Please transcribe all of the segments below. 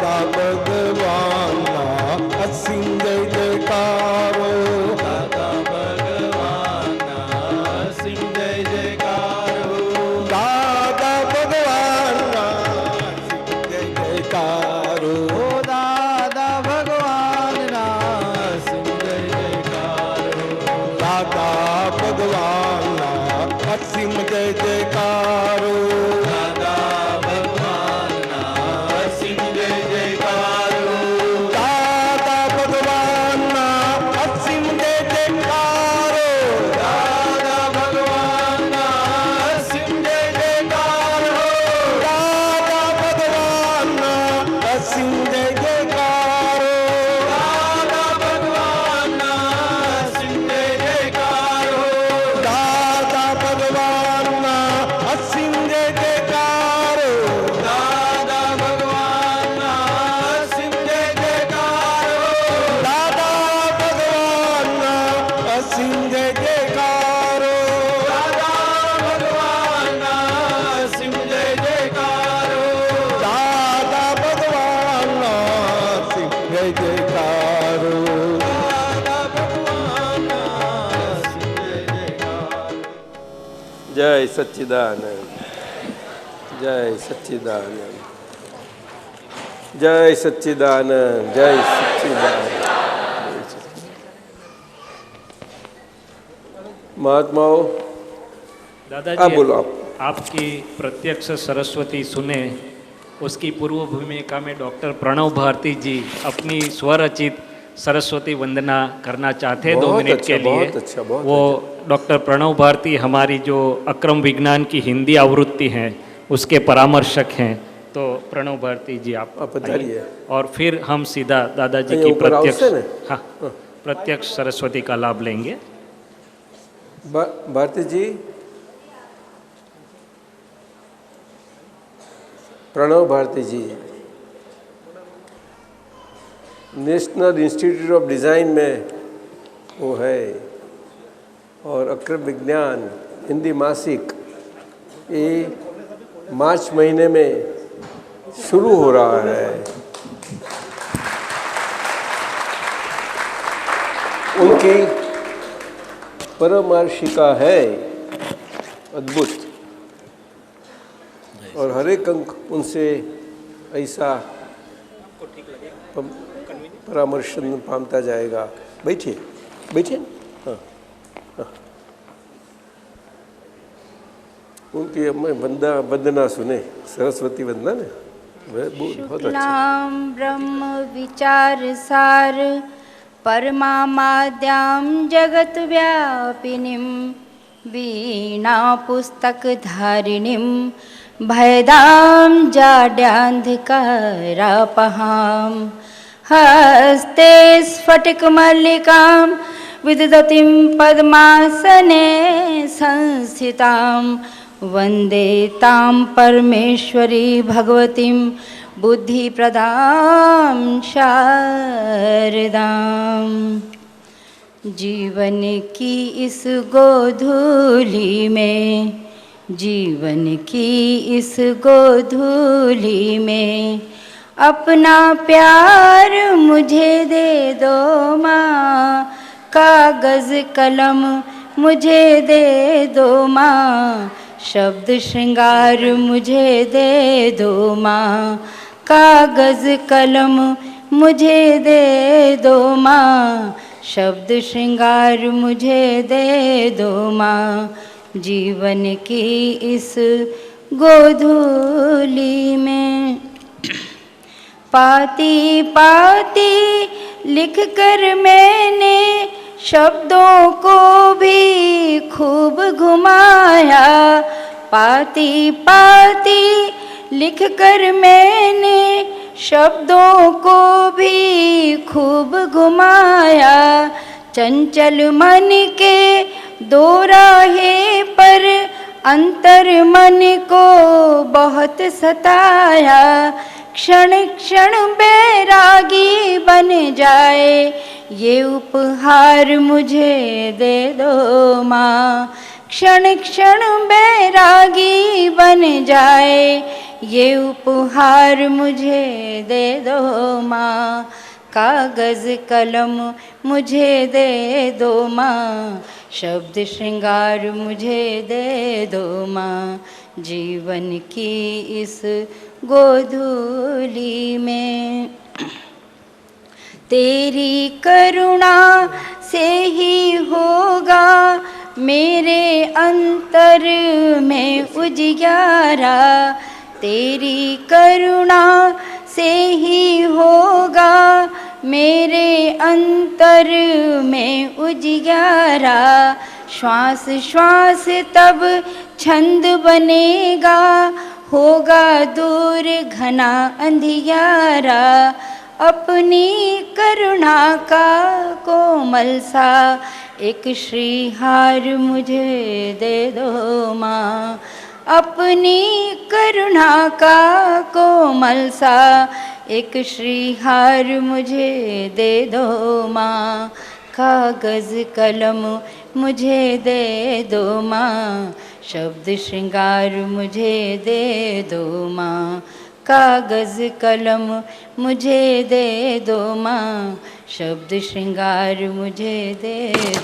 દાદા ભગવાનના અસીમ જય જયકારો. દાદા ભગવાનના અસીમ જય જયકારો. દાદા ભગવાનના અસીમ જય જયકારો. દાદા ભગવાનના અસીમ જય જયકારો. દાદા ભગવાનના અસીમ જય જયકારો. દાદા ભગવાનના અસીમ જય જયકારો. દાદા ભગવાનના અસીમ જય જયકારો. દાદા ભગવાનના અસીમ જય જયકારો. દાદા ભગવાનના અસીમ જય જયકારો. દાદા ભગવાનના અસીમ જય જયકારો. દાદા ભગવાનના અસીમ જય જયકારો. દાદા ભગવાનના અસીમ જય જયકારો. દાદા ભગવાનના અસીમ જય જયકારો. દાદા ભગવાનના અસીમ જય જયકારો. દાદા ભગવાનના અસીમ જય જયકારો. દાદા ભગવાનના અસીમ જય જયકારો. જય સચ્ચિદાનંદ, જય સચ્ચિદાનંદ, જય સચ્ચિદાનંદ, જય સચ્ચિદાનંદ. महात्माओं, दादाजी बोलो आप। आपकी प्रत्यक्ष सरस्वती सुने उसकी पूर्व भूमिका में डॉक्टर प्रणव भारती जी अपनी स्वरचित सरस्वती वंदना करना चाहते हैं 2 बहुत मिनट अच्छा, के लिए। बहुत अच्छा, बहुत वो डॉक्टर प्रणव भारती हमारी जो अक्रम विज्ञान की हिंदी आवृत्ति है उसके परामर्शक हैं। तो प्रणव भारती जी आप पधारिए। आइए। और फिर हम सीधा दादाजी અહીંયા की ઉપર આવશે ને? हाँ प्रत्यक्ष सरस्वती का लाभ लेंगे। भारती जी, प्रणव भारती जी नेशनल इंस्टीट्यूट ऑफ डिज़ाइन में वो है और अक्रम विज्ञान हिंदी मासिक ये मार्च महीने में शुरू हो रहा है। उनकी परमार्शिका है अद्भुत और हर एक अंक उनसे ऐसा परामर्शन पामता जाएगा। बैठिए बैठिए। हाँ हाँ, उनकी हमें वंदना सुने, सरस्वती वंदना ने बहुत अच्छा। शुक्लां ब्रह्म विचार सार परमामाद्यां जगत्व्यापिनीं वीणा पुस्तकधारिणीं भयदां जाड्यान्धकारापहां हस्ते स्फटिकमल्लिकां विदधतीं पद्मासने संस्थितां वन्दे तां परमेश्वरी भगवतीं बुद्धिप्रदां शारदां। जीवन की इस गोधूलि में, जीवन की इस गोधूलि में अपना प्यार मुझे दे दो माँ, कागज़ कलम मुझे दे दो माँ, शब्द श्रृंगार मुझे दे दो माँ, कागज़ कलम मुझे दे दो माँ, शब्द श्रृंगार मुझे दे दो माँ। जीवन की इस गोधूलि में पाती पाती लिख कर मैंने शब्दों को भी खूब घुमाया, पाती पाती लिख कर मैंने शब्दों को भी खूब घुमाया। चंचल मन के दो राहे पर अंतर मन को बहुत सताया। क्षण क्षण बैरागी बन जाए ये उपहार मुझे दे दो माँ। क्षण क्षण बैरागी बन जाए ये उपहार मुझे दे दो माँ, कागज़ कलम मुझे दे दो माँ, शब्द श्रृंगार मुझे दे दो माँ, जीवन की इस गोधूली में। तेरी करुणा से ही होगा मेरे अंतर में उजियारा, तेरी करुणा से ही होगा मेरे अंतर में उजियारा, श्वास श्वास तब छंद बनेगा, होगा दूर घना अंधियारा, अपनी करुणा का कोमल सा एक श्रीहार मुझे दे दो माँ, अपनी करुणा का कोमल सा एक श्रीहार मुझे दे दो माँ, कागज़ कलम मुझे दे दो माँ, शब्द श्रृंगार मुझे दे दो माँ, कागज़ कलम मुझे दे दो माँ, शब्द श्रृंगार मुझे दे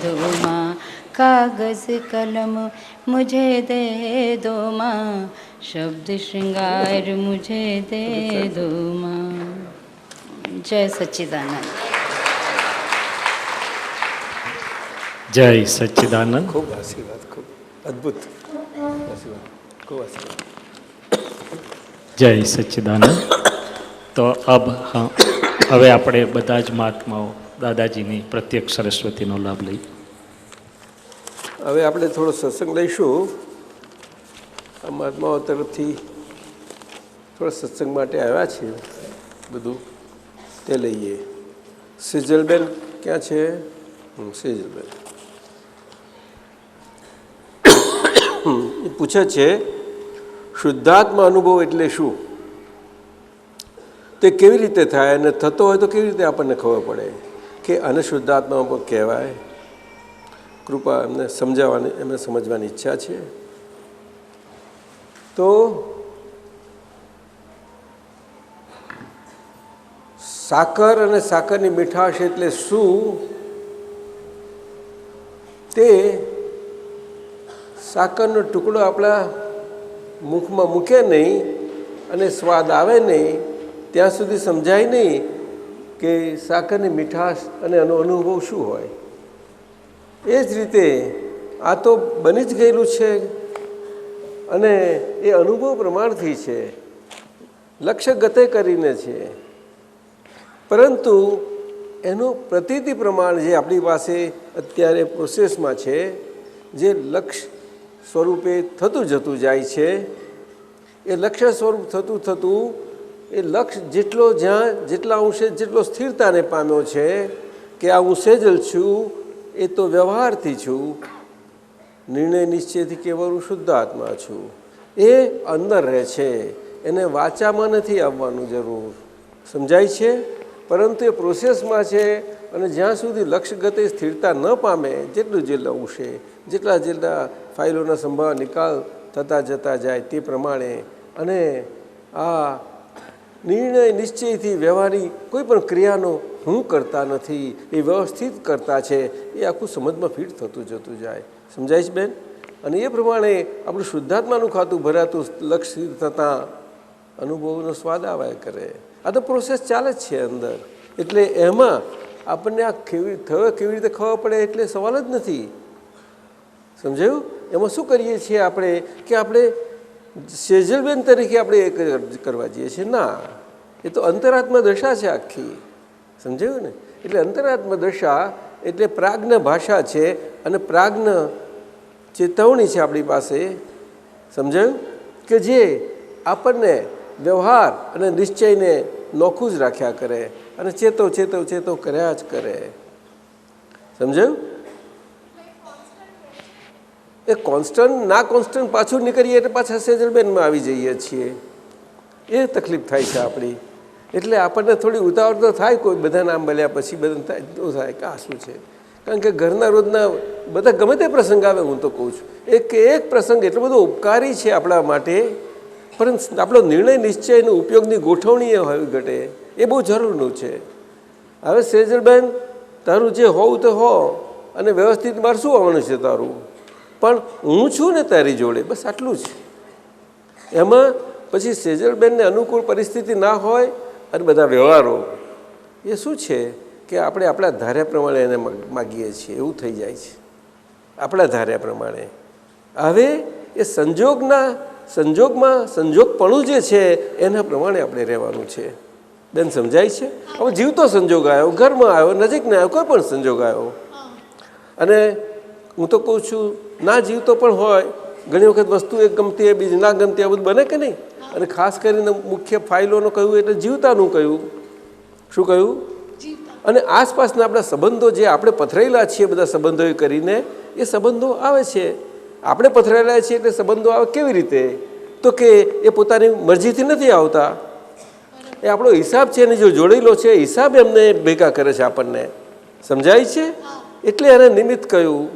दो माँ, कागज़ कलम मुझे दे दो माँ, शब्द श्रृंगार मुझे दे दो माँ। जय सच्चिदानंद। जय सच्चिदानंद। ખૂબ આશીર્વાદ, ખૂબ અદ્ભુત આશીર્વાદ, ખૂબ આશીર્વાદ। જય સચ્ચિદાનંદ। તો હવે આપણે બધા જ મહાત્માઓ દાદાજીની પ્રત્યક્ષ સરસ્વતીનો લાભ લઈએ। હવે આપણે થોડો સત્સંગ લઈશું। આ મહાત્માઓ તરફથી થોડા સત્સંગ માટે આવ્યા છે, બધું તે લઈએ। સેજલબેન ક્યાં છે? સેજલબેન એ પૂછે છે શુદ્ધાત્મા અનુભવ એટલે શું, તે કેવી રીતે થાય અને થતો હોય તો કેવી રીતે આપણને ખબર પડે કે આને શુદ્ધાત્મા પણ કહેવાય? કૃપા એમને સમજાવવાની, એમને સમજવાની ઈચ્છા છે। તો સાકર અને સાકરની મીઠાશ એટલે શું, તે સાકરનો ટુકડો આપણા મુખમાં મૂકે નહીં અને સ્વાદ આવે નહીં ત્યાં સુધી સમજાય નહીં કે સાકરની મીઠાશ અને એનો અનુભવ શું હોય। એ જ રીતે આ તો બની જ ગયેલું છે અને એ અનુભવ પ્રમાણથી છે, લક્ષ્ય ગતે કરીને છે, પરંતુ એનું પ્રતીતિ પ્રમાણ જે આપણી પાસે અત્યારે પ્રોસેસમાં છે, જે લક્ષ્ય સ્વરૂપે થતું જતું જાય છે, એ લક્ષ્ય સ્વરૂપ થતું થતું એ લક્ષ્ય જેટલો જ્યાં જેટલા અંશે જેટલો સ્થિરતાને પામ્યો છે કે આ હું સેજલ છું, એ તો વ્યવહારથી છું, નિર્ણય નિશ્ચયથી કેવળ હું શુદ્ધ આત્મા છું, એ અંદર રહે છે, એને વાચામાં નથી આવવાનું જરૂર, સમજાય છે? પરંતુ એ પ્રોસેસમાં છે અને જ્યાં સુધી લક્ષ્યગતે સ્થિરતા ન પામે, જેટલું જેટલા અંશે જેટલા જેટલા ફાઇલોના સંભાવ નિકાલ થતા જતા જાય તે પ્રમાણે, અને આ નિર્ણય નિશ્ચયથી વ્યવહારી કોઈ પણ ક્રિયાનો હું કરતા નથી, એ વ્યવસ્થિત કરતા છે, એ આખું સમજમાં ફિટ થતું જતું જાય, સમજાય છે બેન? અને એ પ્રમાણે આપણું શુદ્ધાત્માનું ખાતું ભરાતું લક્ષ્ય થતાં અનુભવનો સ્વાદ આવ્યા કરે। આ તો પ્રોસેસ ચાલે જ છે અંદર, એટલે એમાં આપણને આ કેવી રીતે ખબર પડે એટલે સવાલ જ નથી, સમજાયું? એમાં શું કરીએ છીએ આપણે કે આપણે સેજલબેન તરીકે આપણે એ કરવા જઈએ છીએ? ના, એ તો અંતરાત્મા દશા છે આખી, સમજાયું ને? એટલે અંતરાત્મા દશા એટલે પ્રાજ્ઞ ભાષા છે અને પ્રાજ્ઞ ચેતવણી છે આપણી પાસે, સમજાયું? કે જે આપણને વ્યવહાર અને નિશ્ચયને નોખું જ રાખ્યા કરે અને ચેતવ ચેતવ ચેતવ કર્યા જ કરે, સમજાયું? એ કોન્સ્ટન્ટ ના કોન્સ્ટન્ટ પાછું નીકળીએ એટલે પાછા સેજલબેનમાં આવી જઈએ છીએ, એ તકલીફ થાય છે આપણી। એટલે આપણને થોડી ઉતાવળ તો થાય, કોઈ બધા નામ બોલ્યા પછી બધા થાય કે આ શું છે, કારણ કે ઘરના રોજના બધા ગમે તે પ્રસંગ આવે, હું તો કહું છું એક પ્રસંગ એટલો બધો ઉપકારી છે આપણા માટે પરંતુ આપણો નિર્ણય નિશ્ચય અને ઉપયોગની ગોઠવણી એ હોવી ઘટે એ બહુ જરૂરનું છે. હવે સેજલબેન, તારું જે હોવું તો હો, અને વ્યવસ્થિત મારે શું આવવાનું છે તારું, પણ હું છું ને તારી જોડે, બસ આટલું જ. એમાં પછી સેજલબેનને અનુકૂળ પરિસ્થિતિ ના હોય અને બધા વ્યવહારો એ શું છે કે આપણે આપણા ધાર્યા પ્રમાણે એને માગીએ છીએ, એવું થઈ જાય છે આપણા ધાર્યા પ્રમાણે. હવે એ સંજોગમાં સંજોગપણું જે છે એના પ્રમાણે આપણે રહેવાનું છે. બેન સમજાય છે? હવે જીવતો સંજોગ આવ્યો, ઘરમાં આવ્યો, નજીકને આવ્યો, કોઈ પણ સંજોગ આવ્યો, અને હું તો કહું છું ના જીવતો પણ હોય, ઘણી વખત વસ્તુ એક ગમતી હોય, બીજી ના ગમતી, આ બધું બને કે નહીં? અને ખાસ કરીને મુખ્ય ફાઇલોનું કહ્યું એટલે જીવતાનું કહ્યું. શું કહ્યું? અને આસપાસના આપણા સંબંધો જે આપણે પથરાયેલા છીએ બધા સંબંધો કરીને, એ સંબંધો આવે છે. આપણે પથરાયેલા છીએ એટલે સંબંધો આવે કેવી રીતે? તો કે એ પોતાની મરજીથી નથી આવતા, એ આપણો હિસાબ છે એને જો જોડેલો છે, હિસાબ એમને ભેગા કરે છે આપણને. સમજાય છે? એટલે એને નિમિત્ત કહ્યું.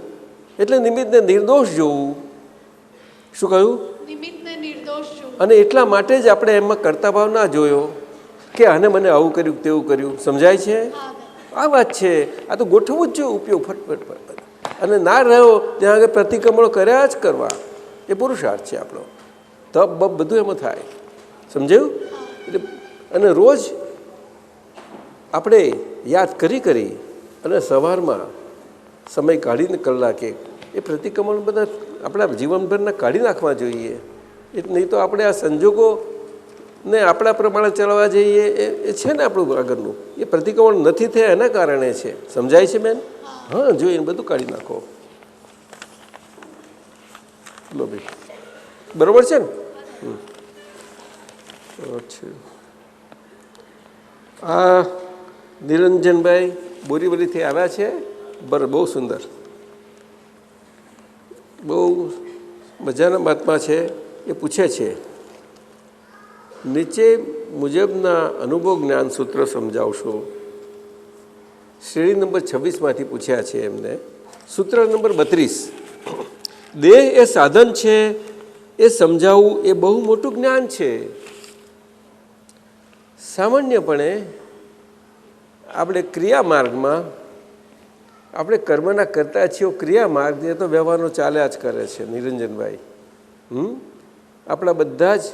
એટલે નિમિત્તને નિર્દોષ જોવું. શું કહ્યું? અને એટલા માટે જ આપણે એમાં કર્તા ભાવ ના જોયો કે આને મને આવું કર્યું તેવું કર્યું. સમજાય છે? આ વાત છે. આ તો ગોઠવવું જ જોઈએ ઉપયોગ ફટફટ. અને ના રહ્યો ત્યાં આગળ પ્રતિક્રમણો કર્યા જ કરવા, એ પુરુષાર્થ છે આપણો. તપ બપ બધું એમાં થાય. સમજાયું? એટલે અને રોજ આપણે યાદ કરી અને સવારમાં સમય કાઢીને કલાકે એ પ્રતિક્રમણ બધા આપણા જીવનભરના કાઢી નાખવા જોઈએ. એટલે નહીં તો આપણે આ સંજોગોને આપણા પ્રમાણે ચલાવવા જઈએ એ છે ને આપણું આગળનું, એ પ્રતિક્રમણ નથી થયા એના કારણે છે. સમજાય છે બેન? હા, જોઈને બધું કાઢી નાખો. લો ભાઈ, બરાબર છે ને? અચ્છા, આ નિરંજનભાઈ બોરીવલીથી આવ્યા છે. બહુ સુંદર, બહુ મજાના મહાત્મા છે. એ પૂછે છે, નીચે મુજબના અનુભવ જ્ઞાન સૂત્ર સમજાવશો. શ્રેણી નંબર 26માંથી પૂછ્યા છે એમને. સૂત્ર નંબર 32, દેહ એ સાધન છે એ સમજાવવું એ બહુ મોટું જ્ઞાન છે. સામાન્યપણે આપણે ક્રિયા માર્ગમાં આપણે કર્મના કરતા છીએ, ક્રિયા માર્ગ એ તો વ્યવહારનો ચાલ્યા જ કરે છે. નિરંજનભાઈ, આપણા બધા જ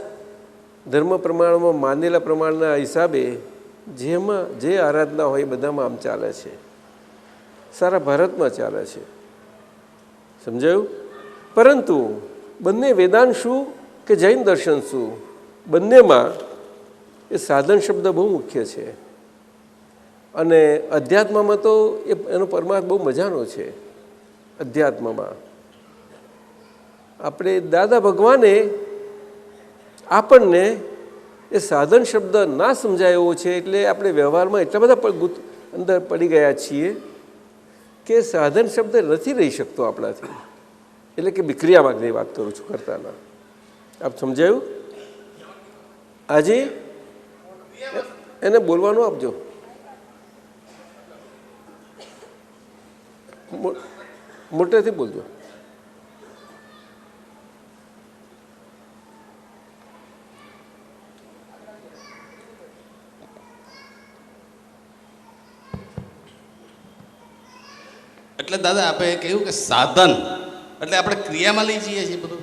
ધર્મ પ્રમાણમાં માનેલા પ્રમાણના હિસાબે જેમાં જે આરાધના હોય એ બધામાં આમ ચાલે છે. સારા ભારતમાં ચાલે છે. સમજાયું? પરંતુ બંને વેદાંત શું કે જૈન દર્શન શું, બંનેમાં એ સાધન શબ્દ બહુ મુખ્ય છે. અને અધ્યાત્મમાં તો એનો પરમાર્થ બહુ મજાનો છે. અધ્યાત્મમાં આપણે દાદા ભગવાને આપણને એ સાધન શબ્દ ના સમજાય એવો છે. એટલે આપણે વ્યવહારમાં એટલા બધા અંદર પડી ગયા છીએ કે સાધન શબ્દ નથી રહી શકતો આપણાથી. એટલે કે ક્રિયા માર્ગની વાત કરું છું, કરતાના. આપ સમજાયું? આજે એને બોલવાનું આપજો. મોટેથી બોલજો. એટલે દાદા આપણે કહ્યું કે સાધન એટલે આપણે ક્રિયામાં લઈ જઈએ છીએ બધું.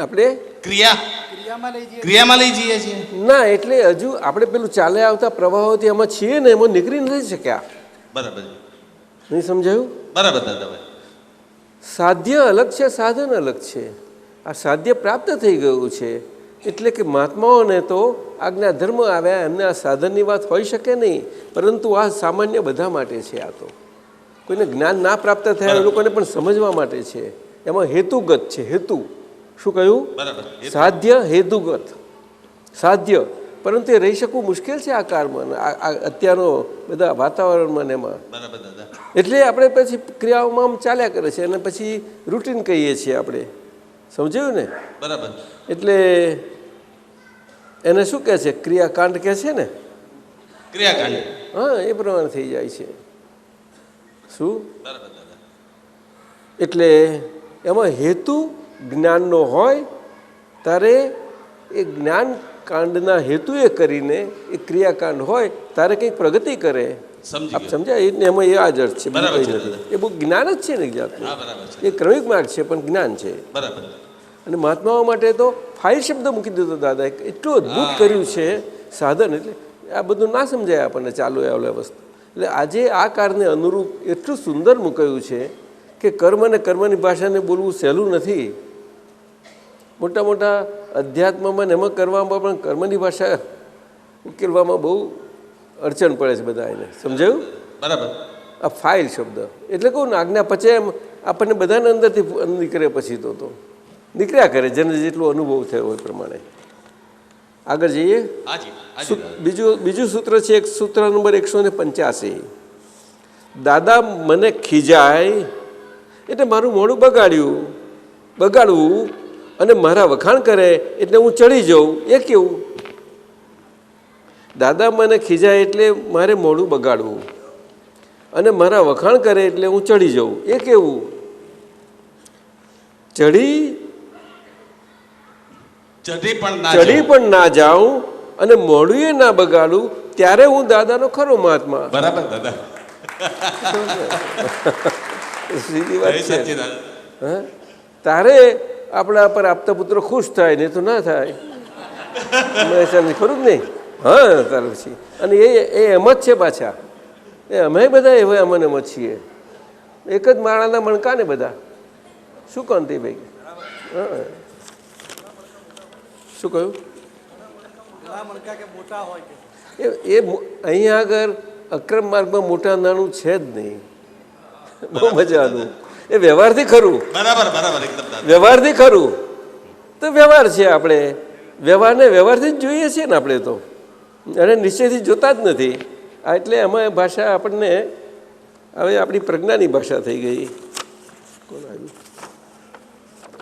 આપણે ક્રિયામાં લઈ જઈએ છીએ ના, એટલે હજુ આપણે પેલું ચાલે આવતા પ્રવાહોથી એમાં છીએ ને, એમાં નીકળી નથી શક્યા. બરાબર. નહીં સમજાયું? બરાબર દાદા. સાધ્ય અલગ છે, સાધન અલગ છે. આ સાધ્ય પ્રાપ્ત થઈ ગયું છે એટલે કે મહાત્માઓને તો આજ્ઞા ધર્મ આવ્યા, એમને આ સાધનની વાત હોઈ શકે નહીં. પરંતુ આ સામાન્ય બધા માટે છે. આ તો કોઈને જ્ઞાન ના પ્રાપ્ત થયા એ લોકોને પણ સમજવા માટે છે. એમાં હેતુગત છે. હેતુ શું કહ્યું? સાધ્ય હેતુગત. સાધ્ય, પરંતુ એ રહી શકવું મુશ્કેલ છે આ કાળમાં, અત્યારનો બધા વાતાવરણમાં એમાં. એટલે આપણે પછી ક્રિયાઓમાં આમ ચાલ્યા કરે છે અને પછી રૂટીન કહીએ છીએ આપણે. સમજાયું ને? બરાબર. એટલે એને શું કહે છે? ક્રિયાકાંડ કહે છે ને? ક્રિયાકાંડ. હા, એ પ્રમાણે થઈ જાય છે. શું? એટલે એમાં હેતુ જ્ઞાનનો હોય ત્યારે એ જ્ઞાન કાંડના હેતુએ કરીને એ ક્રિયાકાંડ હોય તારે કંઈક પ્રગતિ કરે. સમજી આપ ગયો. સમજ્યા? એટલે એમાં એ આ જ અર્થ છે, બીજું બરાબર કંઈ છે, નથી. એ બહુ જ્ઞાન જ છે ને એક જાતનું. હા બરાબર છે, એ ક્રમિક માર્ગ છે પણ જ્ઞાન છે. બરાબર. અને મહાત્માઓ માટે તો ફાઇલ શબ્દ મૂકી દીધો દાદા. એટલું અદ્ભુત કર્યું છે સાધન. એટલે આ બધું ના સમજાય આપણને ચાલુ આવલે વસ્તુ. એટલે આજે આ કારને અનુરૂપ એટલું સુંદર મૂકાયું છે કે કર્મ અને કર્મની ભાષાને બોલવું સહેલું નથી. મોટા મોટા અધ્યાત્મમાં ને એમાં કરવામાં પણ કર્મની ભાષા ઉકેલવામાં બહુ અડચણ પડે છે બધા એને. સમજાયું? બરાબર. આ ફાઇલ શબ્દ એટલે કહું ને, આજ્ઞા પચે એમ આપણને બધાને અંદરથી નીકળે પછી તો નીકળ્યા કરે, જેને જેટલો અનુભવ થયો હોય પ્રમાણે. આગળ જઈએ. હાજી હાજી બીજું સૂત્ર છે, એક સૂત્ર નંબર 185. દાદા મને ખીજાય એટલે મારું મોઢું બગાડવું અને મારા વખાણ કરે એટલે હું ચડી જાઉં. એ કેવું? દાદા મને ખીજાય એટલે મારે મોઢું બગાડવું અને મારા વખાણ કરે એટલે હું ચડી જાઉં. એ કેવું? ચડી પણ ના જાઉં અને મોઢું ના બગાડું, ત્યારે હું દાદાનો ખરો મહાત્મા. બરાબર દાદા. સીધી વાત છે. સાચી દાદા. હા, તારે આપણા પર આપતા પુત્રો ખુશ થાય, નહીં તો ના થાય. ખરું જ નહીં? હા, તારે પછી. અને એ એમ જ છે પાછા. એ અમે બધા એવા અમને એમ જ છીએ. એક જ માળાના મણકા ને બધા. શું કાંતિભાઈ? હા, શું કહ્યું? એ અહીંયા આગળ અક્રમ માર્ગમાં મોટા નાનું છે જ નહીં. બહુ મજાનું. એ વ્યવહારથી ખરું. બરાબર બરાબર એકદમ દાદા. વ્યવહારથી ખરું તો વ્યવહાર છે. આપણે વ્યવહારને વ્યવહારથી જ જોઈએ છીએ ને આપણે તો, અને નિશ્ચયથી જોતા જ નથી. એટલે એમાં ભાષા આપણને હવે આપણી પ્રજ્ઞાની ભાષા થઈ ગઈ. કોણ આવ્યું?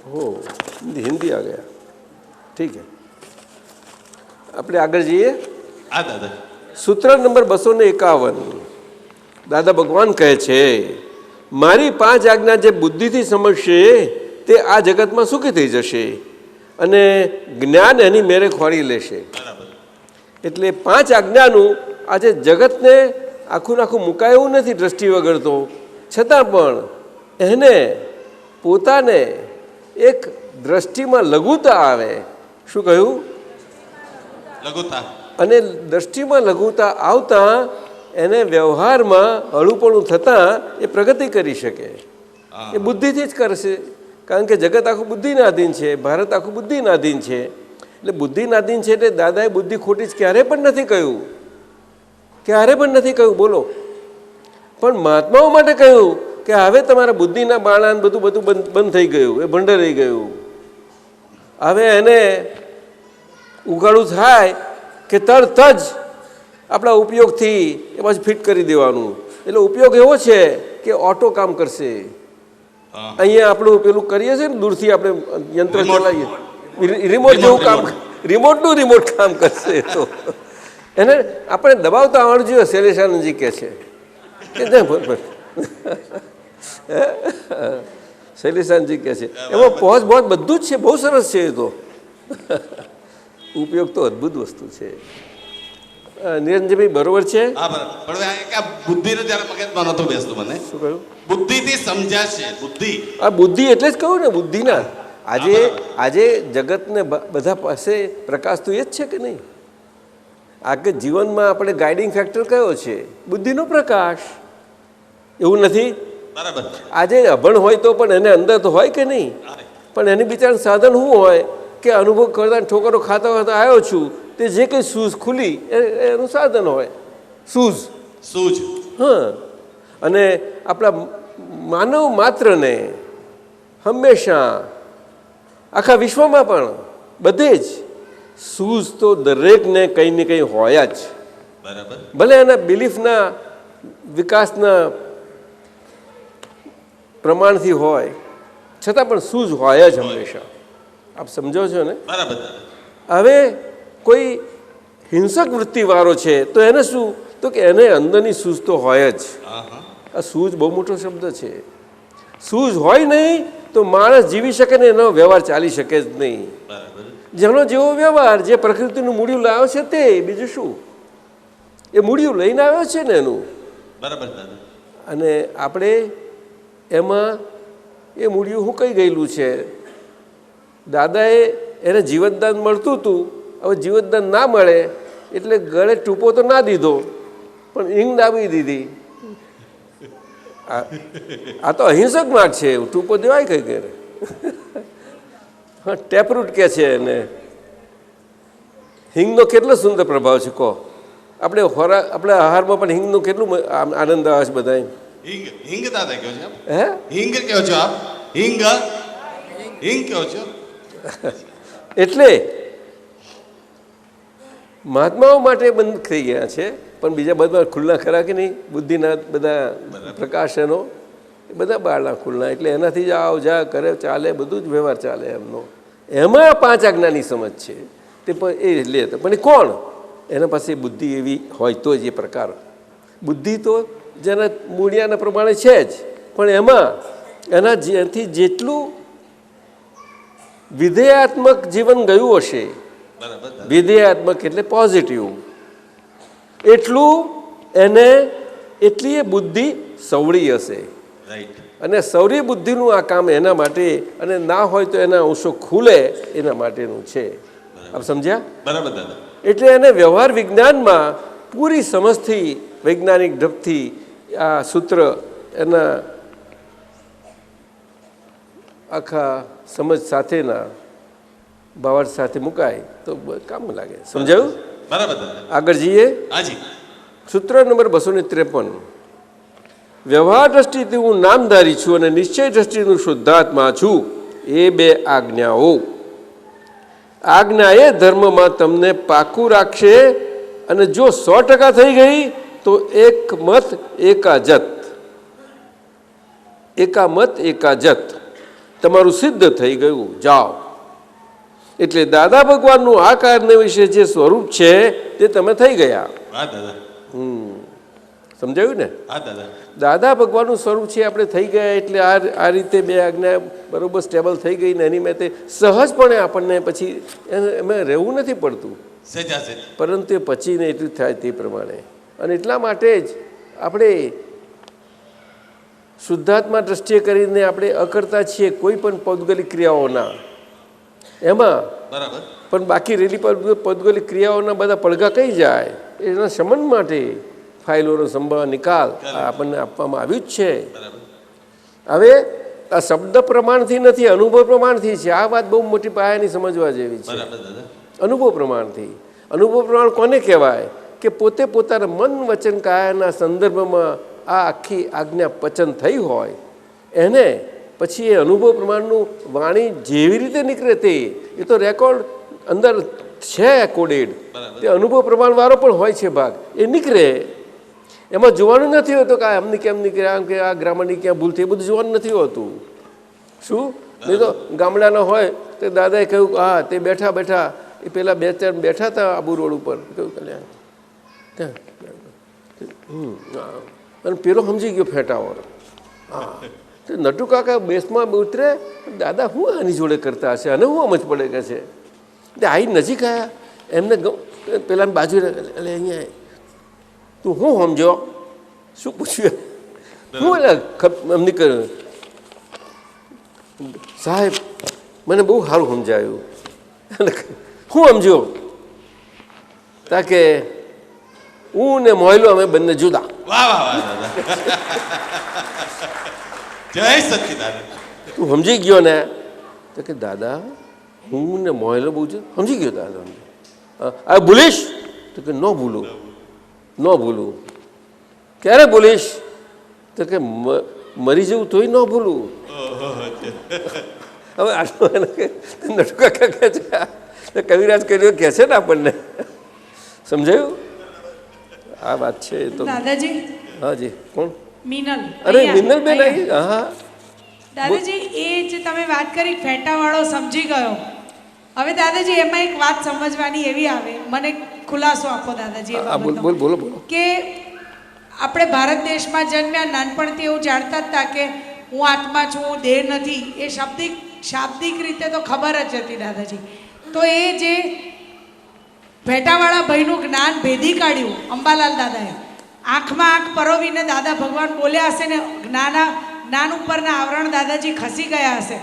હો, હિન્દી આ ગયા. ઠીક છે, આપણે આગળ જઈએ. હા દાદા. સૂત્ર નંબર 251. દાદા ભગવાન કહે છે, મારી 5 આજ્ઞા જે બુદ્ધિથી સમજશે તે આ જગતમાં સુખી થઈ જશે અને જ્ઞાન એની મેરે ખોરી લેશે. એટલે 5 આજ્ઞાનું આજે જગતને આખું મુકાયું નથી દ્રષ્ટિ વગર તો, છતાં પણ એને પોતાને એક દ્રષ્ટિમાં લઘુતા આવે. શું કહ્યું? લઘુતા. અને દ્રષ્ટિમાં લઘુતા આવતા એને વ્યવહારમાં હળુપણું થતાં એ પ્રગતિ કરી શકે. એ બુદ્ધિથી જ કરશે, કારણ કે જગત આખું બુદ્ધિના અધીન છે, ભારત આખું બુદ્ધિના અધીન છે. એટલે બુદ્ધિના અધીન છે એટલે દાદાએ બુદ્ધિ ખોટી જ ક્યારેય પણ નથી કહ્યું. ક્યારે પણ નથી કહ્યું. બોલો. પણ મહાત્માઓ માટે કહ્યું કે હવે તમારા બુદ્ધિના બાણાને બધું બંધ થઈ ગયું, એ ભંડર રહી ગયું. હવે એને ઉગાડું થાય કે તરત જ આપણા ઉપયોગથી એ પાછું ફિટ કરી દેવાનું. એટલે ઉપયોગ એવો છે કે ઓટો કામ કરશે. અહીંયા આપણું પેલું કરીએ છીએ ને, દૂરથી આપણે યંત્ર ચલાવીએ, રિમોટ જેવું કામ, રિમોટ કામ કરશે. તો એને આપણે દબાવતા આવડવું જોઈએ. શૈલેષાનંદજી કહે છે કે શૈલેષાનંદજી કહે છે એમાં પહોંચ બધું જ છે. બહુ સરસ છે. એ તો ઉપયોગ તો અદ્ભુત વસ્તુ છે. નિરંજનભાઈ બરોબર છે. હા બરાબર. પણ હવે આ બુદ્ધિને જ્યારે મગજમાં નહોતું બેસતું મને. શું કહ્યું? બુદ્ધિથી સમજાશે. બુદ્ધિ. આ બુદ્ધિ એટલે જ કહ્યું ને, બુદ્ધિના. આજે જગતને બધા પાસે પ્રકાશ તો એ જ છે કે નહીં? આગળ જીવનમાં આપણે ગાઈડિંગ ફેક્ટર કયો છે? બુદ્ધિનો પ્રકાશ. એવું નથી? બરાબર. આજે અભણ હોય તો પણ એને અંદર તો હોય કે નહીં? પણ એની બિચારાનું સાધન શું હોય કે અનુભવ કરતા ઠોકરો ખાતા આવ્યો છું, તે જે કંઈ સૂઝ ખુલી એનું સાધન હોય. સૂઝ. હા. અને આપણા માનવ માત્રને હંમેશા આખા વિશ્વમાં પણ બધે જ સૂઝ તો દરેકને કંઈ ને કંઈ હોય જ. બરાબર. ભલે એના બિલીફના વિકાસના પ્રમાણથી હોય, છતાં પણ સૂઝ હોય જ હંમેશા. આપ સમજો છો ને? બરાબર. હવે કોઈ હિંસક વૃત્તિવાળો છે તો એને શું? તો કે એને અંદરની સૂઝ તો હોય જ. આ સૂઝ બહુ મોટો શબ્દ છે. સૂઝ હોય નહીં તો માણસ જીવી શકે ને એનો વ્યવહાર ચાલી શકે જ નહીં. જેનો જેવો વ્યવહાર, જે પ્રકૃતિનું મૂળિયું લાવ્યો છે તે, બીજું શું, એ મૂળિયું લઈને આવ્યો છે ને એનું. બરાબર દાદા. અને આપણે એમાં એ મૂળિયું શું કહી ગયેલું છે. દાદાએ એને જીવતદાન મળતું હતું, હવે જીવતદાન ના મળે એટલે ગળે ટૂંપો તો ના દીધો, પણ હિંગ દાબી દીધી. આ તો અહિંસક માર્ગ છે, ટૂંપો દેવાય કઈ ઘરે. હા, ટેપરૂટ કે છે એને. હિંગનો કેટલો સુંદર પ્રભાવ છે કહો. આપણે આપણા આહારમાં પણ હિંગનું કેટલું આનંદ આવે છે બધા. હિંગ હિંગ દાદા કહો છો? હે, હિંગ કહો છો આપ? હિંગ હિંગ કહો છો? એટલે મહાત્માઓ માટે બંધ થઈ ગયા છે, પણ બીજા બધા ખુલ્લા ખરા કે નહીં? બુદ્ધિના બધા પ્રકાશનો એ બધા બહારના ખુલ્લા, એટલે એનાથી જ આવ જા કરે ચાલે, બધું જ વ્યવહાર ચાલે એમનો. એમાં 5 આજ્ઞાની સમજ છે તે પણ એ લે. પણ એ કોણ? એના પાસે બુદ્ધિ એવી હોય તો જ એ પ્રકાર. બુદ્ધિ તો જેના મૂળિયાના પ્રમાણે છે જ, પણ એમાં એના જેથી જેટલું વિધેયાત્મક જીવન ગયું હશે, વિધેયાત્મક એટલે પોઝિટિવ, એટલું એને એટલી એ બુદ્ધિ સવળી હશે. રાઈટ. અને સૌરી બુદ્ધિનું આ કામ એના માટે, અને ના હોય તો એના અંશો ખુલે એના માટેનું છે. આપ સમજ્યા? બરાબર દાદા. એટલે એને વ્યવહાર વિજ્ઞાનમાં પૂરી સમજથી, વૈજ્ઞાનિક ઢબથી આ સૂત્ર એના આખા સમજ સાથેના ભાવાર્થ સાથે મુકાય તો કામ લાગે. સમજાયું? બરાબર દાદા. આગળ જઈએ. હાજી. સૂત્ર નંબર 253. વ્યવહાર દ્રષ્ટિથી હું નામધારી છું અને નિશ્ચય દ્રષ્ટિનું શુદ્ધાત્મા છું. એ 2 આજ્ઞાઓ. આજ્ઞા એ ધર્મમાં તમને પાકું રાખશે, અને જો 100% થઈ ગઈ તો એક મત એકાજત, એકામત એકાજત તમારું સિદ્ધ થઈ ગયું. જાઓ. એટલે દાદા ભગવાનનું આ કાર્ય વિશે જે સ્વરૂપ છે તે તમે થઈ ગયા. હા દાદા. સમજાયું ને? હા દાદા. દાદા ભગવાનનું સ્વરૂપ છે, આપણે થઈ ગયા. એટલે આ રીતે 2 આજ્ઞા બરોબર સ્ટેબલ થઈ ગઈ ને એની માટે સહજપણે આપણને પછી એમાં રહેવું નથી પડતું, સજા છે. પરંતુ એ પચીને એટલું થાય તે પ્રમાણે. અને એટલા માટે જ આપણે શુદ્ધાત્મા દ્રષ્ટિએ કરીને આપણે અકર્તા છીએ કોઈ પણ પૌદ્ગલિક ક્રિયાઓના એમાં. બરાબર. પણ બાકી રેલી પૌદ્ગલિક ક્રિયાઓના બધા પડઘા કઈ જાય એના શમન માટે ફાઇલોનો સંભાળ નિકાલ આપણને આપવામાં આવ્યું જ છે. હવે આ શબ્દ પ્રમાણથી નથી, અનુભવ પ્રમાણથી છે. આ વાત બહુ મોટી પાયાની સમજવા જેવી છે. અનુભવ પ્રમાણથી. અનુભવ પ્રમાણ કોને કહેવાય? કે પોતે પોતાના મન વચન કાયાના સંદર્ભમાં આ આખી આજ્ઞા પચન થઈ હોય એને પછી એ અનુભવ પ્રમાણનું વાણી જેવી રીતે નીકળે તે એ તો રેકોર્ડ અંદર છે કોડેડ. તે અનુભવ પ્રમાણવાળો પણ હોય છે ભાગ, એ નીકળે. એમાં જોવાનું નથી હોતું કે આમની કેમ નીકળે, આમ કે આ ગ્રામરની ક્યાં ભૂલ થઈ, એ બધું જોવાનું નથી હોતું. શું નહીં તો ગામડાના હોય તો દાદાએ કહ્યું હા તે બેઠા બેઠા એ પેલા 2-4 બેઠા હતા આબુ રોડ ઉપર, કહ્યું કલ્યાણ અને પેલો સમજી ગયો ફેંટાવાળો. હા તો નટુ કાકા બેસમાં ઉતરે, દાદા હું આની જોડે કરતા હશે અને હું સમજ પડે કે છે. એટલે આવી નજીક આવ્યા એમને પેલા બાજુ એટલે અહીંયા તું હું સમજો શું પૂછ્યું? હું એટલે એમની કર્યું સાહેબ મને બહુ સારું સમજાયું. હું સમજો તાકે હું ને મોયલો અમે બંને જુદા. વાહ વાહ વાહ દાદા. જય સચ્ચિદાનંદ. તું સમજી ગયો ને? તો કે દાદા હું ને મોયલો બહુ સમજી ગયો દાદા. આ ભૂલીશ? તો કે ન ભૂલું, ન ભૂલું. ક્યારે ભૂલીશ? તો કે મરી જવું તોય ન ભૂલું. હવે આટલું નટુ કાકા કહે છે, કવિરાજ કર્યો કહે છે ને આપણને. સમજાયું? આ વાત છે તો. દાદાજી. હાજી. કોણ? મિનલ. અરે મિનલબેન આવી. હા દાદાજી એ જે તમે વાત કરી ફેંટાવાળો સમજી ગયો. હવે દાદાજી એમાં એક વાત સમજવાની એવી આવે, મને ખુલાસો આપો દાદાજી. બોલો બોલો બોલો. કે આપણે ભારત દેશમાં જન્મ્યા, નાનપણથી એવું જાણતા જ હતા કે હું આત્મા છું, હું દેહ નથી. એ શાબ્દિક રીતે તો ખબર જ હતી દાદાજી. તો એ જે ભેટાવાળા ભાઈનું જ્ઞાન ભેદી કાઢ્યું અંબાલાલ દાદાએ, આંખમાં આંખ પરોવીને દાદા ભગવાન બોલ્યા હશે ને જ્ઞાન ઉપરના આવરણ દાદાજી ખસી ગયા હશે.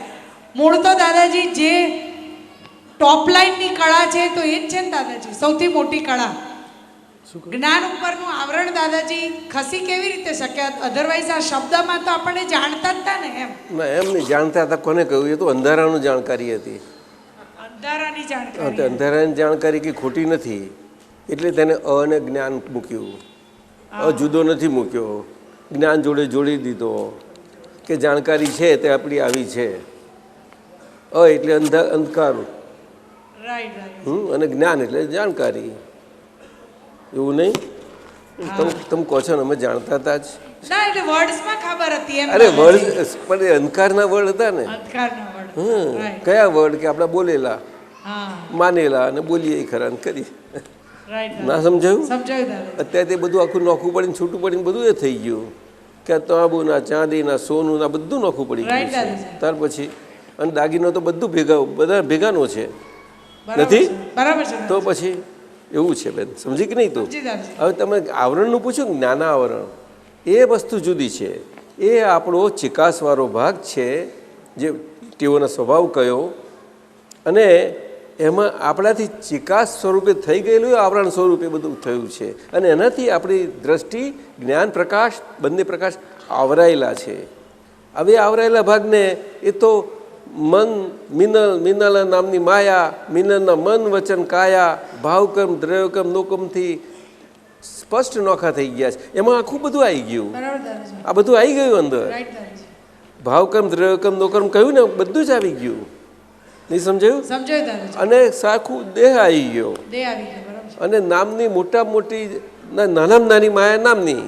મૂળ તો દાદાજી જે ટોપ લાઈનની કળા છે તો એ જ છે ને દાદાજી, સૌથી મોટી કળા. જ્ઞાન ઉપરનું આવરણ દાદાજી ખસી કેવી રીતે શક્યા? અધરવાઇઝ આ શબ્દમાં તો આપણને જાણતા જ હતા ને એમ. ના એમ નહીં જાણતા હતા. કોને કહ્યું? એ તો અંધારાનું જાણકારી હતી. અંધારાની હા, તે જાણકારી. અંધારાની જાણકારી કે ખોટી નથી, એટલે તેને અને જ્ઞાન મૂક્યું. જુદો નથી મૂક્યો, જ્ઞાન જોડે જોડી દીધો કે જાણકારી છે તે આપણી આવી છે. એટલે અંધકાર, રાઈટ રાઈટ. અને જ્ઞાન એટલે જાણકારી. એવું નહીં? તમે કહો છો ને અમે જાણતા હતા જ. ના એટલે વર્ડ્સમાં ખબર હતી એમ. અરે વર્ડ પણ એ અંધકારના વર્ડ હતા ને. અંધકારના વર્ડ. રાઈટ. કયા વર્ડ કે આપણે બોલેલા, હા માનેલા અને બોલીએ ખરા ને કરી. રાઈટ. ના સમજાયું? સમજાયું દાદા. અત્યારે તે બધું આખું નોખું પડીને છૂટું પડીને બધું એ થઈ ગયું કે તાંબુના, ચાંદીના, સોનુના બધું નોખું પડી ગયું Right, છે. દાદાજી. ત્યાર પછી અને દાગીનો તો બધું બધા ભેગાનો છે, બરાબર નથી? છે. બરાબર છે તો પછી એવું છે બેન, સમજી કે નહીં? તું સમજી દાદાજી. હવે તમે આવરણનું પૂછ્યું ને, જ્ઞાના આવરણ એ વસ્તુ જુદી છે. એ આપણો ચિકાસવાળો ભાગ છે, જે તેઓનો સ્વભાવ કયો, અને એમાં આપણાથી ચિકાસ સ્વરૂપે થઈ ગયેલું આવરણ સ્વરૂપે બધું થયું છે, અને એનાથી આપણી દ્રષ્ટિ, જ્ઞાન, પ્રકાશ બંને પ્રકાશ આવરાયેલા છે. હવે આવરાયેલા ભાગને એ તો મન મિનલ નામની માયા, મિનલના મન વચન કાયા, ભાવકર્મ દ્રવ્યકર્મ નોકમથી સ્પષ્ટ નોખા થઈ ગયા છે. એમાં આખું બધું આવી ગયું. બરાબર દાદાજી. આ બધું આવી ગયું અંદર. રાઈટ દાદાજી. ભાવકર્મ દ્રવ્યકર્મ નોકર્મ કહ્યું ને, બધું જ આવી ગયું. નહીં સમજાયું? સમજાયું દાદાજી. અને સાખું દેહ આવી ગયો, દેહ આવી ગયો. બરાબર છે. અને નામની મોટા મોટી નાનામાં નાની માયા નામની.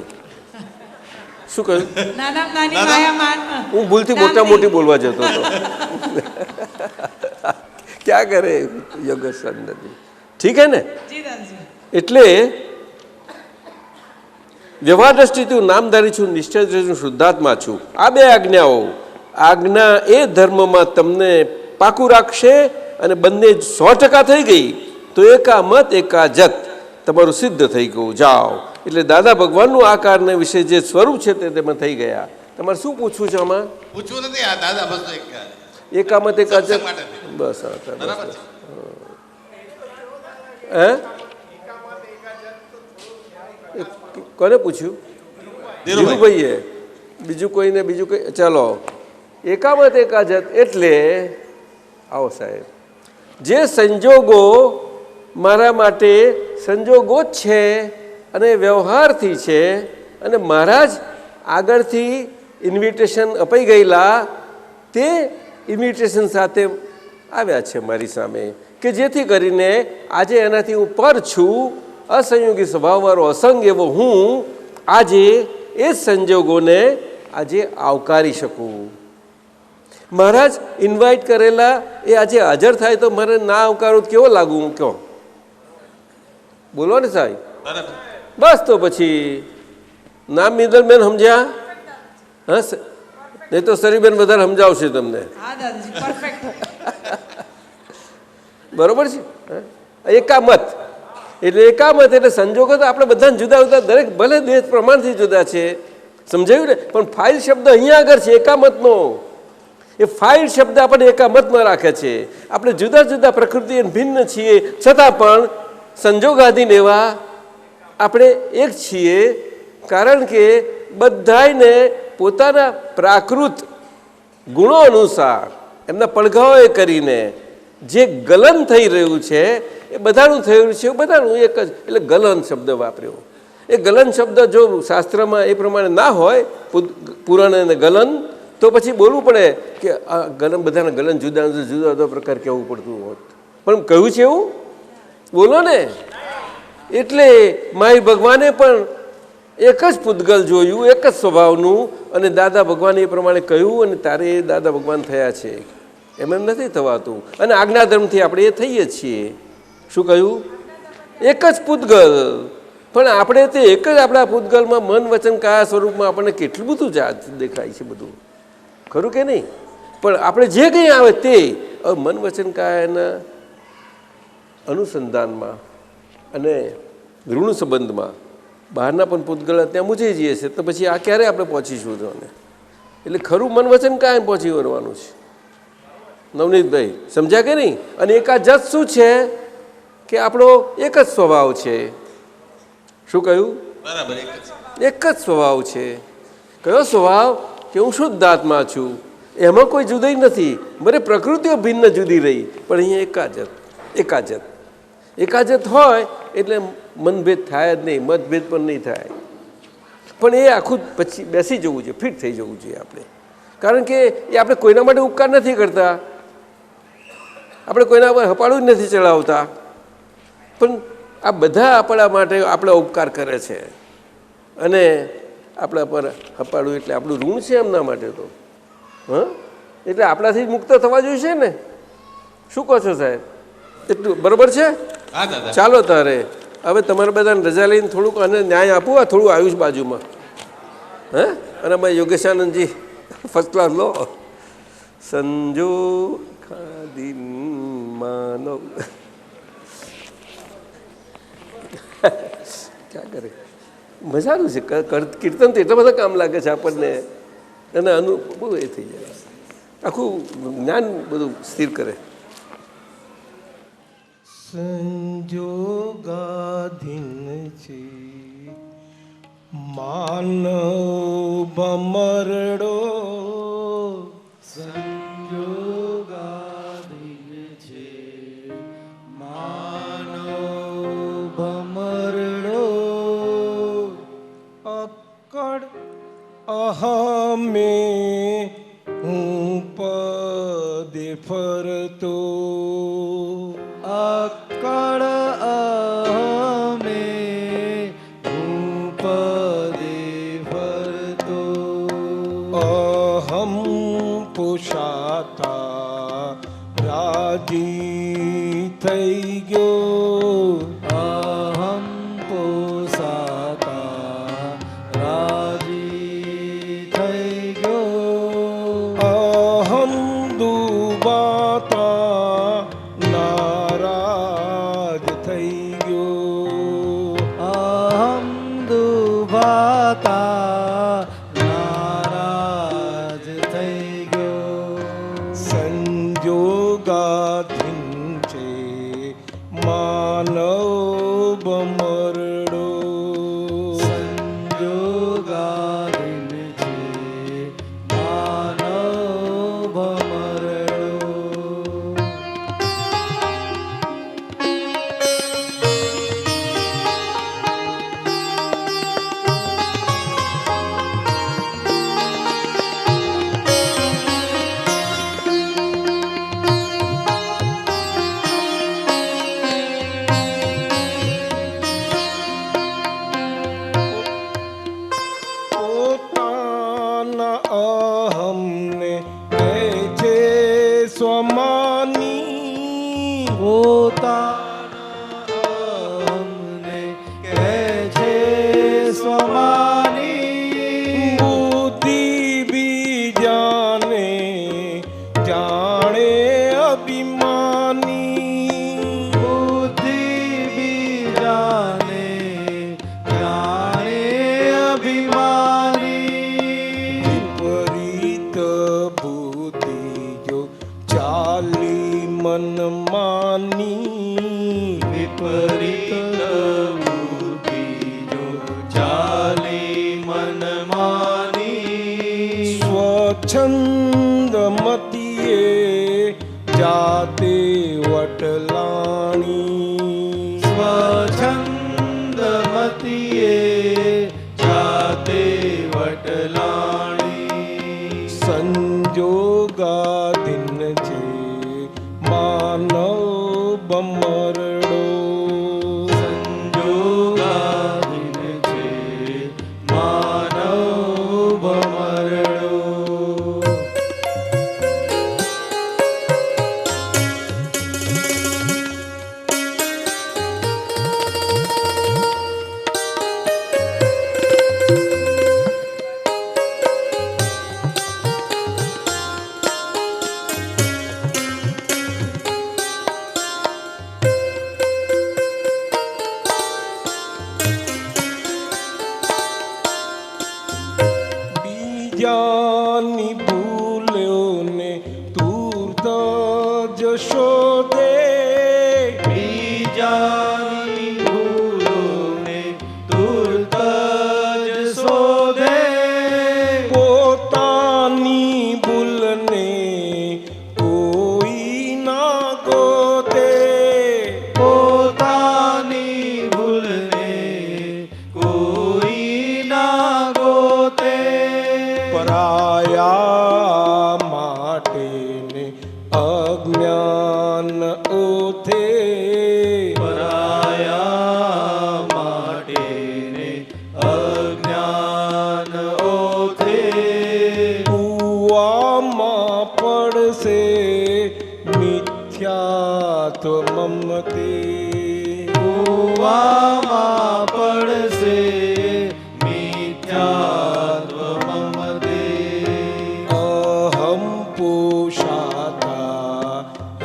શું કહ્યું? નાનામાં નાની માયા માન. હું ભૂલથી મોટા મોટી બોલવા જતો હતો. ક્યાં કરે યોગેશ નથી. ઠીક હે ને? જી દાદાજી. એટલે વ્યવહાર દ્રષ્ટિથી હું નામધારી છું, નિશ્ચય દ્રષ્ટિથી શુદ્ધાત્મા છું. આ બે આજ્ઞાઓ, આજ્ઞા એ ધર્મમાં તમને પાકું રાખશે, અને બંને 100% થઈ ગઈ તો એકામત એકાજત તમારું સિદ્ધ થઈ ગયું. જાઓ. એટલે દાદા ભગવાનનું આકારને વિશે જે સ્વરૂપ છે તે તેમાં થઈ ગયા. તમારે શું પૂછવું છે આમાં? પૂછવું નથી આ દાદા, બસ એક એકામત એકાજત, સત્સંગ માટે. બસ. બરાબર છે. હે? કોને પૂછ્યું? ધીરુભાઈએ. બીજું કોઈને? બીજું કઈ? ચાલો. એકામત એકાજત એટલે આવો સાહેબ, જે સંજોગો મારા માટે સંજોગો જ છે અને વ્યવહારથી છે, અને મારા જ આગળથી ઇન્વિટેશન અપાઈ ગયેલા તે ઇન્વિટેશન સાથે આવ્યા છે મારી સામે, કે જેથી કરીને આજે એનાથી હું પર છું, અસંયોગી સ્વભાવવાળો અસંગ એવો હું આજે એ સંજોગોને આજે આવકારી શકું. મહારાજ ઇન્વાઇટ કરેલા એ આજે હાજર થાય તો મારે ના આવકારું કેવો લાગુ? હું કહો, બોલો ને સાહેબ. બરાબર. બસ તો પછી નામ મિદલબેન સમજ્યા? હા, નહીં તો સરીબેન વધારે સમજાવશે તમને. હા દાદાજી. પરફેક્ટ. બરોબર છે? એકામત એટલે એકામત એટલે સંજોગો તો આપણે બધાને જુદા જુદા, દરેક ભલે દેહ પ્રમાણથી જુદા છે, સમજાયું ને? પણ ફાઇલ શબ્દ અહીંયા આગળ છે એકામતનો. એ ફાઇલ શબ્દ આપણને એકામતમાં રાખે છે. આપણે જુદા જુદા પ્રકૃતિ ભિન્ન છીએ, છતાં પણ સંજોગાધીન એવા આપણે એક છીએ, કારણ કે બધાને પોતાના પ્રાકૃત ગુણો અનુસાર એમના પડઘાઓએ કરીને જે ગલન થઈ રહ્યું છે એ બધાનું થયું છે, બધાનું એક જ, એટલે ગલન શબ્દ વાપર્યો. એ ગલન શબ્દ જો શાસ્ત્રમાં એ પ્રમાણે ના હોય, પુરાણ અને ગલન, તો પછી બોલવું પડે કે આ ગલન, બધાના ગલન જુદા જુદા જુદા પ્રકાર કહેવું પડતું હોત. પણ કહ્યું છે એવું? બોલો ને. એટલે મારી ભગવાને પણ એક જ પૂતગલ જોયું, એક જ સ્વભાવનું, અને દાદા ભગવાને એ પ્રમાણે કહ્યું, અને તારે એ દાદા ભગવાન થયા છે. એમ નથી થવાતું. અને આજ્ઞાધર્મથી આપણે એ થઈએ છીએ. શું કહ્યું? એક જ પૂતગલ. પણ આપણે તે એક જ આપણા પૂતગલમાં મન વચન કયા સ્વરૂપમાં આપણને કેટલું બધું જાત દેખાય છે બધું, ખરું કે નહીં? પણ આપણે જે કંઈ આવે તે મન વચન કાયાના અનુસંધાનમાં અને ઋણ સંબંધમાં બહારના પણ પૂતગળ ત્યાં મૂંઝાઈ જઈએ છે તો પછી આ ક્યારે આપણે પહોંચીશું તો એટલે ખરું મન વચન કાંઈ પહોંચી વળવાનું છે. નવનીતભાઈ સમજ્યા કે નહીં? અને એક આ જત શું છે કે આપણો એક જ સ્વભાવ છે. શું કહ્યું? બરાબર, એક જ સ્વભાવ છે. કયો સ્વભાવ? કે હું શુદ્ધ આત્મા છું, એમાં કોઈ જુદાઈ નથી. મને પ્રકૃતિઓ ભિન્ન જુદી રહી, પણ અહીંયા એકાજત. એકાજત હોય એટલે મનભેદ થાય જ નહીં, મતભેદ પણ નહીં થાય. પણ એ આખું પછી બેસી જવું જોઈએ, ફિટ થઈ જવું જોઈએ આપણે. કારણ કે એ આપણે કોઈના માટે ઉપકાર નથી કરતા, આપણે કોઈના પર હપાળું જ નથી ચડાવતા, પણ આ બધા આપણા માટે આપણા ઉપકાર કરે છે અને આપણા પર હપાળું એટલે આપણું ઋણ છે એમના માટે તો. એટલે આપણાથી મુક્ત થવા જોઈશે ને. શું કહો છો સાહેબ? એટલું બરાબર છે? હા દાદા. ચાલો તારે હવે તમારે બધાને રજા લઈને થોડુંક અને ન્યાય આપવું, આ થોડું આયુષ બાજુમાં. અને અમારે યોગેશાનંદજી ફર્સ્ટ ક્લાસ લો. સંજો ખાદીન માનવ ક્યાં કરે, મજાનું છે. કીર્તન તો એટલા બધા કામ લાગે છે આપણને અને બહુ એ થઈ જાય, આખું જ્ઞાન બધું સ્થિર કરે. સંજોગાધીન છે માનવ બમરડો, સંજોગાધીન છે માનવ બમરડો, અકડ અહમે હું પદે ફરતો, અકડ અહમે હું પદે ફરતો, અહમ પોષાતા રાજી થઈ ગયો, અહમ પોષાતા રાજી થઈ ગયો, અહમ ડૂબાતા નારાજ થઈ ગયો, અહમ ડૂબાતા નારાજ થઈ ગયો. સંજોગાધીન છે માનવ બમરડો, સંજોગાધીન છે માનવ બમરડો. પોતાના અહમને કહે છે સ્વમાની, પોતાના અહમને કહે છે સ્વમાની, બુદ્ધિ બીજાને જાણે અભિમાની, બુદ્ધિ બીજાને જાણે અભિમાની, વિપરીત બુદ્ધિ જો ચાલી મનમાની, વિપરીત બુદ્ધિ જો ચાલી મનમાની, સ્વચ્છંદ મતીએ જાતે વટલાણી, સ્વચ્છંદ મતીએ જાતે વટલાણી. સંજોગાધીન છે માનવ બમરડો, સંજોગાધીન છે માનવ બમરડો. બીજાની ભૂલ્યોને તુર્ત જશોદે બીજાની ભૂલોને તુર્ત જ શોધે પોતાની ભૂલને કોઈ ના ગોતે પોતાની ભૂલને કોઈ ના ગોતે પરાયા માટે ને અજ્ઞાન ઓથે પરાયા માટે ને અજ્ઞાન ઓથે કૂવામાં પડશે મિથ્યાત્વ મમતે કૂવામાં પડશે મિથ્યાત્વ મમતે અહમ પોષાતા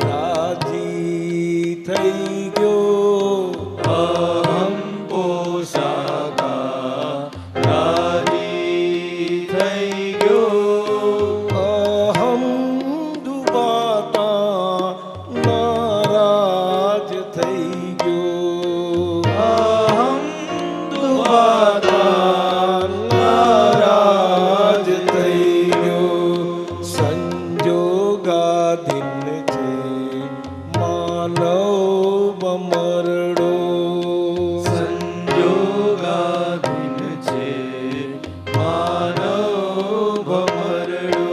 રાજી થઈ ગયો અહમ પોષાતા રાજી થઈ ગયો અહમ દુબાતા નારાજ થઈ ગયો અહમ દુબાતા નારાજ થઈ ગયો સંજોગાધીન છે માનવ બમરડો સંજોગાધીન છે માનવ ભમરડો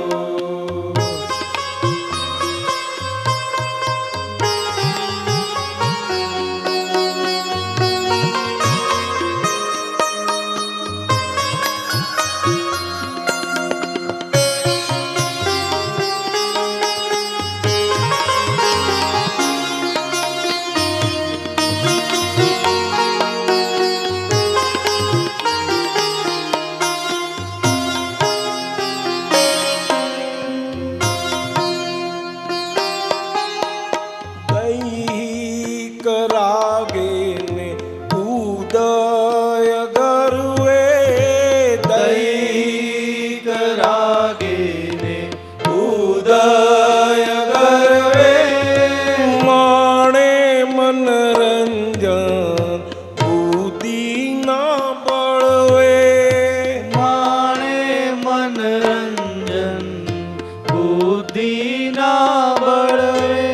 દૈહિક રાગે ને ઉદય ગર્વે દૈહિક રાગે ને ઉદય ગર્વે માણે મનરંજન બુદ્ધિ ના બળવે માણે મનરંજન બુદ્ધિના બળવે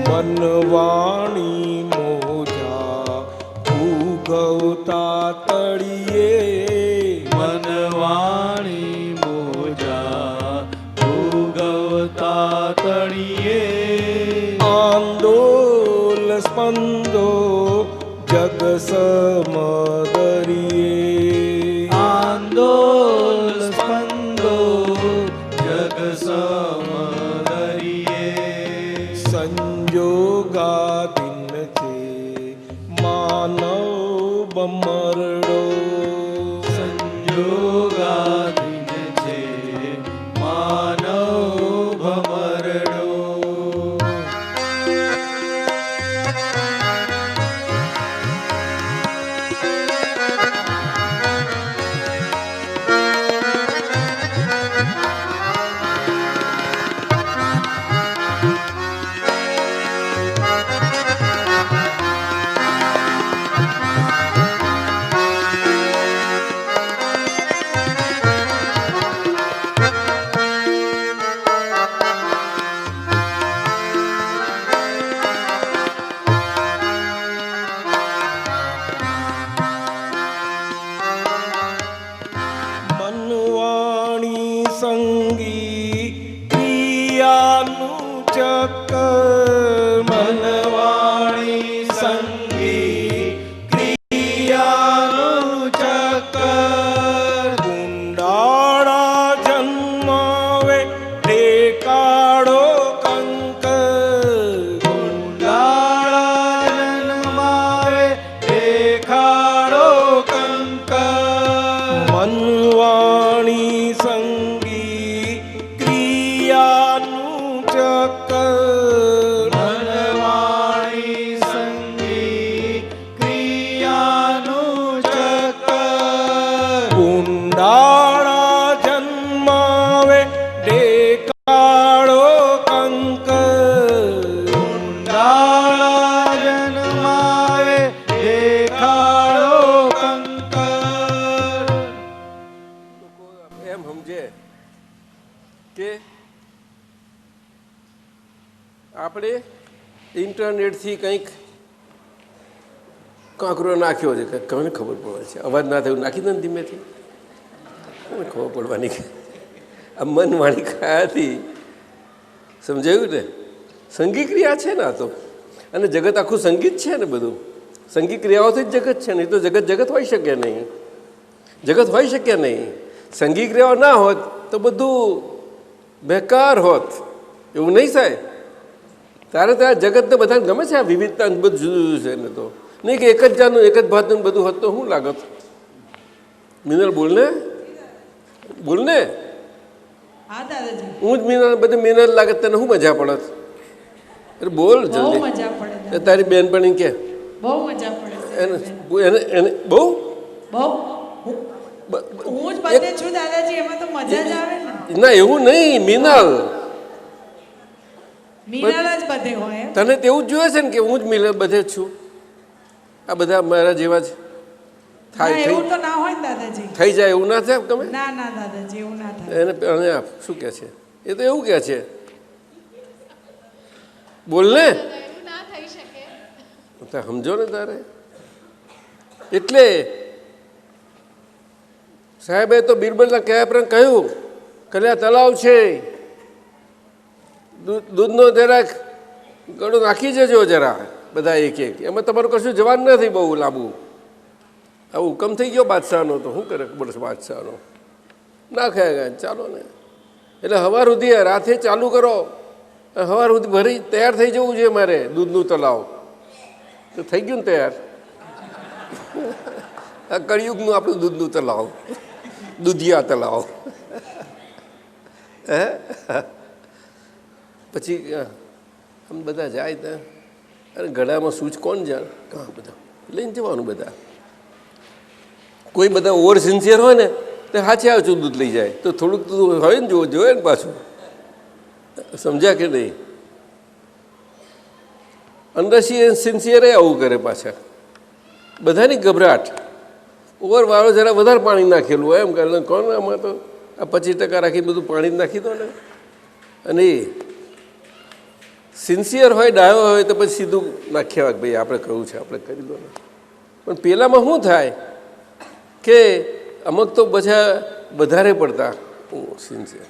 મનવાણી મોજા ભૂગવતા તળિયે મનવાણી મોજા ભૂગવતા તળિયે આંદોલ સ્પંદો જગ સમદરિયે આંદોલ સ્પંદો જગ સમદરિયે સંજોગાધીન છે માનવ બમરડો સંજોગાધીન છે માનવ ભમરડો મનવાણી સંગી ક્રિયાનું ચક્કર મનવાણી સંગી ક્રિયાનું ચક્કર કુંડાળા જન્માવે ટેકાળો કંકર કુંડાળા જન્માવે દેખાડો કંકર મનવાણી સંગી ક્રિયાનું ચક્કર મનવાણી સંગી ક્રિયાનું ચક્કર કુંડાળા જન્મ આપણે ઇન્ટરનેટથી કંઈક કાંકરો નાખ્યો છે કે કોને ખબર પડે છે, અવાજ ના થયો નાખી દે ને ધીમેથી, કોને ખબર પડવાની કે આ મન વાણી ખાયાથી સમજાયું ને? સંગીત ક્રિયા છે ને આ તો, અને જગત આખું સંગીત છે ને બધું, સંગીત ક્રિયાઓથી જ જગત છે, નહીં તો જગત હોઈ શકે નહીં, જગત હોઈ શકે નહીં. સંગીત ક્રિયાઓ ના હોત તો બધું બેકાર હોત, એવું નહીં થાય. તારે જગતને બધાને ગમે છે આ વિવિધતા, બધું જુદું જુદું છે ને, તો નહીં કે એક જ જાતનું એક જ ભાતનું બધું હોત તો શું લાગત? મિનલ બોલને હા દાદાજી, હું જ મિનલ, બધું મિનલ લાગે તને શું મજા પડત? અરે બોલ બહુ જલ્દી. મજા પડે એ તારી બેનપણી કે બહુ મજા પડે એને બહુ બહુ હું જ બધે છું દાદાજી, એમાં તો મજા જ આવે ને. ના એવું નહીં મિનલ, મિનલ જ બધે હોય એમ? તને તેવું જ જોઈએ છે ને કે હું જ મિનલ બધે જ છું, આ બધા મારા જેવા જ ના, થાય એવું તો ના હોય ને દાદાજી. થઈ જાય એવું ના થાય તમે ના ના દાદાજી, એવું ના થાય. એને શું કહે છે? એ તો એવું કહે છે, બોલ ને, સમજો ને તારે. એટલે સાહેબે તો બિરબલના કહેવા પ્રમાણે કહ્યું કે આ તલાવ છે, દૂધનો જરાક ગળું નાખી જજો જરા બધા એક એક, એમાં તમારું કશું જવાનું નથી બહુ લાંબુ. આવું હુકમ થઈ ગયો બાદશાહનો, તો શું કરે બોલે બાદશાહનો? ના ખાય ચાલો ને. એટલે સવાર સુધી રાતે ચાલુ કરો, સવાર સુધી ભરી તૈયાર થઈ જવું જોઈએ મારે દૂધનું તલાવ. તો થઈ ગયું ને તૈયાર, આ કળિયુગનું આપણું દૂધનું તલાવ, દૂધિયા તલાવ. હે પછી આમ બધા જાય ત્યાં, અને ગળામાં સૂચ કોણ જાણે, કાં બધા લઈને જવાનું. બધા કોઈ બધા ઓવર સિન્સિયર હોય ને તો હાથે આવતું દૂધ લઈ જાય, તો થોડુંક તો હોય ને જોવે ને પાછું. સમજ્યા કે નહીં? અંડરસી સિન્સિયરે આવું કરે પાછા, બધાની ગભરાટ. ઓવરવાળો જરા વધારે પાણી નાખેલું હોય એમ કરે, કોણ આમાં તો આ 25% રાખી બધું પાણી જ નાખી દો ને. અને સિન્સિયર હોય, ડાયો હોય તો પછી સીધું નાખ્યા કે ભાઈ આપણે કહ્યું છે આપણે કરી દો ને. પણ પેલામાં શું થાય કે અમુક તો બધા વધારે પડતા સિન્સિયર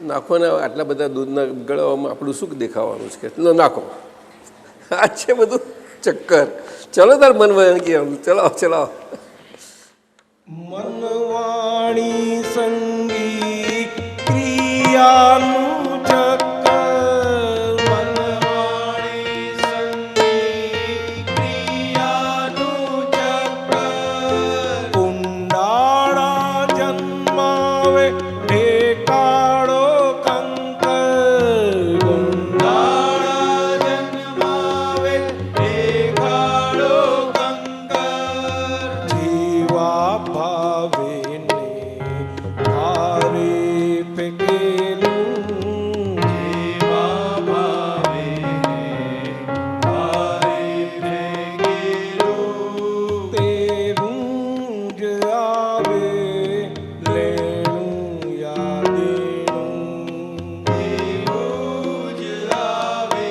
નાખો ને, આટલા બધા દૂધના ગળામાં આપણું શું દેખાવાનું છે કે નાખો. આ છે બધું ચક્કર. ચલો તાર મન વયન કે ચલાવો ચલાવો. મનવાણી સંગીત ક્રિયાનું ચક્કર, મનવાણી સંગીત ક્રિયાનું ચક્કર, કુંડાળા જન્માવે ઠેકાડો કંકર, કુંડાળા જન્માવે ઠેકાડો કંકર, જીવા ભાવે ને હારે પેકેલું, જીવા ભાવે ને હારે પેકેલું, તેરું જ આવે લેણું યાદેણું, તેરું જ આવે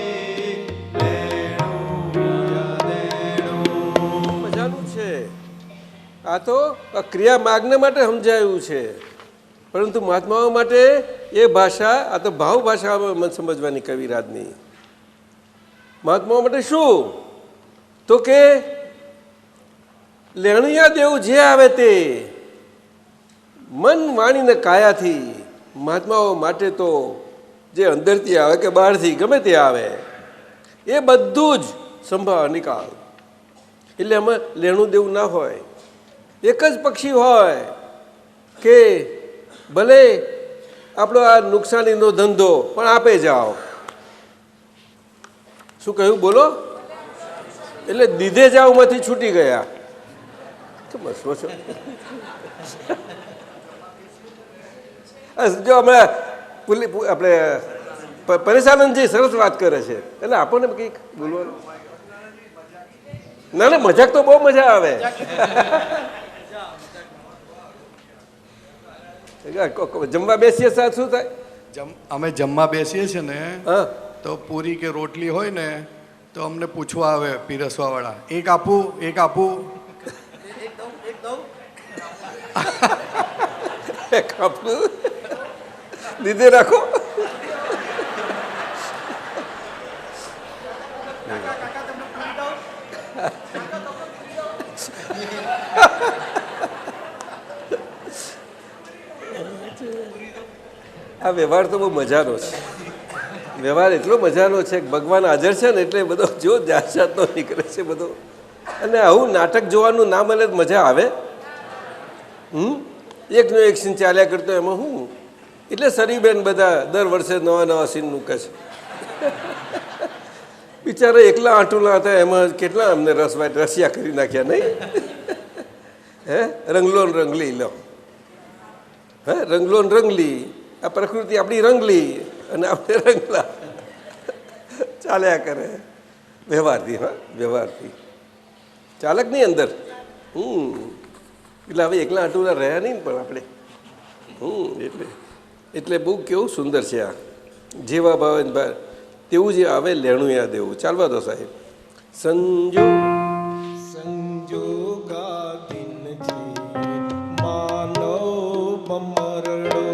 લેણું યાદેણું. મજાનું છે આ તો. આ ક્રિયા માર્ગને માટે સમજાયું છે, પરંતુ મહાત્માઓ માટે એ ભાષા, આ તો ભાવ ભાષા મને સમજવાની કવિરાજની. મહાત્માઓ માટે શું તો કે લેણિયા દેવું જે આવે તે મન વાણીને કાયાથી. મહાત્માઓ માટે તો જે અંદરથી આવે કે બહારથી ગમે તે આવે એ બધું જ સંભાળ નિકાલ. એટલે એમાં લેણું દેવું ના હોય. એક જ પક્ષી હોય કે ભલે આપણો આ નુકસાનીનો ધંધો પણ આપે જાઓ. શું કહ્યું બોલો? એટલે દીધે જાઓમાંથી છૂટી ગયા. બસ છો જો હમણાં આપણે પરેશાનંદજી સરસ વાત કરે છે, એટલે આપણને કંઈક બોલવાનું. ના ના, મજાક તો બહુ મજા આવે. જમવા બેસીએ સાહેબ શું થાય? અમે જમવા બેસીએ છીએ ને હા તો પૂરી કે રોટલી હોય ને તો અમને પૂછવા આવે પીરસવાવાળા, એક આપું, એક આપું. આપણું દીધે રાખો. આ વ્યવહાર તો બહુ મજાનો છે. વ્યવહાર એટલો મજાનો છે કે ભગવાન હાજર છે ને એટલે બધો જો જાત જાતનો નીકળે છે બધો. અને આવું નાટક જોવાનું ના મળે મજા આવે. એકનો એક સીન ચાલ્યા કરતો એમાં હું એટલે સરીબેન બધા દર વર્ષે નવા નવા સીન મૂકે છે. બિચારા એકલા આંટુલા હતા એમાં કેટલા અમને રસિયા કરી નાખ્યા નહીં. હે રંગલો ને રંગલી લો, હે રંગલો ને રંગલી. આ પ્રકૃતિ આપણી રંગલી અને આપણે રંગલા ચાલ્યા કરે વ્યવહારથી. હા વ્યવહારથી ચાલકની અંદર. એટલે હવે એકલા આંટુલા રહ્યા નહીં પણ આપણે. એટલે બહુ કેવું સુંદર છે આ. જેવા ભાવે તેવું જે આવે લેણું યાદ એવું. ચાલવા દો સાહેબ. સંજોગાધીન છે માનવ બમરડો.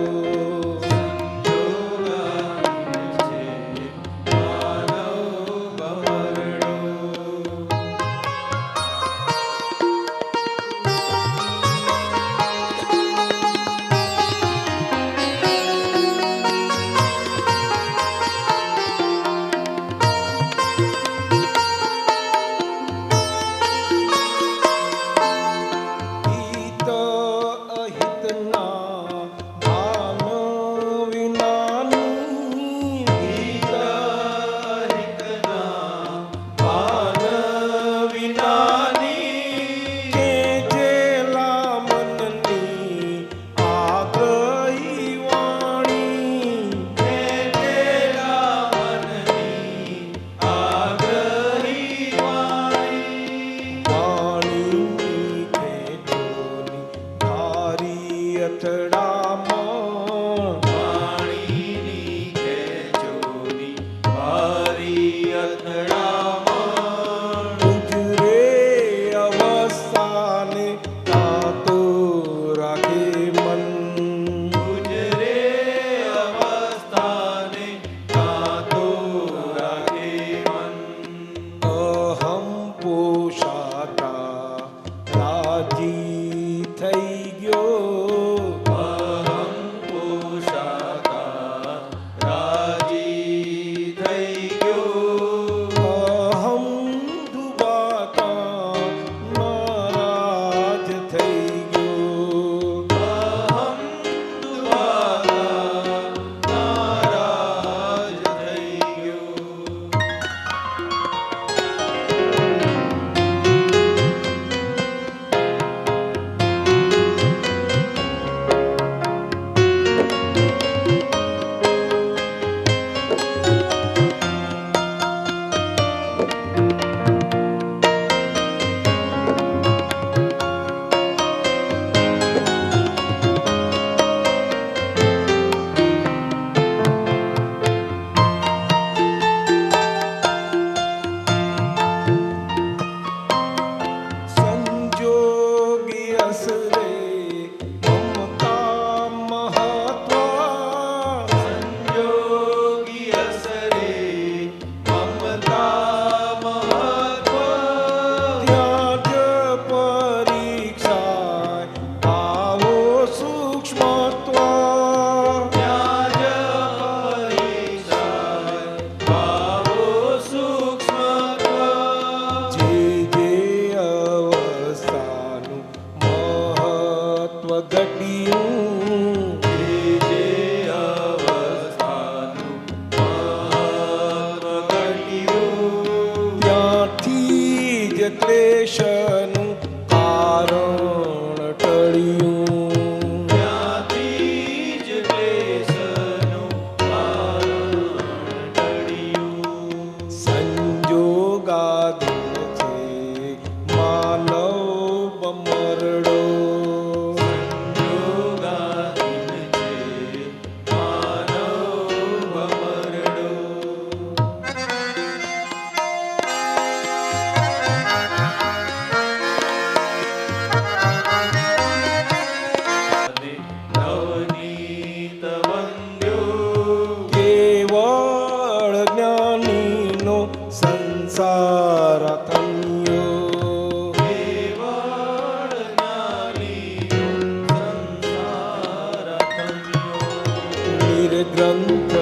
ગ્રંથ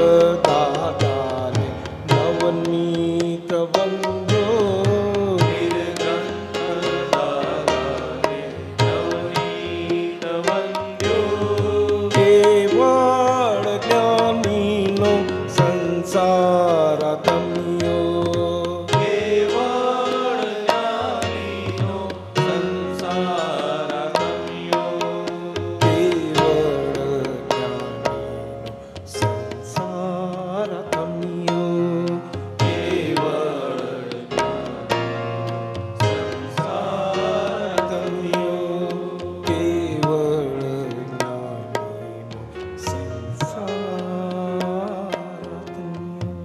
દાદાને નવનીત વંદ્યો વીર ગ્રંથ દાદાને નવનીત વંદ્યો કેવળ જ્ઞાનીનો સંસાર ધમ્યો કેવળ જ્ઞાનીનો સંસાર ગમ્યો કેવળ જ્ઞાનીનો સંસાર ધમ્યો કેવળ સંસાર ગમ્યો કેવળ જ્ઞાનીનો સંસાર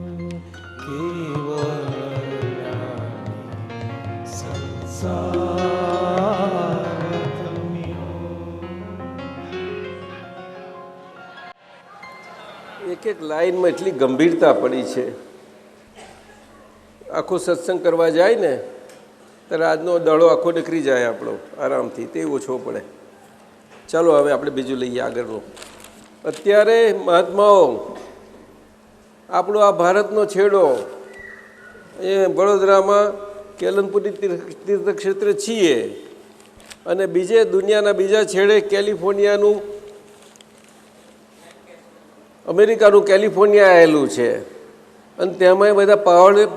ધમ્યો કેવળ જ્ઞાની સંસાર ધમ્યો એક એક લાઈનમાં એટલી ગંભીરતા પડી છે. આખો સત્સંગ કરવા જાય ને ત્યારે આજનો દડો આખો નીકળી જાય આપણો આરામથી, તે ઓછો પડે. ચાલો હવે આપણે બીજું લઈએ આગળનું. અત્યારે મહાત્માઓ આપણો આ ભારતનો છેડો એ વડોદરામાં કેલનપુરી તીર્થક્ષેત્ર છીએ અને બીજે દુનિયાના બીજા છેડે કેલિફોર્નિયાનું અમેરિકાનું કેલિફોર્નિયા આવેલું છે અને તેમાંય બધા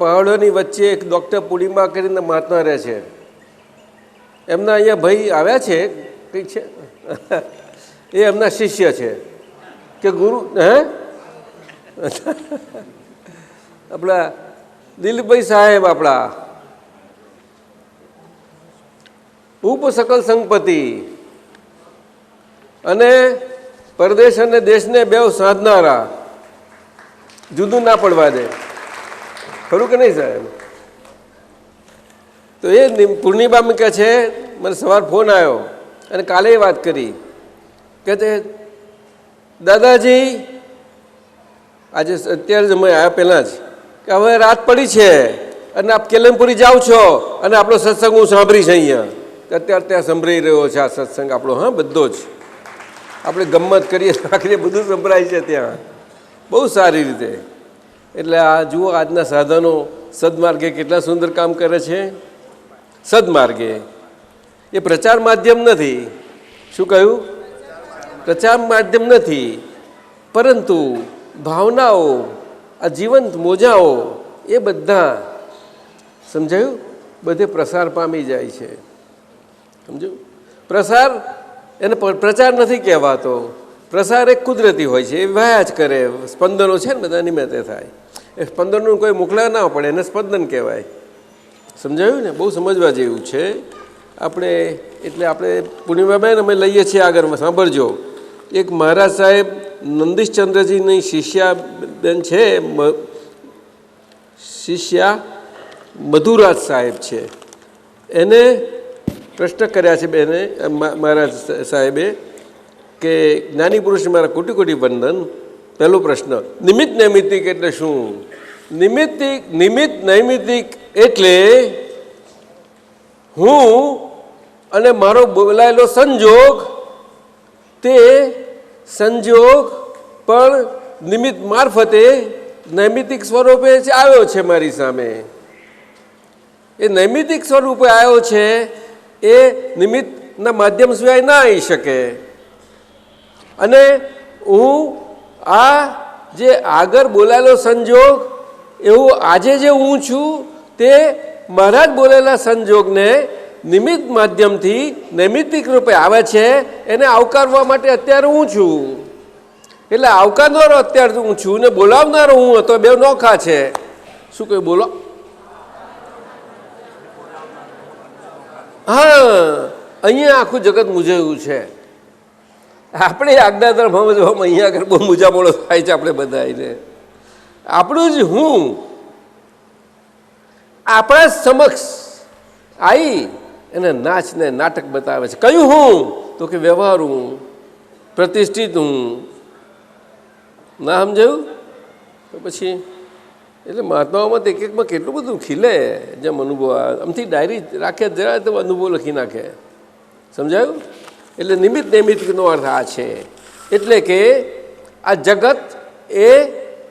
પહાડોની વચ્ચે એક ડૉક્ટર પૂર્ણિમા કરીને મહાત્મા રહે છે. એમના અહીંયા ભાઈ આવ્યા છે કંઈક છે એ એમના શિષ્ય છે કે ગુરુ હે આપણા દિલીપભાઈ સાહેબ આપણા ઉપસકલ સંગપતિ અને પરદેશ અને દેશને બેવ સાધનારા, જુદું ના પડવા દે. ખરું કે નહીં સાહેબ? તો એ પૂર્ણિમા કહે છે, મને સવાર ફોન આવ્યો અને કાલે વાત કરી કે તે દાદાજી આજે અત્યારે જ અમે આવ્યા પહેલાં જ કે હવે રાત પડી છે અને આપ કેલનપુરી જાઓ છો અને આપણો સત્સંગ હું સાંભળીશ અહીંયા. અત્યારે ત્યાં સંભળાઈ રહ્યો છે આ સત્સંગ આપણો. હા, બધો જ આપણે ગમ્મત કરીએ આખરે બધું સંભળાય છે ત્યાં બહુ સારી રીતે. એટલે આ જુઓ આજના સાધનો સદમાર્ગે કેટલા સુંદર કામ કરે છે. સદમાર્ગે એ પ્રચાર માધ્યમ નથી. શું કહ્યું? પ્રચાર માધ્યમ નથી, પરંતુ ભાવનાઓ, આ જીવંત મોજાઓ એ બધા સમજાયું બધે પ્રસાર પામી જાય છે. સમજ્યું? પ્રસાર એને પ્રચાર નથી કહેવાતો. પ્રસાર એક કુદરતી હોય છે, એ વહ્યા જ કરે. સ્પંદનો છે ને બધા નિમિત્તે થાય. એ સ્પંદનનું કોઈ મોકલ્યા ના પડે, એને સ્પંદન કહેવાય. સમજાયું ને? બહુ સમજવા જેવું છે આપણે. એટલે આપણે પૂર્ણિમાબેન અમે લઈએ છીએ આગળ, સાંભળજો. એક મહારાજ સાહેબ નંદીશચંદ્રજીની શિષ્યાબેન છે, શિષ્યા મધુરાજ સાહેબ છે. એને પ્રશ્ન કર્યા છે બેને મહારાજ સાહેબે કે જ્ઞાની પુરુષને મારા કોટી કોટી વંદન. પહેલો પ્રશ્ન, નિમિત્ત નૈમિત્તિક એટલે શું? નિમિત્ત નૈમિત્તિક એટલે હું અને મારો બોલાયેલો સંજોગ, તે સંજોગ પણ નિમિત્ત મારફતે નૈમિત્તિક સ્વરૂપે જ આવ્યો છે મારી સામે. એ નૈમિત્તિક સ્વરૂપે આવ્યો છે, એ નિમિત્તના માધ્યમ સિવાય ના આવી શકે. અને હું આ જે આગળ બોલાયેલો સંજોગ, એવું આજે જે હું છું તે મારા જ બોલેલા સંજોગને નિમિત્ત માધ્યમથી નૈમિત્તિક રૂપે આવે છે, એને આવકારવા માટે અત્યારે હું છું. એટલે આવકારનારો અત્યારે હું છું ને બોલાવનારો હું હતો, બે નોખા છે. શું કહ્યું? બોલો. હા, અહીંયા આખું જગત મૂંઝાયું છે. આપણે આજ્ઞા તરફ અહીંયા આગળ બહુ મૂંઝામણો થાય છે આપણે બધાને. આપણું જ હું આપણા સમક્ષ આવી એને નાચને નાટક બતાવે છે. કયું હું? તો કે વ્યવહાર હું, પ્રતિષ્ઠિત હું. ના સમજાયું? તો પછી એટલે મહાત્માઓમાં એક એકમાં કેટલું બધું ખીલે. જેમ અનુભવ આમથી ડાયરી રાખે જરા તો અનુભવ લખી નાખે. સમજાયું? એટલે નિમિત્ત નૈમિત્તિકનો અર્થ આ છે. એટલે કે આ જગત એ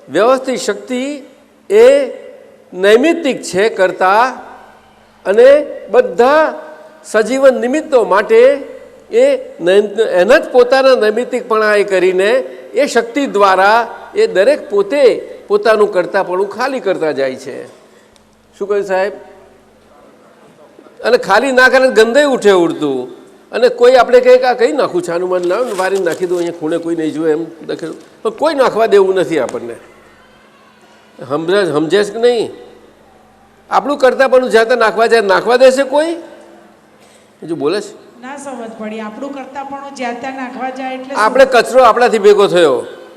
વ્યવસ્થિત શક્તિ એ નૈમિત્તિક છે કરતા, અને બધા સજીવન નિમિત્તો માટે એના જ પોતાના નૈમિત્તિકપણા એ કરીને એ શક્તિ દ્વારા એ દરેક પોતે પોતાનું કરતાપણું ખાલી કરતા જાય છે. શું કહ્યું સાહેબ? અને ખાલી ના કરે ગંદે ઉઠે ઉડતું. અને કોઈ આપણે કહે કે આ કઈ નાખું છે, આનું મન લાવ વારી નાખી દઉં, અહીંયા ખૂણે કોઈ નહીં જોવે એમ દેખે, પણ કોઈ નાખવા દેવું નથી આપણને. સમજે કે નહીં? આપણું કરતાપણું જ્યાં ત્યાં નાખવા જાય, નાખવા દેશે કોઈ? જો બોલે છે ના સમજ પડી. આપણું કરતા પણ જ્યાં ત્યાં નાખવા જાય એટલે આપણે કચરો આપણાથી ભેગો થયો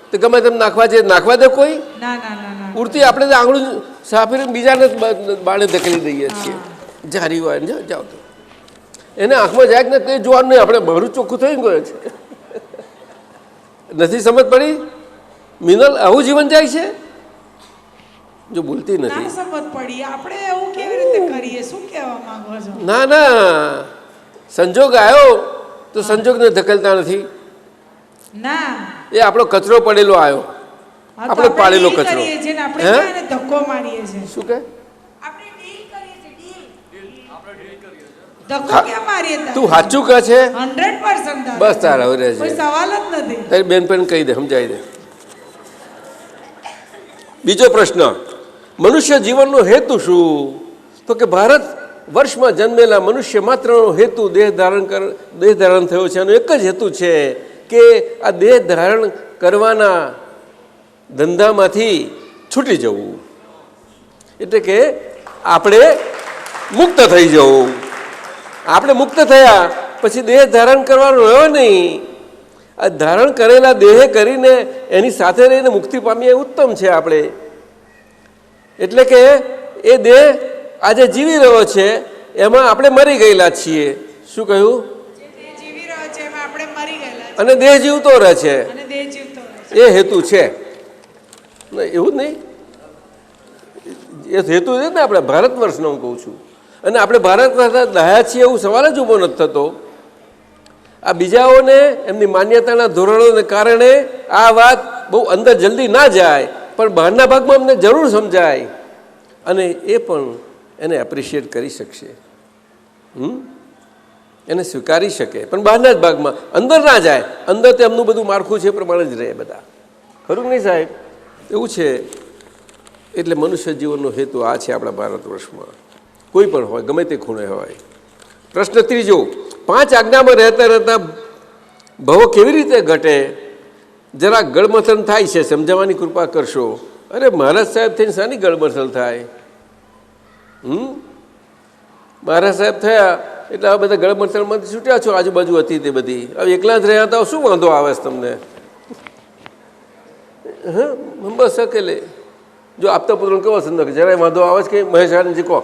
તો ગમે તેમ નાખવા જાય, નાખવા દે કોઈ? ના ના ના ના. ઉડતી આપણે તો આંગળું સાફીને બીજાને બાણે ધકેલી દઈએ છીએ. જારી હોય ને જાઓ તો એને આંખમાં જાય ને કંઈ જોવાનું નહીં, આપણે મારું ચોખ્ખું થઈ ગયું છે. નથી સમજ પડી મિનલ? આવું જીવન જાય છે. જો બોલતી ના નથી. સમજ પડી. આપણે એવું કેવી રીતે કરીએ? શું કહેવા માંગો છો? ના ના, સંજોગ આવ્યો તો સંજોગને ધકેલતા નથી. ના, એ આપણો કચરો પડેલો આવ્યો, હા, તો આપણે પાડેલો deal કચરો. કરીએ છીએ ને આપણે હે? ક્યાં એને ધક્કો મારીએ છીએ? શું કહે? આપણે deal કરીએ છીએ, deal. ધક્કો ક્યાં મારીએ તારે? તું સાચું કહે છે? 100% દાદા. બસ તારા હવે રહેજે. કોઈ સવાલ જ નથી. તારી બેનપણ કહી દે, સમજાવી દે. બીજો પ્રશ્ન, મનુષ્ય જીવનનો હેતુ શું? તો કે ભારત વર્ષમાં જન્મેલા મનુષ્ય માત્રનો હેતુ દેહ ધારણ થયો છે. એનો એક જ હેતુ છે કે આ દેહ ધારણ કરવાના ધંધામાંથી છૂટી જવું, એટલે કે આપણે મુક્ત થઈ જવું. આપણે મુક્ત થયા પછી દેહ ધારણ કરવાનો રહ્યો નહીં. આ ધારણ કરેલા દેહે કરીને એની સાથે રહીને મુક્તિ પામીએ ઉત્તમ છે આપણે. એટલે કે એ દેહ આજે જીવી રહ્યો છે એમાં આપણે મરી ગયેલા છીએ. શું કહ્યું? જે દેહ જીવી રહ્યો છે એમાં આપણે મરી ગયેલા છે અને દેહ જીવતો રહે છે, અને દેહ જીવતો રહે છે. એ હેતુ છે. એવું જ નહીં, એ હેતુ છે ને આપણે ભારત વર્ષનો હું કહું છું. અને આપણે ભારત વર્ષના દયા છીએ એવું સવાલ જ ઊભો નથી થતો. આ બીજાઓને એમની માન્યતાના ધોરણોને કારણે આ વાત બહુ અંદર જલ્દી ના જાય, પણ બહારના ભાગમાં અમને જરૂર સમજાય અને એ પણ એને એપ્રિશિએટ કરી શકશે, એને સ્વીકારી શકે. પણ બહારના જ ભાગમાં, અંદર ના જાય. અંદર તો એમનું બધું માળખું છે એ પ્રમાણે જ રહે બધા. ખરું નહીં સાહેબ? એવું છે. એટલે મનુષ્ય જીવનનો હેતુ આ છે આપણા ભારત વર્ષમાં, કોઈ પણ હોય, ગમે તે ખૂણે હોય. પ્રશ્ન ત્રીજો, 5 આજ્ઞામાં રહેતા રહેતા ભવો કેવી રીતે ઘટે? જરા ગળમથલ થાય છે, સમજાવવાની કૃપા કરશો. અરે મહારાજ સાહેબ થઈને શાની ગળમથલ થાય? મહારાજ સાહેબ થયા એટલે આ બધા ગળમથલમાંથી છૂટ્યા છો. આજુબાજુ હતી તે બધી હવે એકલા જ રહ્યા હતા, શું વાંધો આવે છે તમને? બસ અકેલે જો આપતા પુત્રોને કેવો સંદર્ભ, જરાય વાંધો આવે છે કે મહેશ આનંદજી કહો,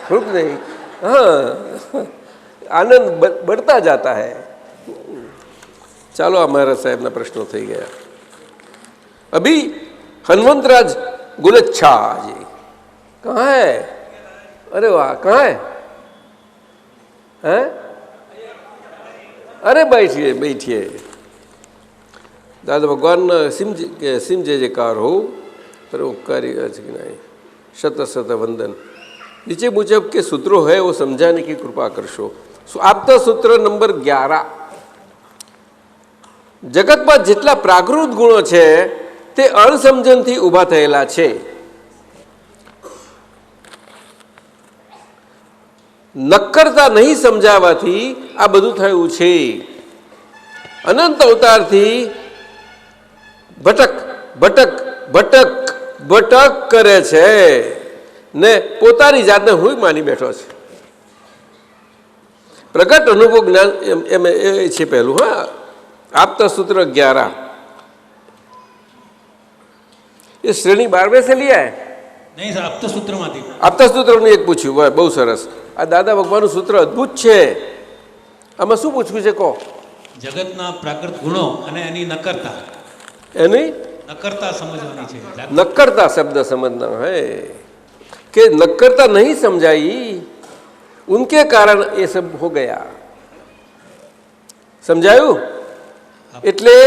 ખરું નહીં? हाँ, आनंद बढ़ता जाता है. चलो हमारा साहब ना प्रश्नों થઈ ગયા. अभी हनुमंतराज गुलच्छा जी कहाँ है? अरे वाह, कहाँ है? हैं? अरे बैठिए बैठिए. दादा भगवान सिम जय जयकार हो, परोपकारी नहीं, शत शत वंदन. नीचे मुजब के सूत्रों है वो समझाने की कृपा करशो. आपता सूत्र नंबर 11. જગતમાં જેટલા પ્રાકૃત ગુણો છે તે અણસમજણથી ઊભા થયેલા છે. નક્કરતા નહીં સમજાવવાથી આ બધું થયું છે. અનંત અવતારથી ભટક ભટક ભટક ભટક કરે છે ને પોતાની જાતને હું માની બેઠો છે. પ્રગટ અનુભવ જ્ઞાન એમ એ છે પહેલું. હા, आपता सूत्र 11 ये श्रेणी 12वें से लिया है? नहीं सर, आपता सूत्र માંથી. આપતા સૂત્રનું એક પૂછ્યું, બહુ સરસ. આ દાદા ભગવાનનું સૂત્ર અદ્ભુત છે. આમાં શું પૂછ્યું છે કહો? જગતના પ્રાકૃત ગુણો અને એની નકરતા, એની નકરતા સમજવાની છે. નક્કરતા શબ્દ સમજના है कि नक्करता नहीं समझाई, उनके कारण ये सब हो गया. समझाયું? એટલે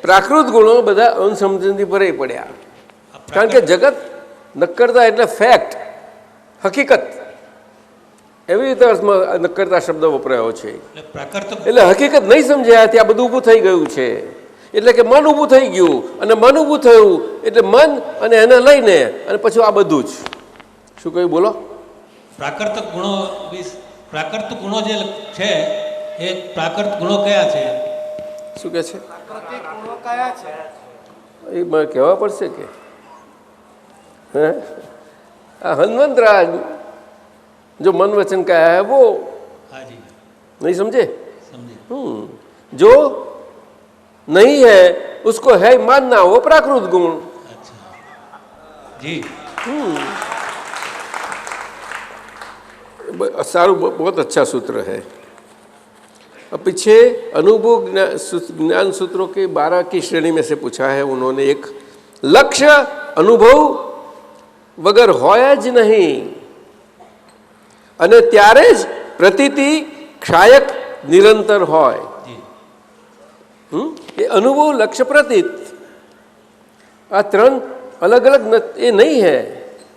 પ્રાકૃત ગુણો બધા અનુસમજણથી ભરાઈ પડ્યા, કારણ કે જગત નક્કરતા એટલે ફેક્ટ, હકીકત, એવી રીતે અર્થમાં નક્કરતા શબ્દ વપરાયો છે. એટલે પ્રાકૃત એટલે હકીકત નહીં સમજ્યા ત્યાં બધું ઊભું થઈ ગયું છે. એટલે કે મન ઊભું થઈ ગયું, અને મન ઊભું થયું એટલે મન અને એને લઈને અને પછી આ બધું જ. શું કહ્યું બોલો? પ્રાકૃત ગુણો પ્રાકૃત ગુણો જે છે એ પ્રાકૃત ગુણો કયા છે? શું કહે છે? એ મારે કહેવા પડશે કે હે આ હનુમંતરાજ जो मन वचन का है वो हाँ जी, नहीं समझे? समझे. जो नहीं है उसको है मानना, वो प्राकृत गुण. अच्छा जी. सारू, बहुत अच्छा सूत्र है. अब पीछे अनुभव ज्ञान सूत्रों के 12 की श्रेणी में से पूछा है उन्होंने. एक लक्ष्य अनुभव वगर होया ज नहीं, અને ત્યારે જ પ્રતીતિ ક્ષાયક નિરંતર હોય. એ અનુભવ, લક્ષ્ય, પ્રતીત આ ત્રણ अलग अलग ये नहीं है,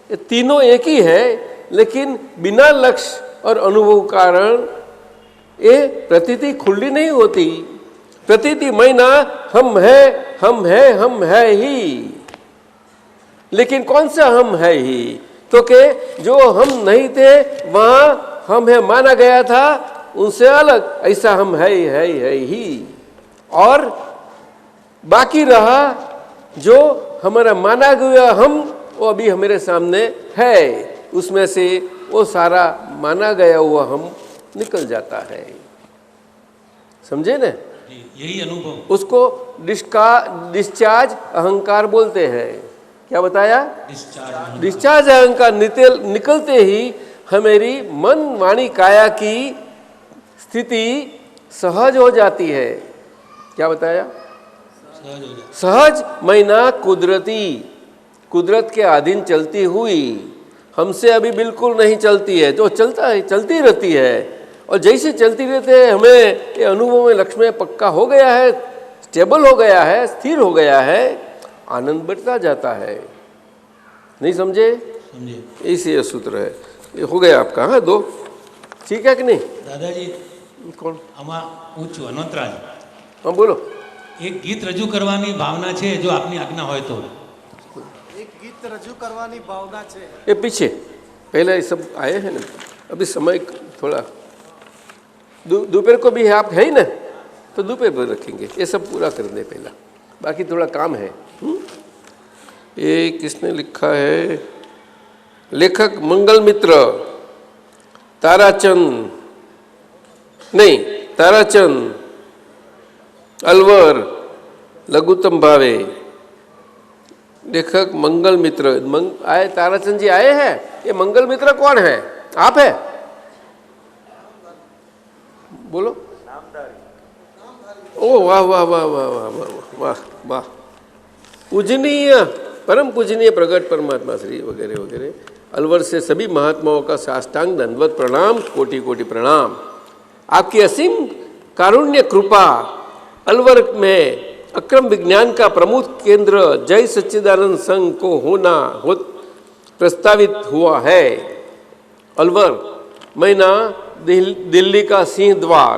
ये तीनों एक ही है, लेकिन बिना लक्ष्य और अनुभव कारण ये प्रतीति खुली नहीं होती. प्रतीति महीना हम है, हम है, हम है ही. लेकिन कौन सा हम है ही? तो के जो हम नहीं थे वहाँ हम है माना गया था, उनसे अलग ऐसा हम है ही. और बाकी रहा जो हमारा माना गया हम, वो अभी हमारे सामने है, उसमें से वो सारा माना गया हुआ हम निकल जाता है. समझे न? यही अनुभव. उसको डिस्चार्ज अहंकार बोलते हैं. क्या बताया? डिस्चार्ज अहंकार निकलते ही हमारी मन वाणी काया की स्थिति सहज हो जाती है. क्या बताया? सहज महीना कुदरती, कुदरत के अधीन चलती हुई, हमसे अभी बिल्कुल नहीं चलती है, जो चलता है चलती रहती है. और जैसे चलती रहते हैं हमें ये अनुभव में लक्ष्य में पक्का हो गया है, स्टेबल हो गया है, स्थिर हो गया है, आनंद बढ़ता जाता है. नहीं समझे? समझे. इसी ये सूत्र है. ये हो गया आपका. हाँ, 2 ठीक है कि नहीं? દાદાજી कौन? આમાં હું છું હનુમંતરાજ. हाँ बोलो. એક ગીત રજૂ કરવાની ભાવના છે, જો આપની આજ્ઞા હોય તો. એક ગીત રજૂ કરવાની ભાવના છે. ये पीछे पहले ये सब आए हैं ना, अभी समय थोड़ा दोपहर को भी है, आप है ही ना, तो दोपहर पर रखेंगे. ये सब पूरा कर दें पहला, बाकी थोड़ा काम है. ये किसने लिखा है? लेखक मंगल मित्र ताराचंद, नहीं ताराचंद अलवर, लघुत्तम भावे. लेखक मंगल मित्र आए, ताराचंद जी आए हैं. ये मंगल मित्र कौन है? आप है? बोलो. ओ वाह वाह वाह वाह वाह वाह वाह वाह. पूजनीय, परम पूजनीय प्रगट परमात्मा श्री वगैरह वगैरह. अलवर से सभी महात्माओं का साष्टांग दंडवत प्रणाम, कोटि कोटि प्रणाम. आपकी असीम कारुण्य कृपा अलवर में अक्रम विज्ञान का प्रमुख केंद्र जय सच्चिदानंद संघ को प्रस्तावित हुआ है. अलवर महीना दिल्ली का सिंह द्वार,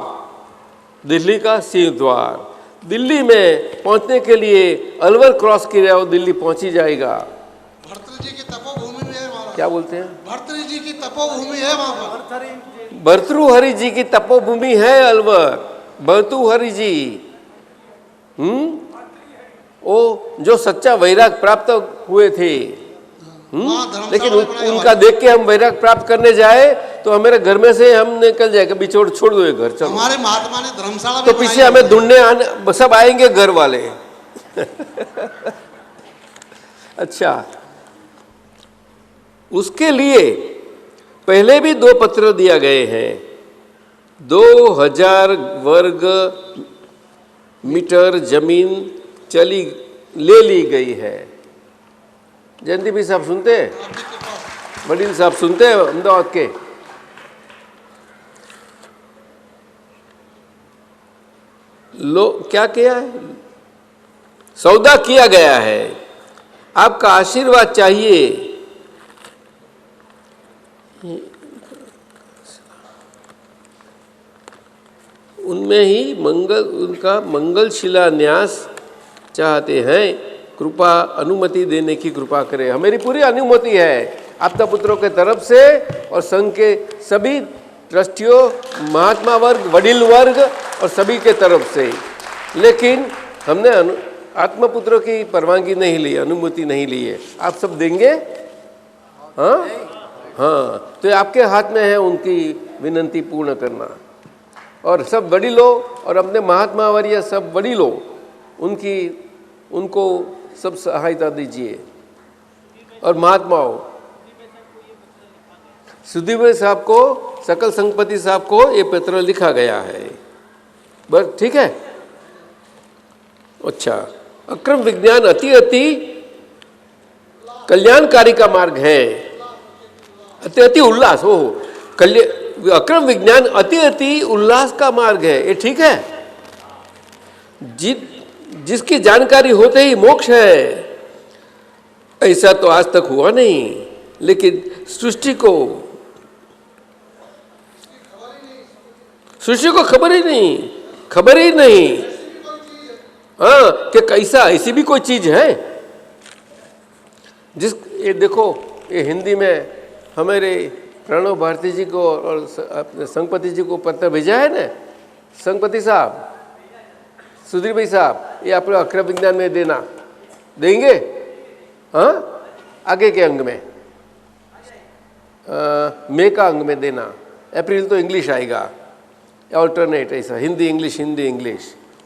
दिल्ली का सिंह द्वार. दिल्ली में पहुंचने के लिए अलवर क्रॉस किया वो दिल्ली पहुंची जाएगा. भर्तृजी की तपोभूमि में है वहाँ. क्या बोलते हैं? भर्तृजी की तपोभूमि है वहाँ पर. भर्तृहरि जी की तपोभूमि है अलवर. भर्तृहरि जी वो जो सच्चा वैराग प्राप्त हुए थे. लेकिन उनका देख के हम वैराग प्राप्त करने जाए तो हमारे घर में से हम निकल जाए, कभी छोड़ दो ये घर, चलो. हमारे महात्मा ने धर्मशाला तो पीछे हमें ढूंढने सब आएंगे घर वाले. अच्छा, उसके लिए पहले भी 2 पत्र दिया गए हैं. 2000 वर्ग मीटर जमीन ले ली गई है. जयंती भाई साहब सुनते हैं? वडील साहब सुनते हैं अहमदाबाद के? क्या किया है? सौदा किया गया है, आपका आशीर्वाद चाहिए। उनमें ही उनका मंगल शिलान्यास चाहते हैं। कृपा अनुमति देने की कृपा करें। हमारी पूरी अनुमति है आपदा पुत्रों के तरफ से और संघ के सभी ट्रस्टियों, महात्मा वर्ग, वडील वर्ग और सभी के तरफ से। लेकिन हमने आत्मपुत्रों की परवानगी नहीं ली, अनुमति नहीं ली है। आप सब देंगे? हाँ हाँ, तो आपके हाथ में है उनकी विनंती पूर्ण करना। और सब वडीलों और अपने महात्मा वर्य सब वडीलों उनको सब सहायता दीजिए। और महात्माओं, सुधीर भाई साहब को, सकल संघपति साहब को ये पत्र लिखा गया है, बस ठीक है। अच्छा, अक्रम विज्ञान अति अति कल्याणकारी का मार्ग है। अति अति उल्लास हो, अक्रम विज्ञान अति अति उल्लास का मार्ग है, ये ठीक है। जिसकी जानकारी होते ही मोक्ष है, ऐसा तो आज तक हुआ नहीं। लेकिन सृष्टि को खबर ही नहीं हाँ, कि कैसा ऐसी भी कोई चीज है ये देखो, ये हिंदी में हमारे प्रणव भारती जी को और अपने संघपति जी को पत्र भेजा है ना, संघपति साहब, सुधीर भाई साहब, ये आप अक्रम विज्ञान में देंगे हाँ, आगे के अंग में मई का अंग में देना। अप्रैल तो इंग्लिश आएगा, ऑल्टरनेट ऐसा, हिंदी इंग्लिश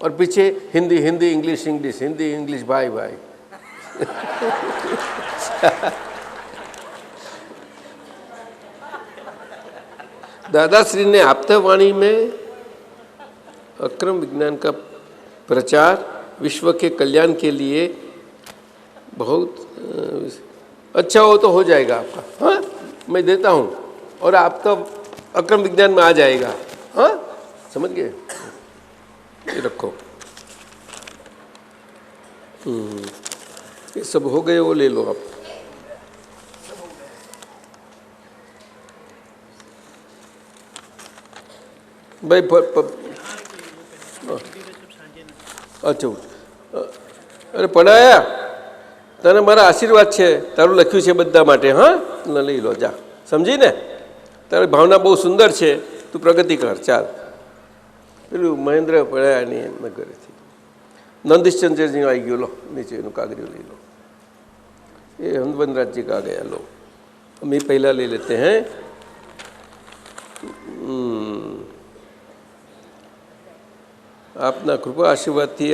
और पीछे हिंदी इंग्लिश हिंदी इंग्लिश भाई दादाश्री ने आपतावाणी में अक्रम विज्ञान का प्रचार विश्व के कल्याण के लिए बहुत अच्छा हो तो हो जाएगा आपका। हाँ, मैं देता हूँ और आपका अक्रम विज्ञान में आ जाएगा। हाँ, समझ गए? ये रखो, ये सब हो गए, वो ले लो आप। भाई अच्छा, અરે પડાયા, તને મારા આશીર્વાદ છે, તારું લખ્યું છે બધા માટે. હા, લઈ લો, જા, સમજી ને? તારી ભાવના બહુ સુંદર છે, તું પ્રગતિ કર, ચાલ. પેલું મહેન્દ્ર પડાયા નહીં એમના ઘરેથી. નંદિશચંદ્રજી આવી ગયો, લો નીચે એનું કાગરિયું લઈ લો. ये हनुवनराज जी का आ गया, लो हम ये पहला ले लेते हैं. આપના કૃપા આશીર્વાદથી,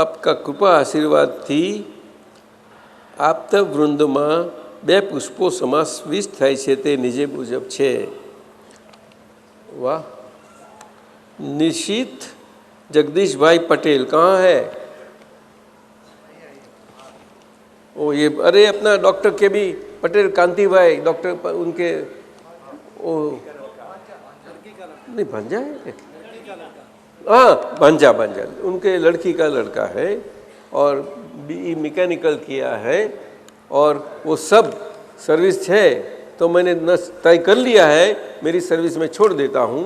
આપકા કૃપા આશીર્વાદથી આપતા વૃંદમાં બે પુષ્પો સમાવિષ્ટ થાય છે, તે નીચે મુજબ છે. વાહ! निशित जगदीश भाई पटेल कहाँ है? ओ ये, अरे अपना डॉक्टर के भी पटेल, कांति भाई डॉक्टर, उनके ओ नहीं भांजा है, हाँ भांजा, उनके लड़की का लड़का है और BE मैकेनिकल किया है और वो सब सर्विस है. तो मैंने तय कर लिया है मेरी सर्विस में छोड़ देता हूँ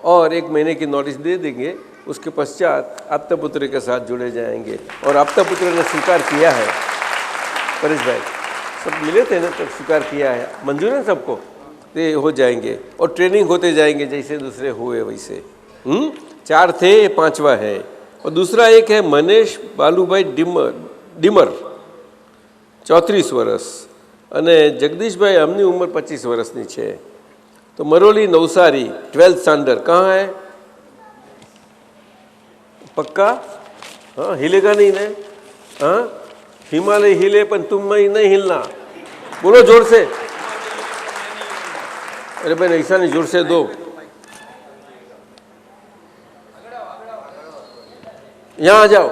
और 1 महीने की नोटिस दे देंगे. उसके पश्चात आपता पुत्र के साथ जुड़े जाएंगे. और आपता पुत्र ने स्वीकार किया है, परेश भाई सब मिले थे ना, तब स्वीकार किया है, मंजूर है सबको, ये हो जाएंगे और ट्रेनिंग होते जाएंगे जैसे दूसरे हुए वैसे. 4 थे, 5वां है. और दूसरा एक है मनीष बालूभाई डिमर 34 વર્ષ અને જગદીશભાઈ એમની ઉંમર 25 વર્ષની છે. तो मरोली नवसारी 12th स्टैंडर्ड. कहाँ है? पक्का? हाँ, हिलेगा नहीं ने? हाँ, हिमालय हिले पर तुम में नहीं हिलना. बोलो जोर से. अरे भाई ऐसा नहीं, जोर से दो. यहाँ आ जाओ.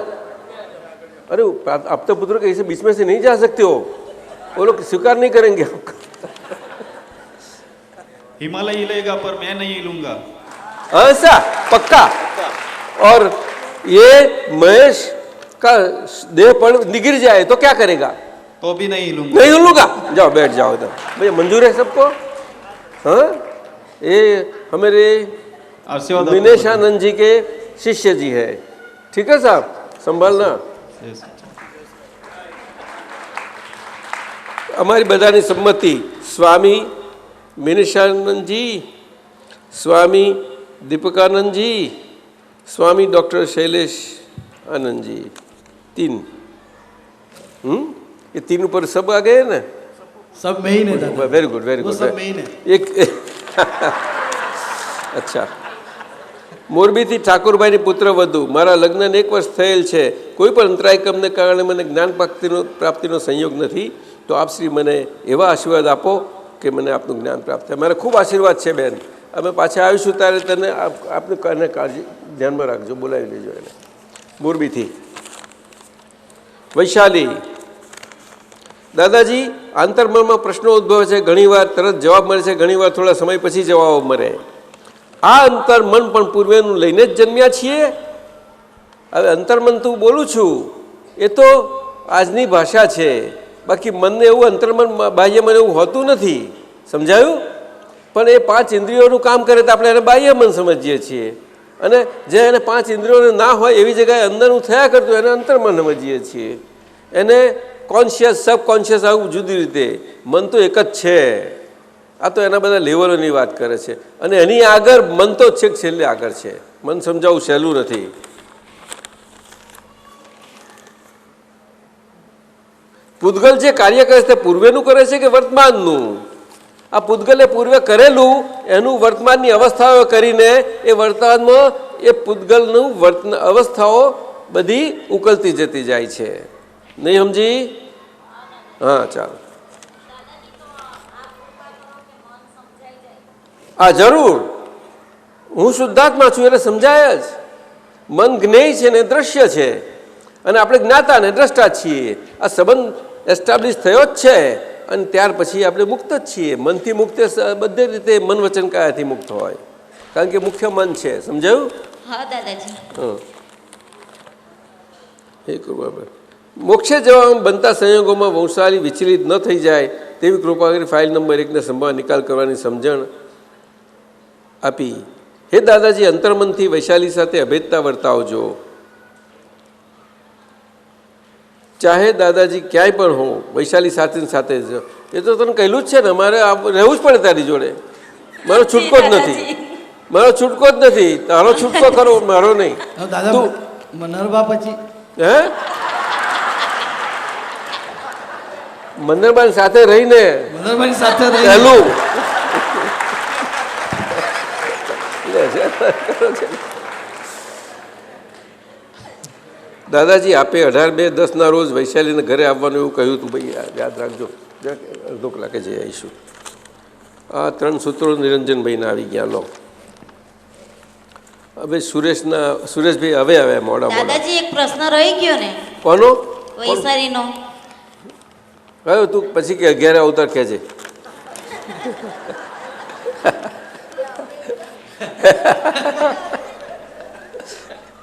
अरे आपता पुत्र के ऐसे बीच में से नहीं जा सकते हो, वो लोग स्वीकार नहीं करेंगे आपका. हिमालय हिलेगा पर मैं नहीं हिलूंगा. ऐसा पक्का. और ये महेश का देह पर निगिर जाए तो क्या करेगा? तो भी नहीं लूंगा। नहीं लूंगा, जाओ बैठ जाओ इधर। भैया मंजूर है सबको? हाँ, ये हमारे आशीर्वाद दिनेशानंद जी के शिष्य जी है। ठीक है साहब, संभालना। અમારી બધાની સંમતિ સ્વામી મિનિશાનંદજી, સ્વામી દીપકાનંદજી, स्वामी डॉक्टर शैलेश आनंद जी, तीन। ये तीन ऊपर सब आ गए ना? सब में ही नहीं था। वेरी गुड, वेरी वो गुड। सब में ही नहीं। एक અચ્છા, મોરબીથી ઠાકોરભાઈની પુત્ર વધુ, મારા લગ્નને 1 વર્ષ થયેલ છે, કોઈ પણ અંતરાયકમને કારણે મને જ્ઞાન પ્રાપ્તિનો સંયોગ નથી, તો આપ શ્રી મને એવા આશીર્વાદ આપો કે મને આપનું જ્ઞાન પ્રાપ્ત થાય. મારા ખૂબ આશીર્વાદ છે બેન. અમે પાછા આવીશું ત્યારે તને આપને કાળજી ધ્યાનમાં રાખજો, બોલાવી લેજો એને. મોરબીથી વૈશાલી, દાદાજી આંતરમનમાં પ્રશ્નો ઉદ્ભવે છે, ઘણીવાર તરત જવાબ મળે છે, ઘણીવાર થોડા સમય પછી જવાબ મળે. આ અંતરમન પણ પૂર્વેનું લઈને જ જન્મ્યા છીએ? હવે અંતરમન તું બોલું છું એ તો આજની ભાષા છે, બાકી મનને એવું અંતરમન બાહ્ય મન એવું હોતું નથી. સમજાયું? પણ એ 5 ઇન્દ્રિયોનું કામ કરે તો આપણે એને બાહ્ય મન સમજીએ છીએ, અને જે એને 5 ઇન્દ્રિયોને ના હોય એવી જગ્યાએ અંદરનું થયા કરતું એને અંતરમન સમજીએ છીએ. એને કોન્શિયસ, સબકોન્શિયસ આવું જુદી રીતે. મન તો એક જ છે. આ તો એના બધા લેવલોની વાત કરે છે, અને એની આગળ મન તો છેક છેલ્લે આગળ છે. મન સમજાવવું સહેલું નથી. પૂતગલ જે કાર્ય કરે છે તે પૂર્વેનું કરે છે કે વર્તમાનનું? આ પૂતગલે પૂર્વે કરેલું એનું વર્તમાનની અવસ્થાઓ કરીને એ વર્તમાનમાં એ પૂતગલનું અવસ્થાઓ બધી ઉકલતી જતી જાય છે. નહીં સમજી? હા, ચાલો. હા, જરૂર. હું શુદ્ધાત્મા છું એટલે સમજાય જ. મન જ્ઞેય છે ને દ્રશ્ય છે, અને આપણે જ્ઞાતા ને દ્રષ્ટા છીએ. આ સંબંધ એસ્ટાબ્લિશ થયો જ છે, અને ત્યાર પછી આપણે મુક્ત જ છીએ. મનથી મુક્ત બધે રીતે મન વચન કાયાથી મુક્ત હોય, કારણ કે મુખ્ય મન છે. સમજાયું? હા દાદાજી. હા, એ બરાબર. મોક્ષે જવામાં બનતા સંયોગોમાં વંશાવલી વિચલિત ન થઈ જાય તેવી કૃપા કરી ફાઇલ નંબર 1ને સંભાળ નિકાલ કરવાની સમજણ આપી. હે દાદાજી, અંતર્મનથી વૈશાલી સાથે અભેદતા વર્તાવજો. ચાહે દાદાજી ક્યાંય પણ હો, વૈશાલી સાથે સાથે જ. એ તો તને કહેલું જ છે ને, મારે રહેવું જ પડે તારી જોડે. મારો છૂટકો જ નથી, મારો છૂટકો જ નથી. તારો છૂટકો કરો, મારો નહીં. દાદા મનરબા પછી હે મનરબાન સાથે રહીને મનરબાની સાથે પહેલું દાદાજી આપે 18/2/10 રોજ વૈશાલીને ઘરે આવવાનું એવું કહ્યું હતું. ભાઈ યાદ રાખજો, અડધો કલાકે જઈ આવીશું. આ 3 સૂત્રો નિરંજનભાઈના આવી ગયા. લો હવે સુરેશભાઈ હવે આવ્યા મોડા મોડા. દાદાજી એક પ્રશ્ન રહી ગયો ને. કોનો? વૈશાલીનો. કયો? તું પછી કે 11 અવતાર કહેજે.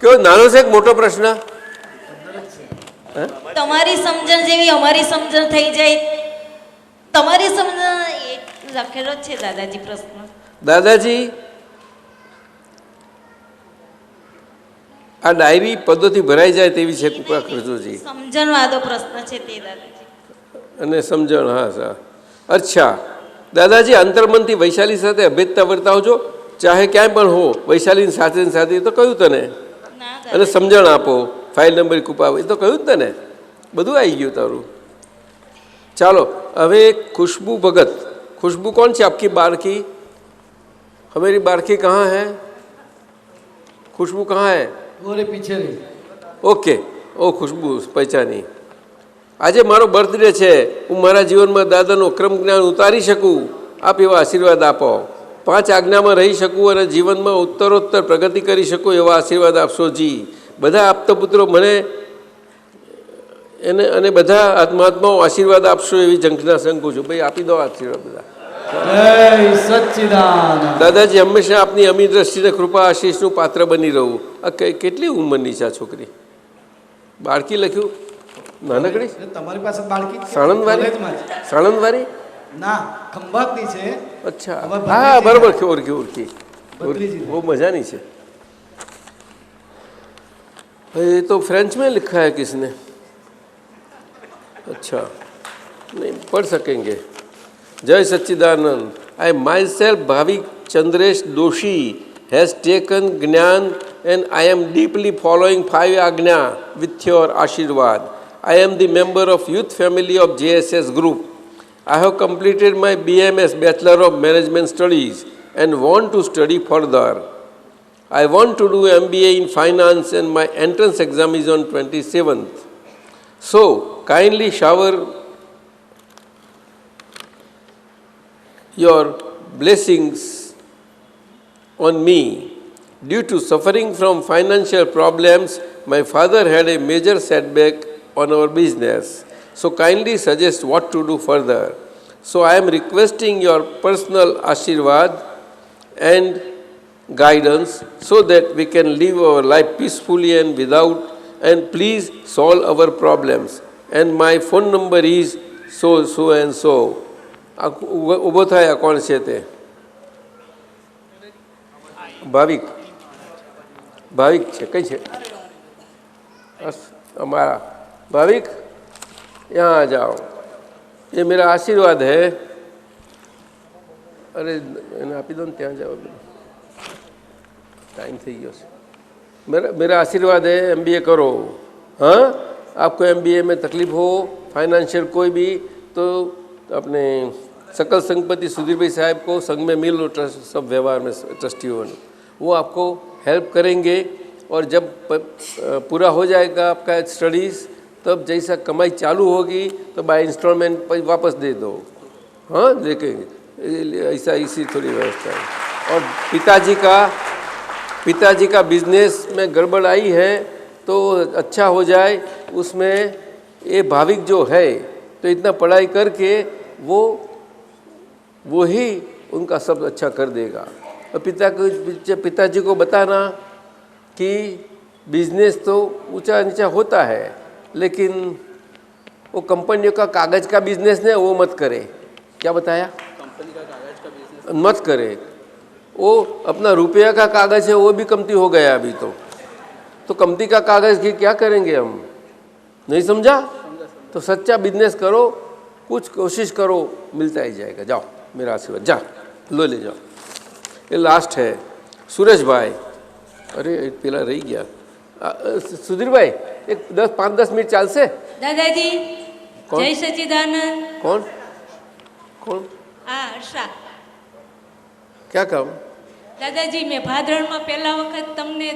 કેવો નાનો છે કે મોટો પ્રશ્ન? તમારી સમજણ જેવી અમારી સમજણ થઈ જાય. તમારી સમજણ લખેલો જ છે દાદાજી પ્રશ્ન. દાદાજી આ ડાયરી પદોથી ભરાઈ જાય તેવી છે, કૃપા કરજોજી. સમજણ વાળો પ્રશ્ન છે તે દાદાજી. અને સમજણ. હા સર. અચ્છા દાદાજી, અંતર્મનથી વૈશાલી સાથે અભેદતા વર્તાવજો, ચાહે ક્યાંય પણ હો. વૈશાલીની સાથે સાથે તો કહ્યું તને. અને સમજણ આપો. ફાઇલ નંબર કૃપા, એ તો કહ્યું જ તને. બધું આવી ગયું તારું. ચાલો હવે खुशबू भगत. खुशबू कौन सी आपकी बारकी? हमारी बारकी कहाँ है? खुशबू कहाँ है? वो रे पीछे रही. ओके. ओ खुशबू पहचानी. આજે મારો બર્થડે છે. હું મારા જીવનમાં દાદાનું ક્રમ જ્ઞાન ઉતારી શકું, આપ એવા આશીર્વાદ આપો. 5 આજ્ઞામાં રહી શકું અને જીવનમાં ઉત્તરોત્તર પ્રગતિ કરી શકું એવા આશીર્વાદ આપશો જી. બધા આપતા પુત્રો મને એને અને બધા આત્માત્માઓ આશીર્વાદ આપશો એવી ઝંખના શંકું છું. ભાઈ આપી દો આશીર્વાદ બધા. જય સચ્ચિદાનંદ. દાદાજી હંમેશા આપની અમી દ્રષ્ટિને કૃપા આશીષનું પાત્ર બની રહું. આ કેટલી ઉંમરની છે આ છોકરી? બાળકી લખ્યું નાનકડી તમારી પાસે બાળકી છે? સાણંદવાળી કોલેજમાં જ. સાણંદવાળી ના, ખંભાતની છે. अच्छा અમારા हाँ भतीजी बराबर है। ओरखी ओरखी भतीजी वो मज़ा नहीं है। ये तो फ्रेंच में लिखा है किसने? अच्छा नहीं पढ़ सकेंगे। जय सच्चिदानंद। आई माई सेल्फ भाविक चंद्रेश दोषी हैज़ टेकन ज्ञान and I am deeply following 5 Agnya with your Ashirwad. I am the member of youth family of JSS group. I have completed my BMS Bachelor of Management Studies and want to study further. I want to do MBA in Finance and my entrance exam is on 27th. So, kindly shower your blessings on me. Due to suffering from financial problems, my father had a major setback on our business. So kindly suggest what to do further. So I am requesting your personal Ashirwad and guidance so that we can live our life peacefully and without, and please solve our problems. And my phone number is so and so. ઊભો થાય આ કોણ છે તે? ભાવિક भाविक છે કઈ છે? हमारा भाविक यहाँ आ जाओ, ये मेरा आशीर्वाद है। अरे એને આપી દો ને, ત્યાં જાઓ, टाइम થઈ ગયો છે। मेरा आशीर्वाद है, MBA करो। हाँ, आपको MBA में तकलीफ हो, फाइनेंशियल कोई भी, तो अपने सकल संघपति सुधीर भाई साहब को संघ में मिल लो, ट्रस्ट सब व्यवहार में ट्रस्टियों ने, वो आपको हेल्प करेंगे। और जब पूरा हो जाएगा आपका स्टडीज़, तब जैसा कमाई चालू होगी तो बाय इंस्टॉलमेंट वापस दे दो। हाँ, देखेंगे ऐसा, इसी थोड़ी व्यवस्था है। और पिताजी का बिजनेस में गड़बड़ आई है तो अच्छा हो जाए, उसमें ये भाविक जो है तो इतना पढ़ाई करके वो ही उनका सब अच्छा कर देगा। और पिताजी को बताना कि बिजनेस तो ऊंचा नीचा होता है, लेकिन वो कंपनियों का कागज़ का बिजनेस नहीं, वो मत करे। क्या बताया? कंपनी का कागज़ का बिजनेस मत करे। वो अपना रुपया का कागज़ है, वो भी कमती हो गया अभी तो कंपनी का कागज़ की क्या करेंगे हम? नहीं समझा? तो सच्चा बिजनेस करो, कुछ कोशिश करो, मिलता ही जाएगा। जाओ, मेरा आशीर्वाद, जा लो, ले जाओ। ये लास्ट है सुरेश भाई। अरे पेला रही गया। सुधीर भाई एक 5-10 मिनट चालશે? દાદાજી કોણ? જય સચ્ચિદાનંદ। कौन कौन? હા, હર્ષા। क्या काम? દાદાજી મેં ભાદરણમાં પહેલા વખત તમને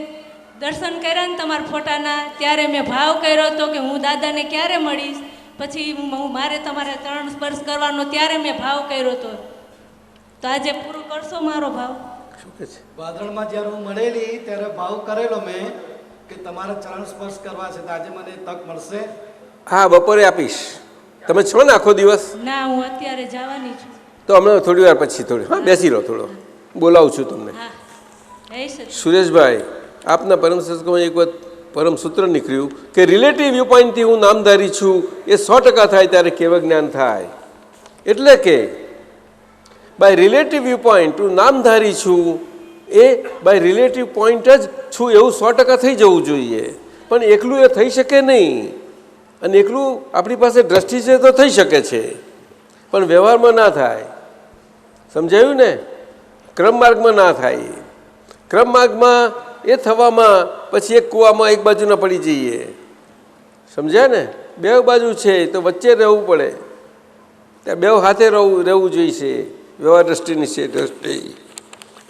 દર્શન કર્યા ને તમારા ફોટાના, ત્યારે મેં ભાવ કર્યો હતો કે હું દાદાને ક્યારે મળીશ, પછી મારે તમારા ચરણ સ્પર્શ કરવાનો, ત્યારે મેં ભાવ કર્યો હતો। તો આજે પૂરું કરશો મારો ભાવ? શું કહે છે? ભાદરણમાં જ્યારે હું મળેલી ત્યારે ભાવ કરેલો મેં કે તમારે ચરણ સ્પર્શ કરવા છે, તો આજે મને તક મળશે? હા, બપોરે આપીશ। તમે છો ને આખો દિવસ? ના, હું અત્યારે જવાની છું। તો હમણાં થોડી વાર પછી હા બેસી રહો, થોડો બોલાવું છું તમને। હા, જય સચ્ચિદાનંદ। સુરેશભાઈ, આપના પરમ સંસ્કારમાં એક વખત પરમ સૂત્ર નીકળ્યું કે રિલેટિવ વ્યૂ પોઈન્ટથી હું નામધારી છું, એ 100% થાય ત્યારે કેવળ જ્ઞાન થાય। એટલે કે બાય રિલેટિવ વ્યૂ પોઈન્ટ હું નામધારી છું, એ બાય રિલેટિવ પોઈન્ટ જ છું એવું 100% થઈ જવું જોઈએ। પણ એકલું એ થઈ શકે નહીં, અને એકલું આપણી પાસે દ્રષ્ટિ છે તો થઈ શકે છે, પણ વ્યવહારમાં ના થાય। સમજાયું ને? ક્રમ માર્ગમાં ના થાય। ક્રમ માર્ગમાં એ થવામાં પછી એક કૂવામાં એક બાજુ ના પડી જઈએ। સમજ્યા ને? બે બાજુ છે તો વચ્ચે રહેવું પડે, ત્યાં બે હાથે રહેવું જોઈશે। વ્યવહાર દ્રષ્ટિની છે દ્રષ્ટિ।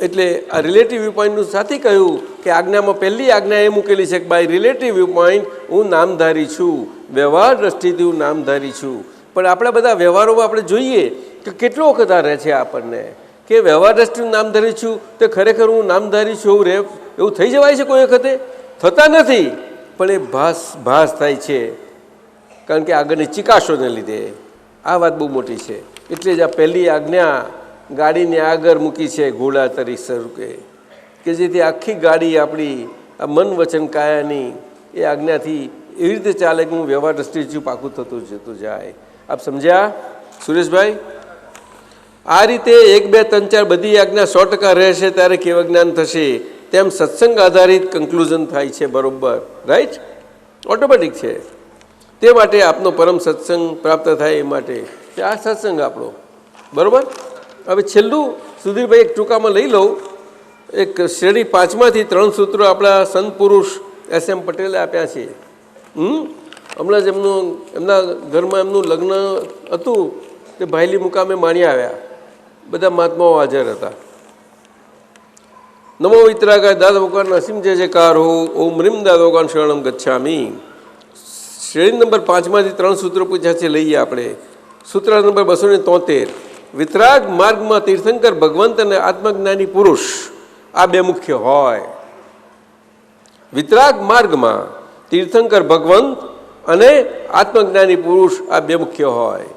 એટલે આ રિલેટિવ વ્યૂ પોઈન્ટનું સાથી કહ્યું કે આજ્ઞામાં પહેલી આજ્ઞા એ મૂકેલી છે કે બાય રિલેટિવ વ્યૂ પોઈન્ટ હું નામધારી છું, વ્યવહાર દ્રષ્ટિથી હું નામધારી છું। પણ આપણા બધા વ્યવહારોમાં આપણે જોઈએ કે કેટલો વખત આ રહે છે આપણને કે વ્યવહાર દ્રષ્ટિનું નામધારી છું તો ખરેખર હું નામધારી છું એવું થઈ જવાય છે? કોઈ વખતે થતા નથી, પણ એ ભાસ થાય છે, કારણ કે આગળની ચિકાશોને લીધે। આ વાત બહુ મોટી છે। એટલે જ આ પહેલી આજ્ઞા ગાડીને આગળ મૂકી છે ઘોડા તરીકે સ્વરૂપે, કે જેથી આખી ગાડી આપણી આ મન વચન કાયાની એ આજ્ઞાથી એવી રીતે ચાલે કે હું વ્યવહાર દ્રષ્ટિથી પાકું થતું જતું જાય. આપ સમજ્યા સુરેશભાઈ? આ રીતે 1, 2, 3, 4 બધી આજ્ઞા 100% રહેશે ત્યારે કેવળ જ્ઞાન થશે. તેમ સત્સંગ આધારિત કન્ક્લુઝન થાય છે. બરોબર, રાઈટ, ઓટોમેટિક છે. તે માટે આપનો પરમ સત્સંગ પ્રાપ્ત થાય એ માટે આ સત્સંગ આપણો. બરોબર. હવે છેલ્લું સુધીરભાઈ એક ટૂંકામાં લઈ લઉં. એક શ્રેણી 5માંથી 3 સૂત્રો આપણા સંત પુરુષ SM પટેલે આપ્યા છે. હમણાં જ એમના ઘરમાં એમનું લગ્ન હતું તે ભાઈલી મુકામે માણી આવ્યા. બધા મહાત્માઓ હાજર હતા. નમો વિતરાગાય દાદા ભગવાન અસીમ જય જયકાર હો. ઓમ રીમ દાદા ભગવાન શરણમ ગચ્છામી. શ્રેણી નંબર 5માંથી 3 સૂત્રો પૂછ્યા છે, લઈએ આપણે. સૂત્ર નંબર 273. વિતરાગ માર્ગમાં તીર્થંકર ભગવંત અને આત્મજ્ઞાની પુરુષ આ બે મુખ્ય હોય. વિતરાગ માર્ગમાં તીર્થંકર ભગવંત અને આત્મજ્ઞાની પુરુષ આ બે મુખ્ય હોય.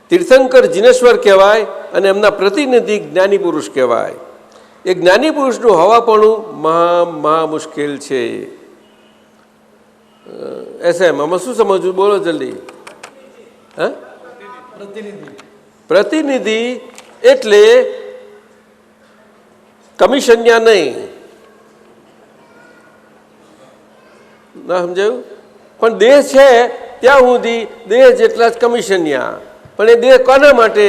તીર્થંકર જીનેશ્વર કહેવાય અને એમના પ્રતિનિધિ જ્ઞાની પુરુષ કહેવાય. એ જ્ઞાની પુરુષનું હવાપણું મહા મુશ્કેલ છે. SM આમાં શું સમજવું? બોલો જલ્દી. હા, પ્રતિનિધિ એટલે કમિશન્યા નહીં. ના સમજાયું? પણ દેહ છે ત્યાં સુધી દેહ જેટલા જ કમિશન્યા. પણ એ દેહ કોના માટે?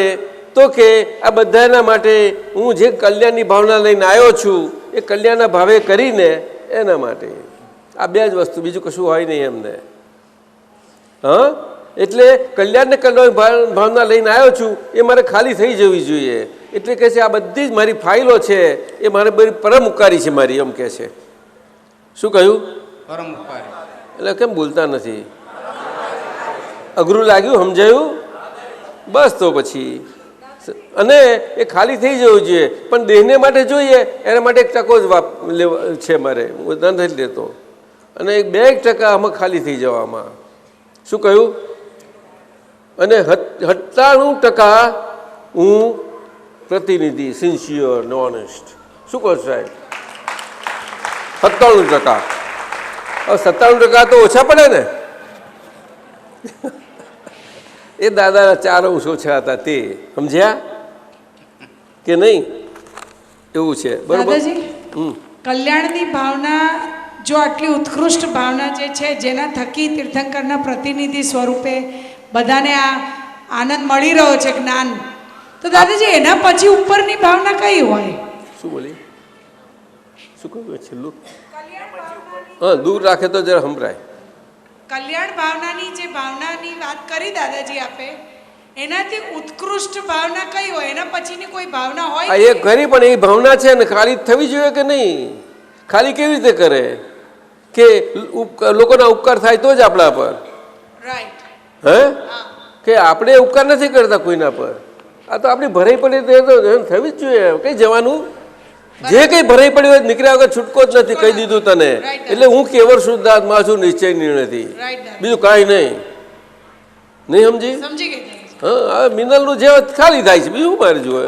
તો કે આ બધાના માટે હું જે કલ્યાણની ભાવના લઈને આવ્યો છું એ કલ્યાણના ભાવે કરીને એના માટે. આ બે જ વસ્તુ, બીજું કશું હોય નહીં એમને. હા, એટલે કલ્યાણને કલ્યાણ ભાવના લઈને આવ્યો છું એ મારે ખાલી થઈ જવી જોઈએ. એટલે કહે છે આ બધી જ મારી ફાઇલો છે એ મારે બધી પરમ ઉપકારી છે મારી, એમ કહે છે. શું કહ્યું? પરમ ઉપકારી. એટલે કેમ બોલતા નથી? અઘરું લાગ્યું? સમજાયું? બસ તો પછી. અને એ ખાલી થઈ જવું જોઈએ. પણ દેહને માટે જોઈએ એના માટે 1% જ છે મારે, હું નથી લેતો. અને 2% આમાં ખાલી થઈ જવામાં. શું કહ્યું? અને 97% હું પ્રતિનિધિ, સિન્સિયર, ઓનેસ્ટ. શું કહો સાહેબ? 97%. હવે 97% તો ઓછા પડે ને. એ દાદાના 4 અંશ ઓછા હતા તે. સમજ્યા કે નહીં? એવું છે. બરોબર. દાદાજી, કલ્યાણની ભાવના જો આટલી ઉત્કૃષ્ટ ભાવના જે છે જેના થકી તીર્થંકરના પ્રતિનિધિ સ્વરૂપે બધાને આ આનંદ મળી રહ્યો છે, જ્ઞાન, તો દાદાજી એના પછી ઉપરની ભાવના કઈ હોય? શું બોલી? શું કહ્યું છેલ્લું? હા, દૂર રાખે તો જરા સંભળાય. કલ્યાણ ભાવનાની જે ભાવનાની વાત કરી દાદાજી આપે, એનાથી ઉત્કૃષ્ટ ભાવના કઈ હોય? એના પછીની કોઈ ભાવના હોય? એ કરી, પણ એ ભાવના છે ને ખાલી થવી જોઈએ કે નહીં? ખાલી કેવી રીતે કરે કે લોકોના ઉપકાર થાય તો જ આપણા પર. રાઈટ. હે, કે આપણે ઉપકાર નથી કરતા કોઈના પર. આ તો આપણી ભરાઈ પડી તો થવી જ જોઈએ. કઈ જવાનું? જે કંઈ ભરાઈ પડી હોય નીકળ્યા વગર છૂટકો જ નથી, કહી દીધું તને. એટલે હું કેવળ શુદ્ધાત્મા છું, નિશ્ચય નથી, બીજું કાંઈ નહીં. નહીં સમજી? હા, મિનલનું જે ખાલી થાય છે, બીજું મારે જોઈએ.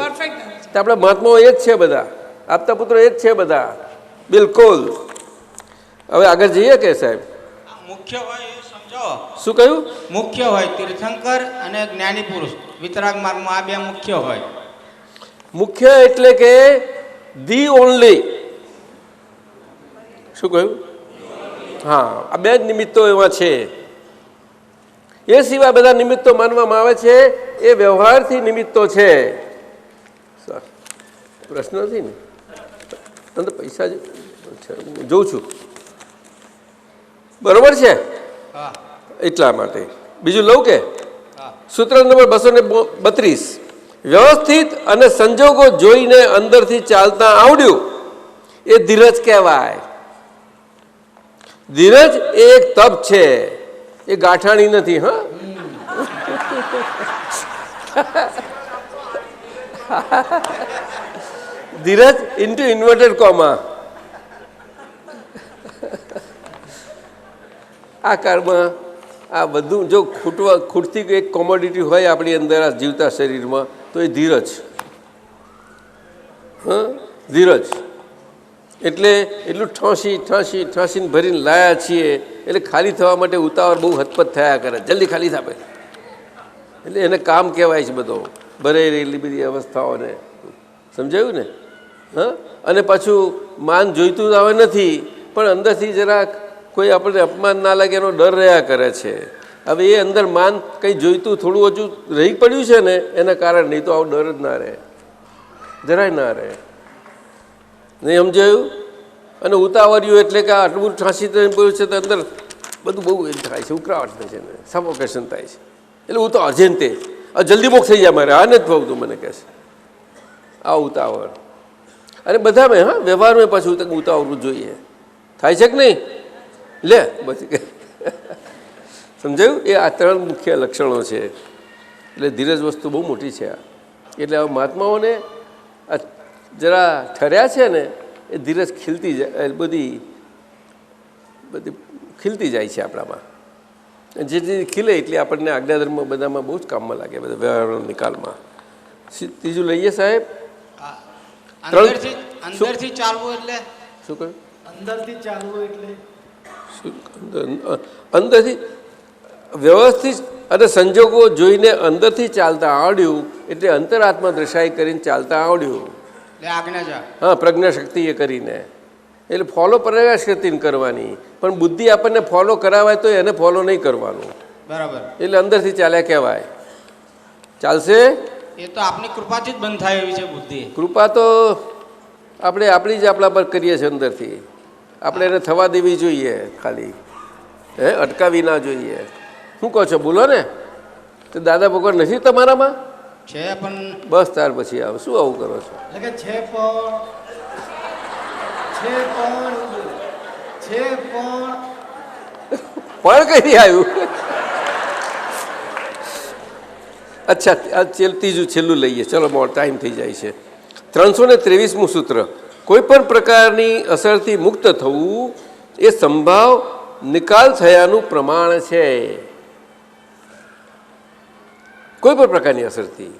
આપણા મહાત્માઓ એ જ છે બધા, આપતા પુત્રો એ જ છે બધા. બિલકુલ. હવે આગળ જઈએ કે સાહેબ? મુખ્ય હોય એ સમજો. શું કહ્યું? મુખ્ય હોય તીર્થંકર અને જ્ઞાની પુરુષ વિતરાગ માર્ગમાં આ બે મુખ્ય હોય. મુખ્ય એટલે કે ધી ઓનલી. શું કહ્યું? હા, આ બે જ નિમિત્તો એવા છે. એ સિવાય બધા નિમિત્તો માનવામાં આવે છે એ વ્યવહારથી નિમિત્તો છે. પ્રશ્ન નથી ને? તને પૈસા જોઉં છું. બરોબર છે? એટલા માટે. બીજું લઉં કે? સૂત્ર નંબર 232. વ્યવસ્થિત અને સંજોગો જોઈને અંદરથી ચાલતા આવડ્યું એ ધીરજ કહેવાય. ધીરજ એ એક તપ છે, એ ગાંઠાણી નથી. હા, ધીરજ ઇન્ટુ ઇન્વર્ટેડ કોમા. આ કાળમાં આ બધું જો ખૂટતી એક કોમોડિટી હોય આપણી અંદર આ જીવતા શરીરમાં તો એ ધીરજ. હા, ધીરજ એટલે એટલું ઠાંસીને ભરીને લાયા છીએ એટલે ખાલી થવા માટે ઉતાવળ બહુ હતપત થયા કરે, જલ્દી ખાલી થાપે, એટલે એને કામ કહેવાય છે બધો, ભરાઈ રહેલી બધી અવસ્થાઓને. સમજાયું ને? હા. અને પાછું માન જોઈતું આવે નથી, પણ અંદરથી જરાક કોઈ આપણને અપમાન ના લાગે એનો ડર રહ્યા કરે છે. હવે એ અંદર માન કંઈ જોઈતું થોડું હજુ રહી પડ્યું છે ને એના કારણે, નહીં તો આવો ડર જ ના રહે, જરાય ના રહે. નહીં સમજાયું? અને ઉતાવળિયું એટલે કે આટલું બધું ઠાંસી પડ્યું છે તો અંદર બધું બહુ એ થાય છે, ઉકળાટ થાય છે ને સફોકેશન થાય છે. એટલે હું તો અર્જન્ટે જલ્દી મોક્ષ થઈ જાય મારે, આ નથી ફાવતું મને કહે છે આ ઉતાવળ. અને બધામાં હા વ્યવહારમાં પાછું ઉતાવળું જોઈએ, થાય છે કે નહીં? લે પછી સમજાયું? એ આ 3 મુખ્ય લક્ષણો છે. એટલે ધીરજ વસ્તુ બહુ મોટી છે આ. એટલે હવે મહાત્માઓને આ જરા ઠર્યા છે ને એ ધીરજ ખીલતી જાય, બધી ખીલતી જાય છે આપણામાં. જેટલી ખીલે એટલે આપણને આજ્ઞાધર્મ બધામાં બહુ જ કામમાં લાગે, બધા વ્યવહારના નિકાલમાં. ત્રીજું લઈએ સાહેબ. અંદરથી ચાલવું એટલે શું કહ્યું? અંદરથી ચાલવું એટલે અંદરથી વ્યવસ્થિત અને સંજોગો જોઈને અંદરથી ચાલતા આવડ્યું એટલે અંતરાત્મા દ્રષ્ટાઈ કરીને ચાલતા આવડ્યું. હા, પ્રજ્ઞાશક્તિ એ કરીને. એટલે ફોલો પ્રજ્ઞાશક્તિને કરવાની, પણ બુદ્ધિ આપણને ફોલો કરાવાય તો એને ફોલો નહીં કરવાનું. બરાબર. એટલે અંદરથી ચાલ્યા કહેવાય. ચાલશે? એ તો આપની કૃપાથી જ બંધ થાય એવી છે બુદ્ધિ. કૃપા તો આપણે આપણી જ આપણા પર કરીએ છીએ અંદરથી. આપણે એને થવા દેવી જોઈએ, ખાલી અટકાવી ના જોઈએ. શું કહો છો? બોલો ને. તો દાદા ભગવાન નથી તમારામાં? છે પણ બસ ત્યાર પછી આવે. શું આવું કરો છો? એટલે કે છે પણ કઈ આવ્યું? અચ્છા, આ ત્રીજું છેલ્લું લઈએ. ચલો, મોડો ટાઈમ થઈ જાય છે. 323મું સૂત્ર. કોઈ પણ પ્રકારની અસરથી મુક્ત થવું એ સંભાવ નિકાલ થયાનું પ્રમાણ છે. કોઈ પણ પ્રકારની અસરથી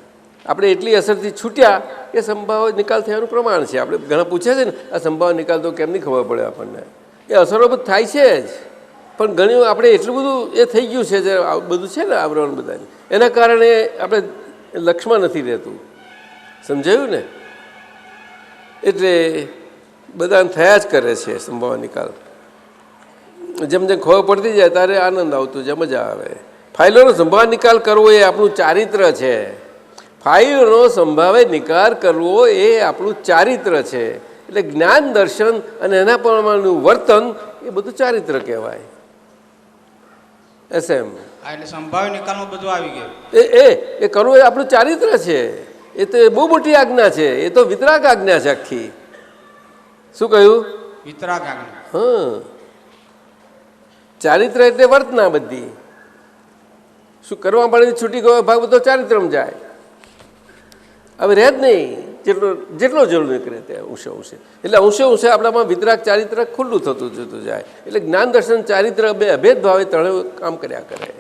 આપણે એટલી અસરથી છૂટ્યા એ સંભાવ નિકાલ થયાનું પ્રમાણ છે. આપણે ઘણા પૂછે છે ને આ સંભાવ નિકાલ તો કેમ નહીં ખબર પડે આપણને? એ અસરો બધું થાય છે જ, પણ ઘણી આપણે એટલું બધું એ થઈ ગયું છે જે બધું છે ને આવરણ બધાની, એના કારણે આપણે લક્ષમાં નથી રહેતું. સમજાયું ને? એટલે બધાને થયા જ કરે છે સંભાવ નિકાલ. જેમ જેમ ખબર પડતી જાય ત્યારે આનંદ આવતો જાય, મજા આવે. ફાઇલોનો સંભાવ નિકાલ કરવો એ આપણું ચારિત્ર છે. ફાઇલોનો સંભાવે નિકાલ કરવો એ આપણું ચારિત્ર છે. એટલે જ્ઞાન દર્શન અને એના પ્રમાણેનું વર્તન એ બધું ચારિત્ર કહેવાય. એમ એટલે સંભાવ્ય નિકાલમાં બધું આવી ગયું. એ કરવું એ આપણું ચારિત્ર છે. એ તો બહુ મોટી આજ્ઞા છે. એ તો વિતરાગ આજ્ઞા છે આખી. શું કહ્યું? વિતરાગ આજ્ઞા. હા, ચારિત્ર એટલે વર્તના બધી. શું કરવા પડે? છૂટી ગયો ભાગ બધો ચારિત્રમાં જાય. હવે રહે જ નહીં. જેટલો જરૂર નીકળે ત્યાં ઊંચે ઊંચે. એટલે ઊંચે ઊંચે આપણામાં વિતરાગ ચારિત્ર ખુલ્લું થતું જતું જાય. એટલે જ્ઞાન દર્શન ચારિત્ર બે અભેદ ભાવે ત્રણેય કામ કર્યા કરે.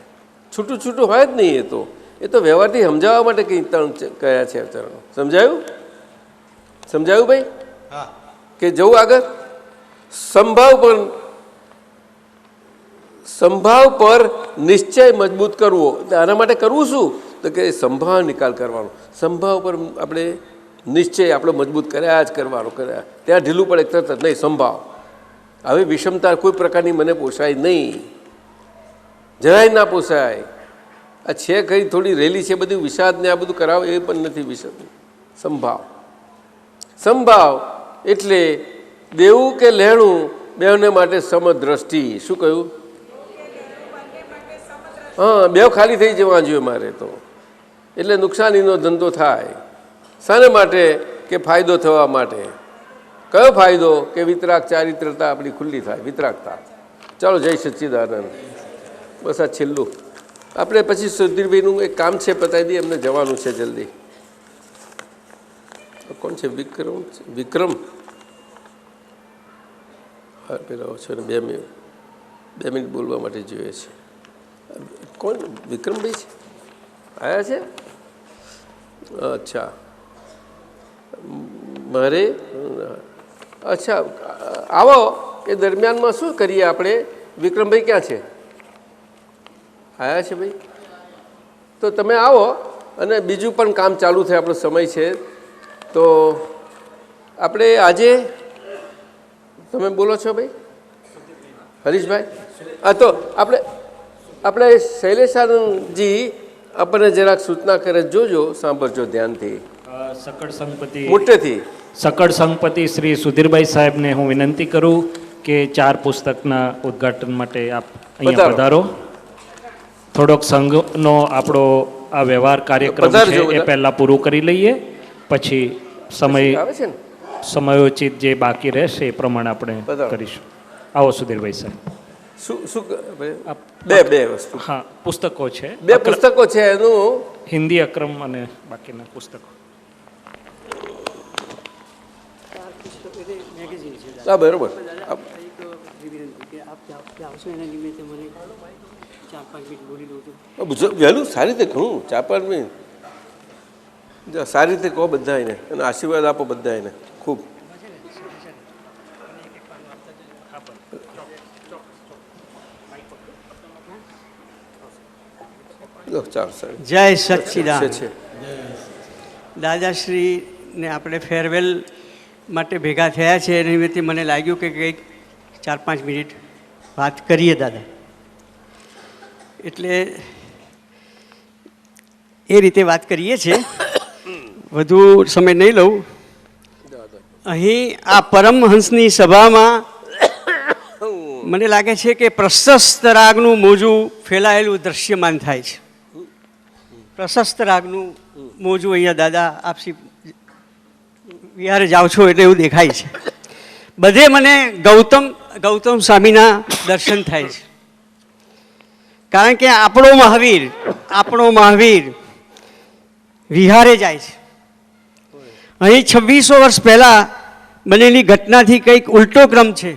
છૂટું છૂટું હોય જ નહીં. એ તો વ્યવહારથી સમજાવવા માટે કંઈ ત્રણ કયા છે ચરણો. સમજાયું? સમજાયું ભાઈ? કે જવું આગળ? સંભાવ પર નિશ્ચય મજબૂત કરવો. એટલે આના માટે કરવું શું? તો કે સંભાવ નિકાલ કરવાનો. સંભાવ પર આપણે નિશ્ચય આપણો મજબૂત કર્યા જ કરવાનો. કર્યા ત્યાં ઢીલું પડે તરત જ નહીં. સંભાવ હવે વિષમતા કોઈ પ્રકારની મને પોસાય નહીં, જરાય ના પોસાય. આ છે કઈ થોડી રેલી છે બધી વિષાદ ને આ બધું કરાવે એ પણ નથી વિષદ. સંભાવ એટલે દેવું કે લેણું બેઉને માટે સમદ્રષ્ટિ. શું કહ્યું? હા, બેવ ખાલી થઈ જવા જોઈએ મારે તો. એટલે નુકસાનીનો ધંધો થાય. શાને માટે? કે ફાયદો થવા માટે. કયો ફાયદો? કે વિતરાગ ચારિત્રતા આપણી ખુલ્લી થાય, વિતરાગતા. ચાલો, જય સચ્ચિદાનંદ. બસ આ છેલ્લું. આપણે પછી સુધીરભાઈનું એક કામ છે, પતાવી દઈએ. એમને જવાનું છે જલ્દી. કોણ છે? વિક્રમ. હા, પેલા છે ને 2 મિનિટ બોલવા માટે જોઈએ છે. કોણ? વિક્રમભાઈ છે? આવ્યા છે? અચ્છા, મારે અચ્છા આવો. એ દરમિયાનમાં શું કરીએ આપણે વિક્રમભાઈ ક્યાં છે? આવ્યા છે ભાઈ? તો તમે આવો અને બીજું પણ કામ ચાલુ થાય, આપણો સમય છે. તો આપણે આજે તમે બોલો છો ભાઈ હરીશભાઈ? હા, તો આપણે શૈલેષાનંદજી આપણને જરાક સૂચના કરે, જોજો, સાંભળજો ધ્યાનથી, સકળ સંગપતિ મોટેથી. સકળ સંગપતિ શ્રી સુધીરભાઈ સાહેબને હું વિનંતી કરું કે 4 પુસ્તકના ઉદ્ઘાટન માટે આપ અહીંયા પધારો. થોડોક સંઘનો આપણો આ વ્યવહાર કાર્યક્રમ છે એ પહેલાં પૂરું કરી લઈએ, પછી સમયોચિત જે બાકી રહેશે એ પ્રમાણે આપણે કરીશું. આવો સુધીરભાઈ સાહેબ. બે વસ્તુ, હા, પુસ્તકો છે, 2 પુસ્તકો છે, એનું હિન્દી અક્રમ અને બાકીના પુસ્તકો. હા, બરોબર. વહેલું સારી રીતે ઘણું 4-5 મિનિટ સારી રીતે કહો બધાને, અને આશીર્વાદ આપો બધાને ખૂબ. જય સચ્ચિદાનંદ. દાદાશ્રીને આપણે ફેરવેલ માટે ભેગા થયા છે એ નિમિત્તે મને લાગ્યું કે કંઈક 4-5 મિનિટ વાત કરીએ દાદા. એટલે એ રીતે વાત કરીએ છીએ, વધુ સમય નહીં લઉં. અહીં આ પરમહંસની સભામાં મને લાગે છે કે પ્રશસ્ત રાગનું મોજું ફેલાયેલું દ્રશ્યમાન થાય છે. પ્રશસ્ત રાગનું મોજું અહીંયા દાદા આપસી વિહારે જાઓ છો એટલે એવું દેખાય છે. બધે મને ગૌતમ સ્વામીના દર્શન થાય છે. કારણ કે આપણો મહાવીર વિહારે જાય છે. અહીં 2600 વર્ષ પહેલાં બનેલી ઘટનાથી કંઈક ઉલટો ક્રમ છે.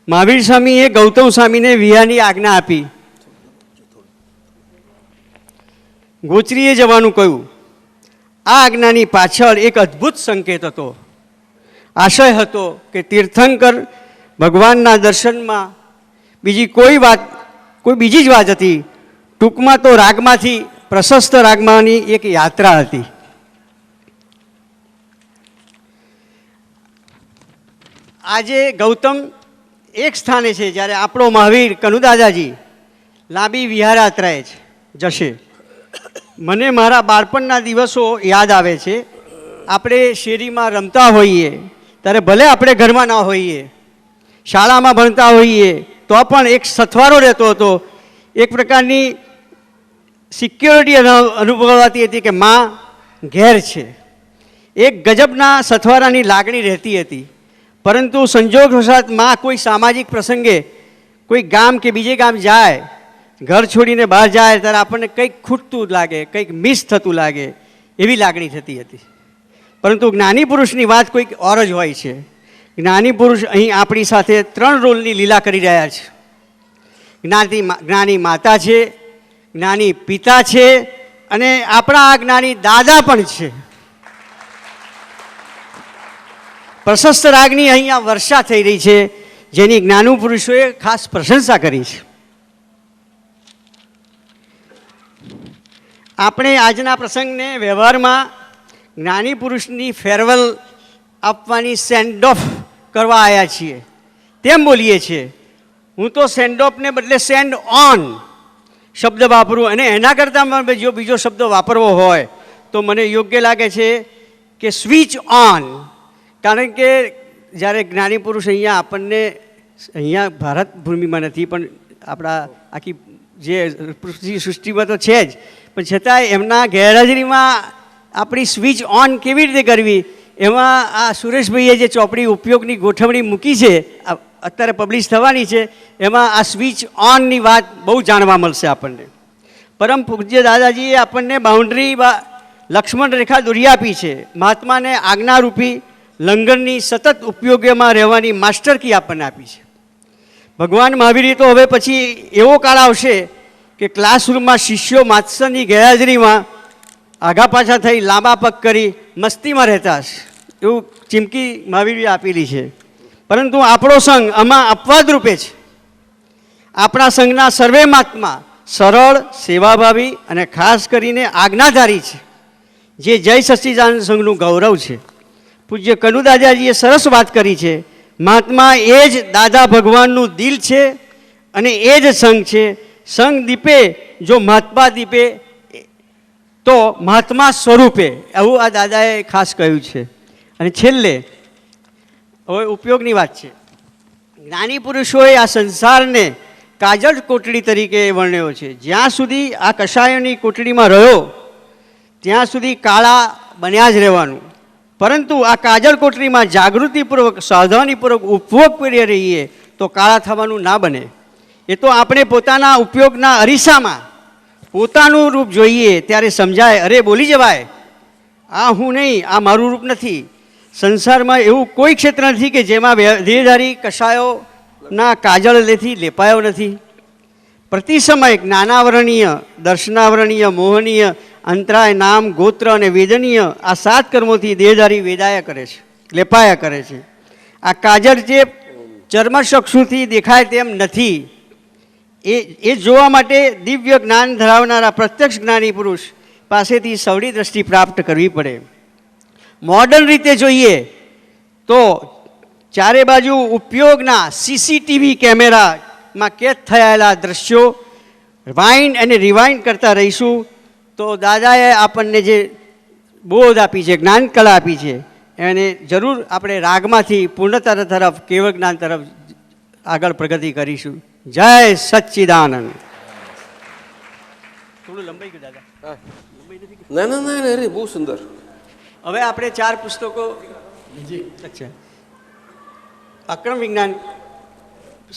મહાવીર સ્વામીએ ગૌતમ સ્વામીને વિહારની આજ્ઞા આપી, ગોચરીએ જવાનું કહ્યું. આ આજ્ઞાની પાછળ એક અદ્ભુત સંકેત હતો, આશય હતો કે તીર્થંકર ભગવાનના દર્શનમાં કોઈ બીજી જ વાત હતી. ટૂંકમાં તો રાગમાંથી પ્રશસ્ત રાગમાંની એક યાત્રા હતી. આજે ગૌતમ એક સ્થાને છે, જ્યારે આપણો મહાવીર કનુદાદાજી લાંબી વિહારયાત્રાએ જશે. મને મારા બાળપણના દિવસો યાદ આવે છે. આપણે શેરીમાં રમતા હોઈએ ત્યારે ભલે આપણે ઘરમાં ના હોઈએ, શાળામાં ભણતા હોઈએ તો પણ એક સથવારો રહેતો હતો, એક પ્રકારની સિક્યોરિટી અનુભવાતી હતી કે માં ઘેર છે. એક ગજબના સથવારાની લાગણી રહેતી હતી. પરંતુ સંજોગવશાત માં કોઈ સામાજિક પ્રસંગે કોઈ ગામ કે બીજે ગામ જાય, ઘર છોડીને બહાર જાય ત્યારે આપણને કંઈક ખૂટતું લાગે, કંઈક મિસ થતું લાગે, એવી લાગણી થતી હતી. પરંતુ જ્ઞાની પુરુષની વાત કોઈક ઓર જ હોય છે. જ્ઞાની પુરુષ અહીં આપણી સાથે 3 રોલની લીલા કરી રહ્યા છે. જ્ઞાની માતા છે, જ્ઞાની પિતા છે, અને આપણા આ જ્ઞાની દાદા પણ છે. પ્રશસ્ત રાગની અહીંયા વર્ષા થઈ રહી છે, જેની જ્ઞાનુ પુરુષોએ ખાસ પ્રશંસા કરી છે. આપણે આજના પ્રસંગને વ્યવહારમાં જ્ઞાની પુરુષની ફેરવેલ આપવાની સેન્ડ ઓફ કરવા આવ્યા છીએ તેમ બોલીએ છીએ. હું તો સેન્ડ ઓફને બદલે સેન્ડ ઓન શબ્દ વાપરું, અને એના કરતાં જો બીજો શબ્દ વાપરવો હોય તો મને યોગ્ય લાગે છે કે સ્વિચ ઓન. કારણ કે જ્યારે જ્ઞાની પુરુષ અહીંયા ભારત ભૂમિમાં નથી, પણ આપણા આખી જે સૃષ્ટિમાં તો છે જ, પણ છતાંય એમના ગેરહાજરીમાં આપણી સ્વિચ ઓન કેવી રીતે કરવી, એમાં આ સુરેશભાઈએ જે ચોપડી ઉપયોગની ગોઠવણી મૂકી છે, અત્યારે પબ્લિશ થવાની છે, એમાં આ સ્વિચ ઓનની વાત બહુ જાણવા મળશે આપણને. પરમ પૂજ્ય દાદાજીએ આપણને બાઉન્ડ્રી લક્ષ્મણ રેખા દોરી આપી છે. મહાત્માને આજ્ઞારૂપી લંગરની સતત ઉપયોગમાં રહેવાની માસ્ટર કી આપણને આપી છે. ભગવાન મહાવીર તો હવે પછી એવો કાળ આવશે કે ક્લાસરૂમમાં શિષ્યો માસ્ટરની ગેરહાજરીમાં આઘા પાછા થઈ લાંબા પગ કરી મસ્તીમાં રહેતા હશે, એવું ચીમકી મહાવીરે આપેલી છે. પરંતુ આપણો સંઘ આમાં અપવાદ રૂપે છે. આપણા સંઘના સર્વે મહાત્મા સરળ, સેવાભાવી અને ખાસ કરીને આજ્ઞાધારી છે, જે જય સચ્ચિદાનંદ સંઘનું ગૌરવ છે. પૂજ્ય કનુ દાદાજીએ સરસ વાત કરી છે. મહાત્મા એ જ દાદા ભગવાનનું દિલ છે અને એ જ સંઘ છે. સંઘ દીપે જો મહાત્મા દીપે તો મહાત્મા સ્વરૂપે, એવું આ દાદાએ ખાસ કહ્યું છે. અને છેલ્લે હવે ઉપયોગની વાત છે. જ્ઞાની પુરુષોએ આ સંસારને કાજળ કોટડી તરીકે વર્ણ્યો છે. જ્યાં સુધી આ કષાયોની કોટડીમાં રહ્યો ત્યાં સુધી કાળા બન્યા જ રહેવાનું. પરંતુ આ કાજળ કોટડીમાં જાગૃતિપૂર્વક, સાવધાનીપૂર્વક ઉપયોગ કરી રહીએ તો કાળા થવાનું ના બને. એ તો આપણે પોતાના ઉપયોગના અરીસામાં પોતાનું રૂપ જોઈએ ત્યારે સમજાય, અરે બોલી જવાય, આ હું નહીં, આ મારું રૂપ નથી. સંસારમાં એવું કોઈ ક્ષેત્ર નથી કે જેમાં દેહધારી કષાયોના કાજળથી લેપાયો નથી. પ્રતિ સમય જ્ઞાનાવરણીય, દર્શનાવરણીય, મોહનીય, અંતરાય, નામ, ગોત્ર અને વેદનીય આ 7 કર્મોથી દેહધારી વેદાયા કરે છે, લેપાયા કરે છે. આ કાજળ જે ચર્મચક્ષુથી દેખાય તેમ નથી. એ જોવા માટે દિવ્ય જ્ઞાન ધરાવનારા પ્રત્યક્ષ જ્ઞાની પુરુષ પાસેથી સવડી દ્રષ્ટિ પ્રાપ્ત કરવી પડે. મોડર્ન રીતે જોઈએ તો ચારે બાજુ ઉપયોગના સીસીટીવી કેમેરામાં કેદ થયેલા દ્રશ્યો વાઇન્ડ અને રિવાઇન્ડ કરતા રહીશું તો દાદાએ આપણને જે બોધ આપી છે, જ્ઞાન કળા આપી છે, એને જરૂર આપણે રાગમાંથી પૂર્ણતા તરફ, કેવળ જ્ઞાન તરફ આગળ પ્રગતિ કરીશું. જય સચ્ચિદાનંદ. થોડું લંબાઈ ગયું દાદા? ના ના ના, અરે બહુ સુંદર. હવે આપણે 4 પુસ્તકો. અચ્છા, અક્રમ વિજ્ઞાન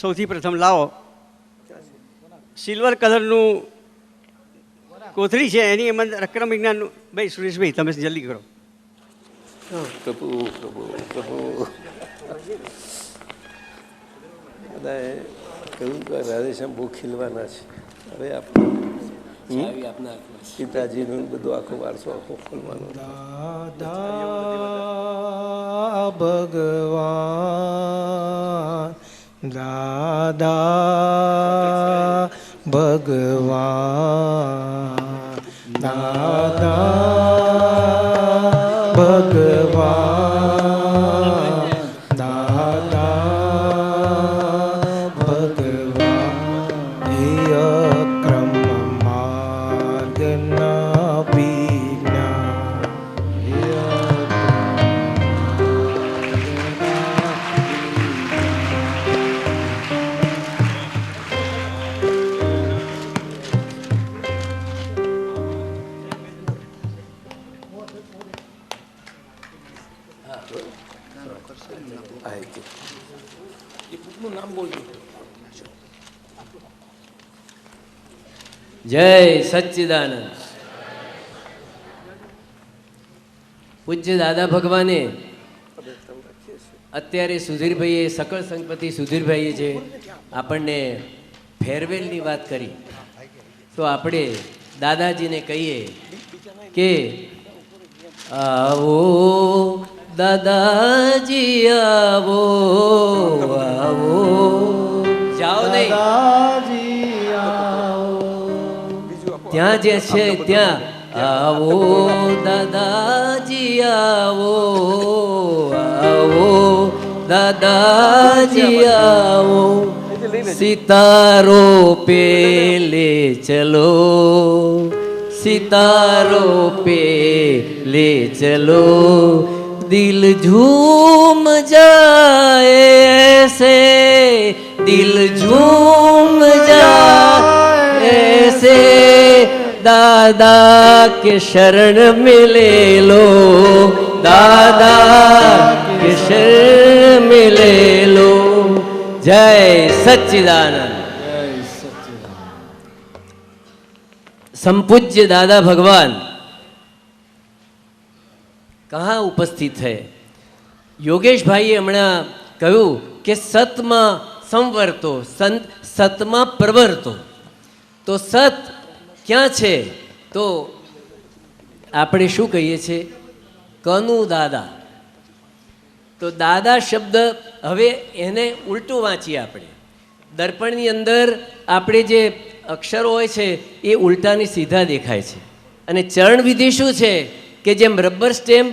સૌથી પ્રથમ લાવો. સિલ્વર કલરનું કોથળી છે, એની અંદર અક્રમ વિજ્ઞાનનું. ભાઈ સુરેશભાઈ, તમે જલ્દી કરો. પ્રભુ પ્રભુ પ્રભુ બધાએ કહ્યું કે રાધેશ્યામ બહુ ખીલવાના છે. હવે આપણે પિતાજીનું બધું આખો વારસો આખો ખોલવાનો. દાદા ભગવાન, દાદા ભગવાન, દાદા ભગવાન, દાદા ભગવાન, હે અક્રમ માર્ગના વિજ્ઞાન, હે જય સચ્ચિદાનંદ. પૂજ્ય દાદા ભગવાને અત્યારે સુધીરભાઈએ, સકળ સંગપતિ સુધીરભાઈએ જે આપણને ફેરવેલની વાત કરી, તો આપણે દાદાજીને કહીએ કે આવો દાદાજી આવો, આવો, જાઓ નહીં, ત્યાં જે છે ત્યાં આવો દાદાજી આવો, આવો દાદાજી આવો, સિતારો पे ले चलो, सितारो पे ले चलो, दिल झूम जाए ऐसे, दिल झूम जाए ऐसे, दादा के शरण में ले लो, दादा के शरण में ले लो. जय सच्चिदानंद. संपूज्य दादा भगवान कहाँ उपस्थित है? योगेश भाई हमणा कहूँ कि सतमा संवर्तो, सतमा प्रवर्तो. तो सत क्या छे? तो આપણે શું કહીએ છીએ? કનુ દાદા. તો દાદા શબ્દ હવે એને ઉલટું વાંચીએ આપણે. દર્પણની અંદર આપણે જે અક્ષરો હોય છે એ ઉલટાની સીધા દેખાય છે. અને ચરણ વિધિ શું છે કે જેમ રબર સ્ટેમ્પ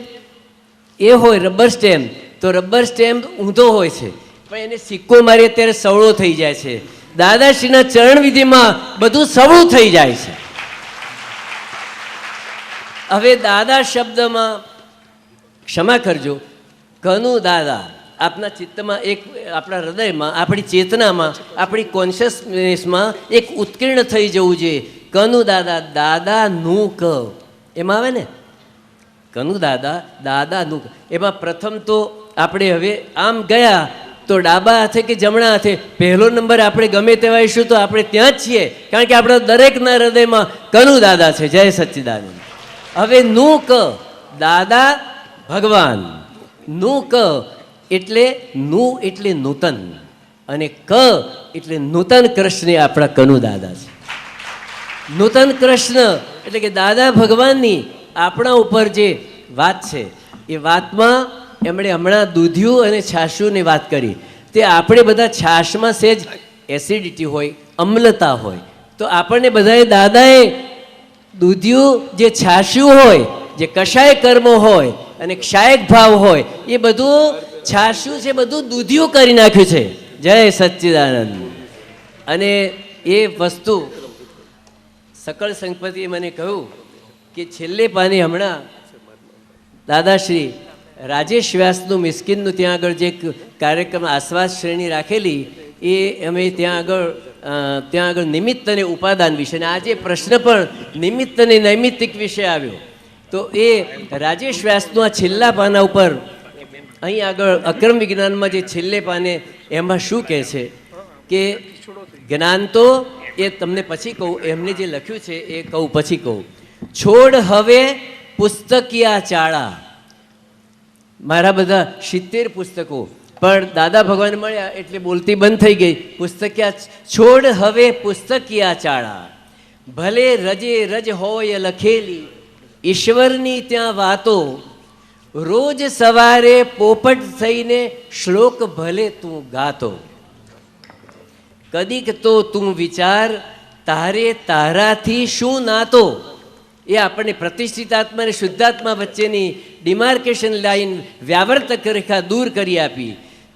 એ હોય રબર સ્ટેમ્પ, તો રબર સ્ટેમ્પ ઊંધો હોય છે પણ એને સિક્કો મારીએ ત્યારે સવળો થઈ જાય છે. દાદાશ્રીના ચરણ વિધિમાં બધું સવળું થઈ જાય છે. હવે દાદા શબ્દમાં ક્ષમા કરજો, કનુ દાદા આપના ચિત્તમાં એક, આપણા હૃદયમાં, આપણી ચેતનામાં, આપણી કોન્શિયસનેસમાં એક ઉત્કીર્ણ થઈ જવું જોઈએ. કનુ દાદા, દાદાનું ક એમાં આવે ને, કનુ દાદા, દાદાનું ક. એમાં પ્રથમ તો આપણે હવે આમ ગયા તો ડાબા હાથે કે જમણા હાથે પહેલો નંબર આપણે ગમે તેવા આવીશું તો આપણે ત્યાં જ છીએ, કારણ કે આપણા દરેકના હૃદયમાં કનુ દાદા છે. જય સચ્ચિદાનંદ. હવે નું ક, દાદા ભગવાન, નું ક એટલે નું એટલે નૂતન, અને ક એટલે નૂતન કૃષ્ણ આપણા કનુ દાદા છે. નૂતન કૃષ્ણ એટલે કે દાદા ભગવાનની આપણા ઉપર જે વાત છે એ વાતમાં એમણે હમણાં દૂધિયું અને છાશુની વાત કરી. તે આપણે બધા છાશમાં સેજ એસિડિટી હોય, અમ્લતા હોય, તો આપણને બધાએ દાદાએ દૂધિયું જે છાશ્યું હોય, જે કષાય કર્મ હોય અને ક્ષાયક ભાવ હોય, એ બધું છાશ્યું છે, બધું દૂધિયું કરી નાખ્યું છે. જય સચ્ચિદાનંદ. અને એ વસ્તુ સકળ સંગપતિએ મને કહ્યું કે છેલ્લે પાને હમણાં દાદાશ્રી રાજેશ વ્યાસનું મિસ્કિનનું ત્યાં આગળ જે કાર્યક્રમ આસ્વાદ શ્રેણી રાખેલી એ અમે ત્યાં આગળ નિમિત્ત અને ઉપાદાન વિશે, અને આજે પ્રશ્ન પણ નિમિત્ત અને નૈમિત્તિક વિશે આવ્યો. તો એ રાજેશ વ્યાસનું આ છેલ્લા પાના ઉપર અહીં આગળ અક્રમ વિજ્ઞાનમાં જે છેલ્લે પાને એમાં શું કહે છે કે જ્ઞાન તો એ તમને પછી કહું, એમને જે લખ્યું છે એ કહું પછી કહું. છોડ હવે પુસ્તકિયા ચાળા. મારા બધા 70 પુસ્તકો, પણ દાદા ભગવાન મળ્યા એટલે બોલતી બંધ થઈ ગઈ. પુસ્તકિયા છોડ હવે પુસ્તકિયા ચાળા, ભલે રજે રજ હોય લખેલી ઈશ્વરની ત્યાં વાતો, રોજ સવારે પોપટ થઈને શ્લોક ભલે તું ગાતો, કદીક તો તું વિચાર તારે તારાથી શું નાતો. એ આપણને પ્રતિષ્ઠિત આત્મા અને શુદ્ધાત્મા વચ્ચેની ડિમાર્કેશન લાઈન, વ્યાવર્તક રેખા દૂર કરી આપી.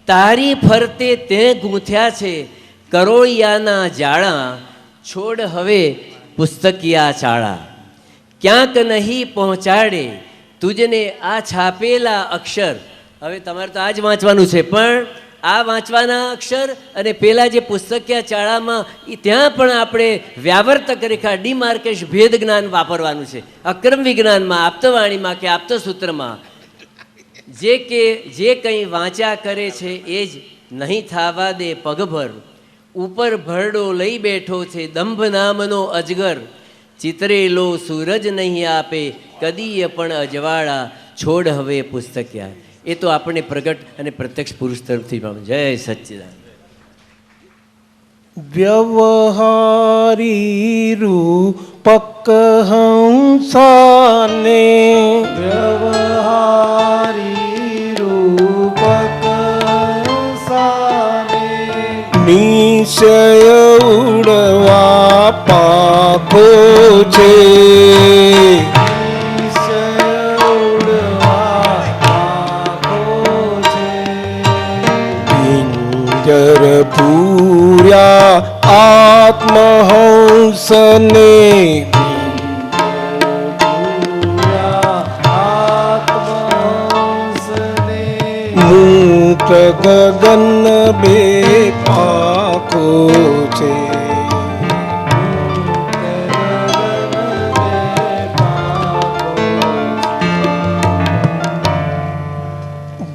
તારી ફરતે તે ગૂંથ્યા છે કરોળિયાના જાળા, છોડ હવે પુસ્તકિયા ચાળા. ક્યાંક નહીં પહોંચાડે તુજને આ છાપેલા અક્ષર. હવે તમારે તો આ જ વાંચવાનું છે, પણ આ વાંચવાના અક્ષર અને પેલા જે પુસ્તકિયા ચાળામાં ત્યાં પણ આપણે વ્યાવર્તક રેખા, ડિમાર્કેશ, ભેદ જ્ઞાન વાપરવાનું છે. અક્રમ વિજ્ઞાનમાં, આપતવાણીમાં કે આપતસૂત્રમાં જે કંઈ વાંચ્યા કરે છે એ જ નહીં થાવા દે પગભર, ઉપર ભરડો લઈ બેઠો છે દંભ નામનો અજગર, ચિતરેલો સૂરજ નહીં આપે કદીય પણ અજવાળા, છોડ હવે પુસ્તકિયા. એ તો આપણને પ્રગટ અને પ્રત્યક્ષ પુરુષ તરફથી મળે. જય સચ્ચિદાનંદ. વ્યવહારી રૂપક હંસાને, વ્યવહારી રૂપક હંસાને, નિશ્ચય ઉડવા પાંખો છે, પૂર્યા આત્મહંસને, મુક્ત ગગન બે પાંખો છે,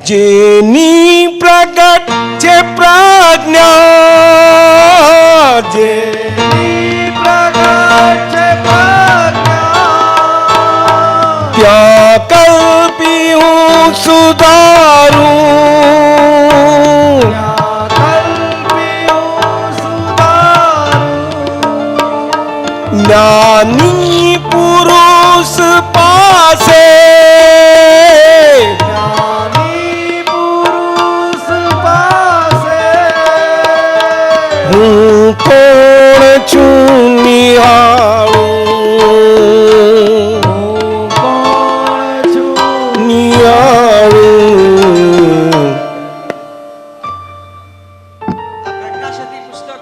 જેની પ્રગટ છે પ્રજ્ઞા, જેની પ્રગટ છે પ્રજ્ઞા, ત્યાં કલ્પી હું સુધારું, કલ્પી હું સુધારું, જ્ઞાની પુરુષ પાસે હું કોણ છું નિહાળું, કોણ છું નિહાળું. આ પ્રજ્ઞાશક્તિ પુસ્તક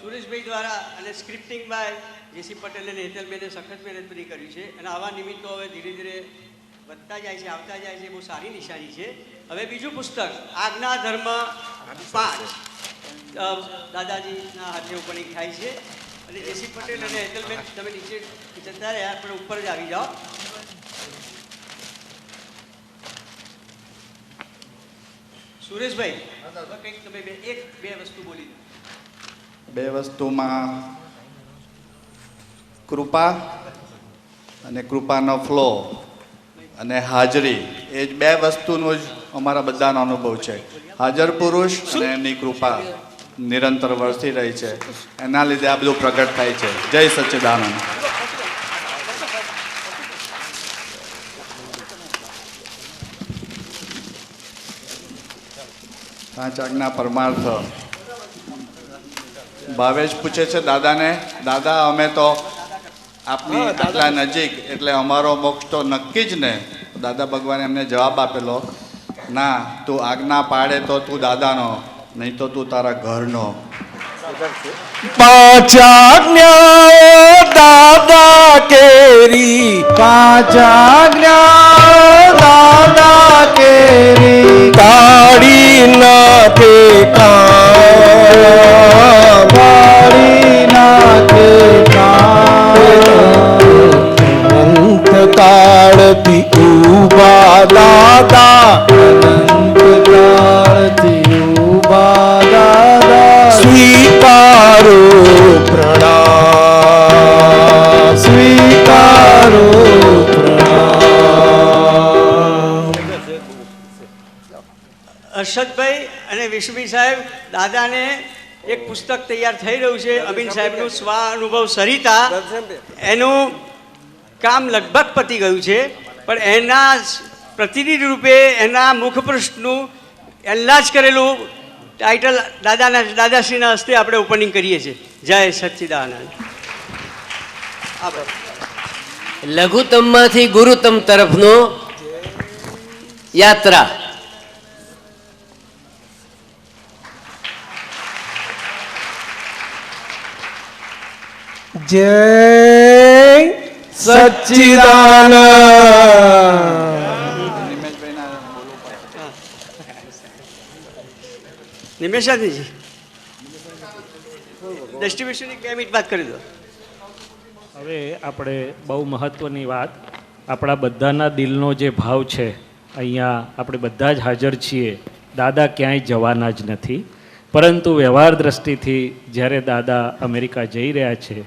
સુરેશભાઈ દ્વારા અને સ્ક્રિપ્ટિંગ બાય જેસી પટેલ અને હેતલબેને સખત મહેનત કરી કર્યું છે અને આવા નિમિત્તો હવે ધીરે ધીરે વધતા જાય છે, આવતા જાય છે, બહુ સારી નિશાની છે. હવે બીજું પુસ્તક આજ્ઞા ધર્મ 5 દાદાજીના હાથે ઓપનિંગ થાય છે અને જેસી પટેલ અને હેતલબેન તમે નીચે જતા રહ્યા પણ ઉપર જ આવી જાઓ. સુરેશભાઈ કંઈક તમે બે વસ્તુ બોલી દો. બે વસ્તુમાં કૃપા અને કૃપાનો ફ્લો અને હાજરી, એ જ બે વસ્તુનો જ અમારા બધાનો અનુભવ છે. હાજર પુરુષ અને એમની કૃપા નિરંતર વરસી રહી છે, એના લીધે આ બધું પ્રગટ થાય છે. જય સચ્ચિદાનંદ. પાંચ આજ્ઞા પરમાર્થ. ભાવેશ પૂછે છે દાદાને, દાદા અમે તો આપની આટલા નજીક એટલે અમારો મોક્ષ તો નક્કી જ ને. દાદા ભગવાને એમને જવાબ આપેલો, ના, તું આજ્ઞા પાડે તો તું દાદાનો, નહીં તો તું તારા ઘરનો. પાંચ આજ્ઞા દાદા કેરી, પાંચ આજ્ઞા દાદા કેરી, કાઢી નાખે કામ, કાઢી નાખે કામ. અંત કાળથી ઉભા દાદા, અનંત કાળથી ઉભા દાદા, સ્વીકારો પ્રણામ, સ્વીકારો પ્રણામ. હર્ષદભાઈ અને વિષ્ણુભાઈ સાહેબ, દાદાને એક પુસ્તક તૈયાર થઈ રહ્યું છે અમીન સાહેબનું સ્વ અનુભવ સરિતા. એનું કામ લગભગ પતી ગયું છે, પણ એના પ્રતિનિધિ રૂપે એના મુખપૃષ્ઠનું એન્લાર્જ કરેલું ટાઇટલ દાદાશ્રીના હસ્તે આપણે ઓપનિંગ કરીએ છીએ. જય સચ્ચિદાનંદ. લઘુત્તમમાંથી ગુરુત્તમ તરફનો યાત્રા. જય સચ્ચિદાનંદ. નિમેશાજી ડિસ્ટ્રીબ્યુશનની 2 મિનિટ વાત કરી દો. હવે આપણે બહુ મહત્ત્વની વાત, આપણા બધાના દિલનો જે ભાવ છે, અહીંયા આપણે બધા જ હાજર છીએ. દાદા ક્યાંય જવાના જ નથી, પરંતુ વ્યવહાર દ્રષ્ટિથી જ્યારે દાદા અમેરિકા જઈ રહ્યા છે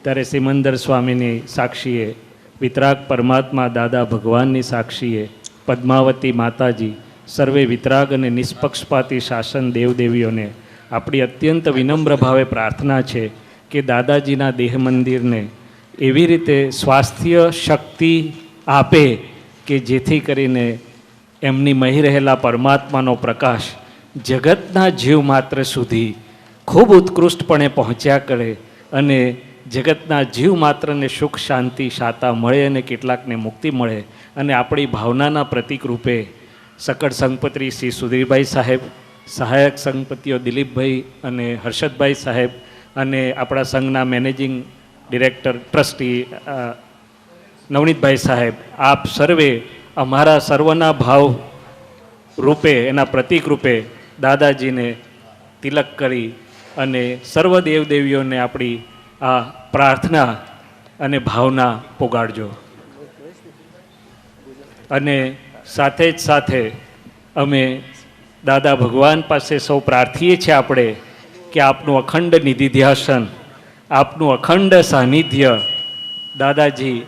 ત્યારે સિમંદર સ્વામીની સાક્ષીએ, વિતરાગ પરમાત્મા દાદા ભગવાનની સાક્ષીએ, પદ્માવતી માતાજી, સર્વે વિતરાગ અને નિષ્પક્ષપાતી શાસન દેવદેવીઓને આપણી અત્યંત વિનમ્ર ભાવે પ્રાર્થના છે કે દાદાજીના દેહ મંદિરને એવી રીતે સ્વાસ્થ્ય શક્તિ આપે કે જેથી કરીને એમની મહી રહેલા પરમાત્માનો પ્રકાશ જગતના જીવ માત્ર સુધી ખૂબ ઉત્કૃષ્ટપણે પહોંચ્યા કરે અને જગતના જીવ માત્રને સુખ શાંતિ શાતા મળે અને કેટલાકને મુક્તિ મળે. અને આપણી ભાવનાના પ્રતીક રૂપે સકળ સંગપત્રી શ્રી સુધીરભાઈ સાહેબ, સહાયક સંગપતિઓ દિલીપભાઈ અને હર્ષદભાઈ સાહેબ અને આપણા સંઘના મેનેજિંગ ડિરેક્ટર ટ્રસ્ટી નવનીતભાઈ સાહેબ, આપ સર્વે અમારા સર્વના ભાવ રૂપે, એના પ્રતીક રૂપે દાદાજીને તિલક કરી અને સર્વ દેવદેવીઓને આપણી આ પ્રાર્થના અને ભાવના પોગાડજો. અને સાથે જ સાથે અમે દાદા ભગવાન પાસે સૌ પ્રાર્થીએ છીએ આપણે કે આપનું અખંડ નિધિધ્યાસન, આપનું અખંડ સાનિધ્ય દાદાજી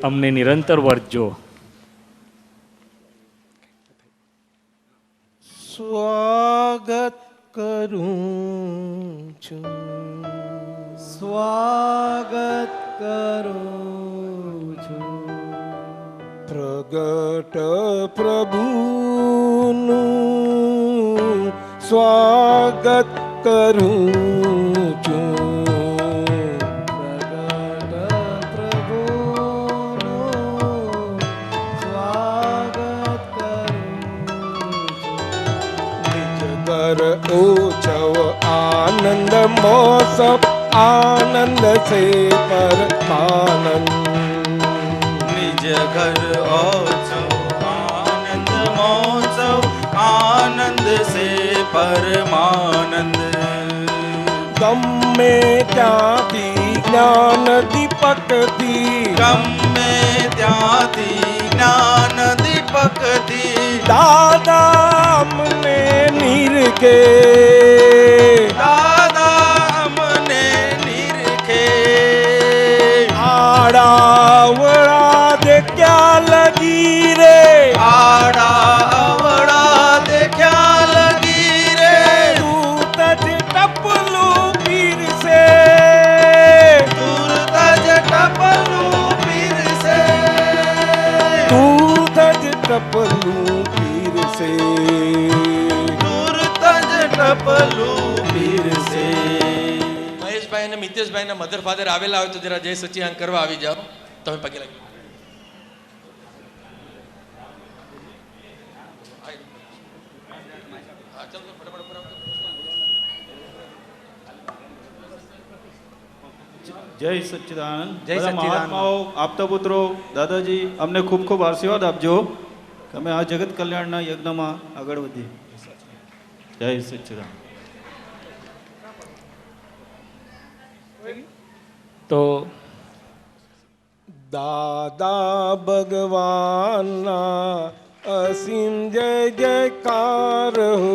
અમને નિરંતર વર્તજો. સ્વાગત કરું છું, સ્વાગત કરું છું, પ્રગટ પ્રભુનું સ્વાગત કરું છું પ્રગટ પ્રભુનો સ્વાગત કરું છું નિજ ઘર ઉત્સવ આનંદ મહોત્સવ आनंद से परमानंद निज घर उत्सव आनंद महोत्सव आनंद से परमानंद गमे त्याती ज्ञान दीपकती गमे त्याती ज्ञान दीपकती दादा अમને નિરખે आड़ावड़ा दे क्या लगी रे आड़ावड़ा दे क्या लगी रे तू तज टपलू पीर से दूर तज टपलू पीर से तू तज टपलू पीर से दूर तज टपलू पीर से મહેશભાઈ અને મિતેશભાઈના મધર ફાધર આવેલા હોય તો જરા જય સચ્ચિદાનંદ કરવા આવી જાઓ. તમે પગે લાગી. જય સચ્ચિદાનંદ. જય બધા સચ્ચિદાનંદ. મહાત્માઓ, આપતા પુત્રો, દાદાજી અમને ખૂબ ખૂબ આશીર્વાદ આપજો કે અમે આ જગત કલ્યાણના યજ્ઞમાં આગળ વધીએ. જય સચ્ચિદાનંદ. તો દાદા ભગવાનના અસીમ જય જયકાર હો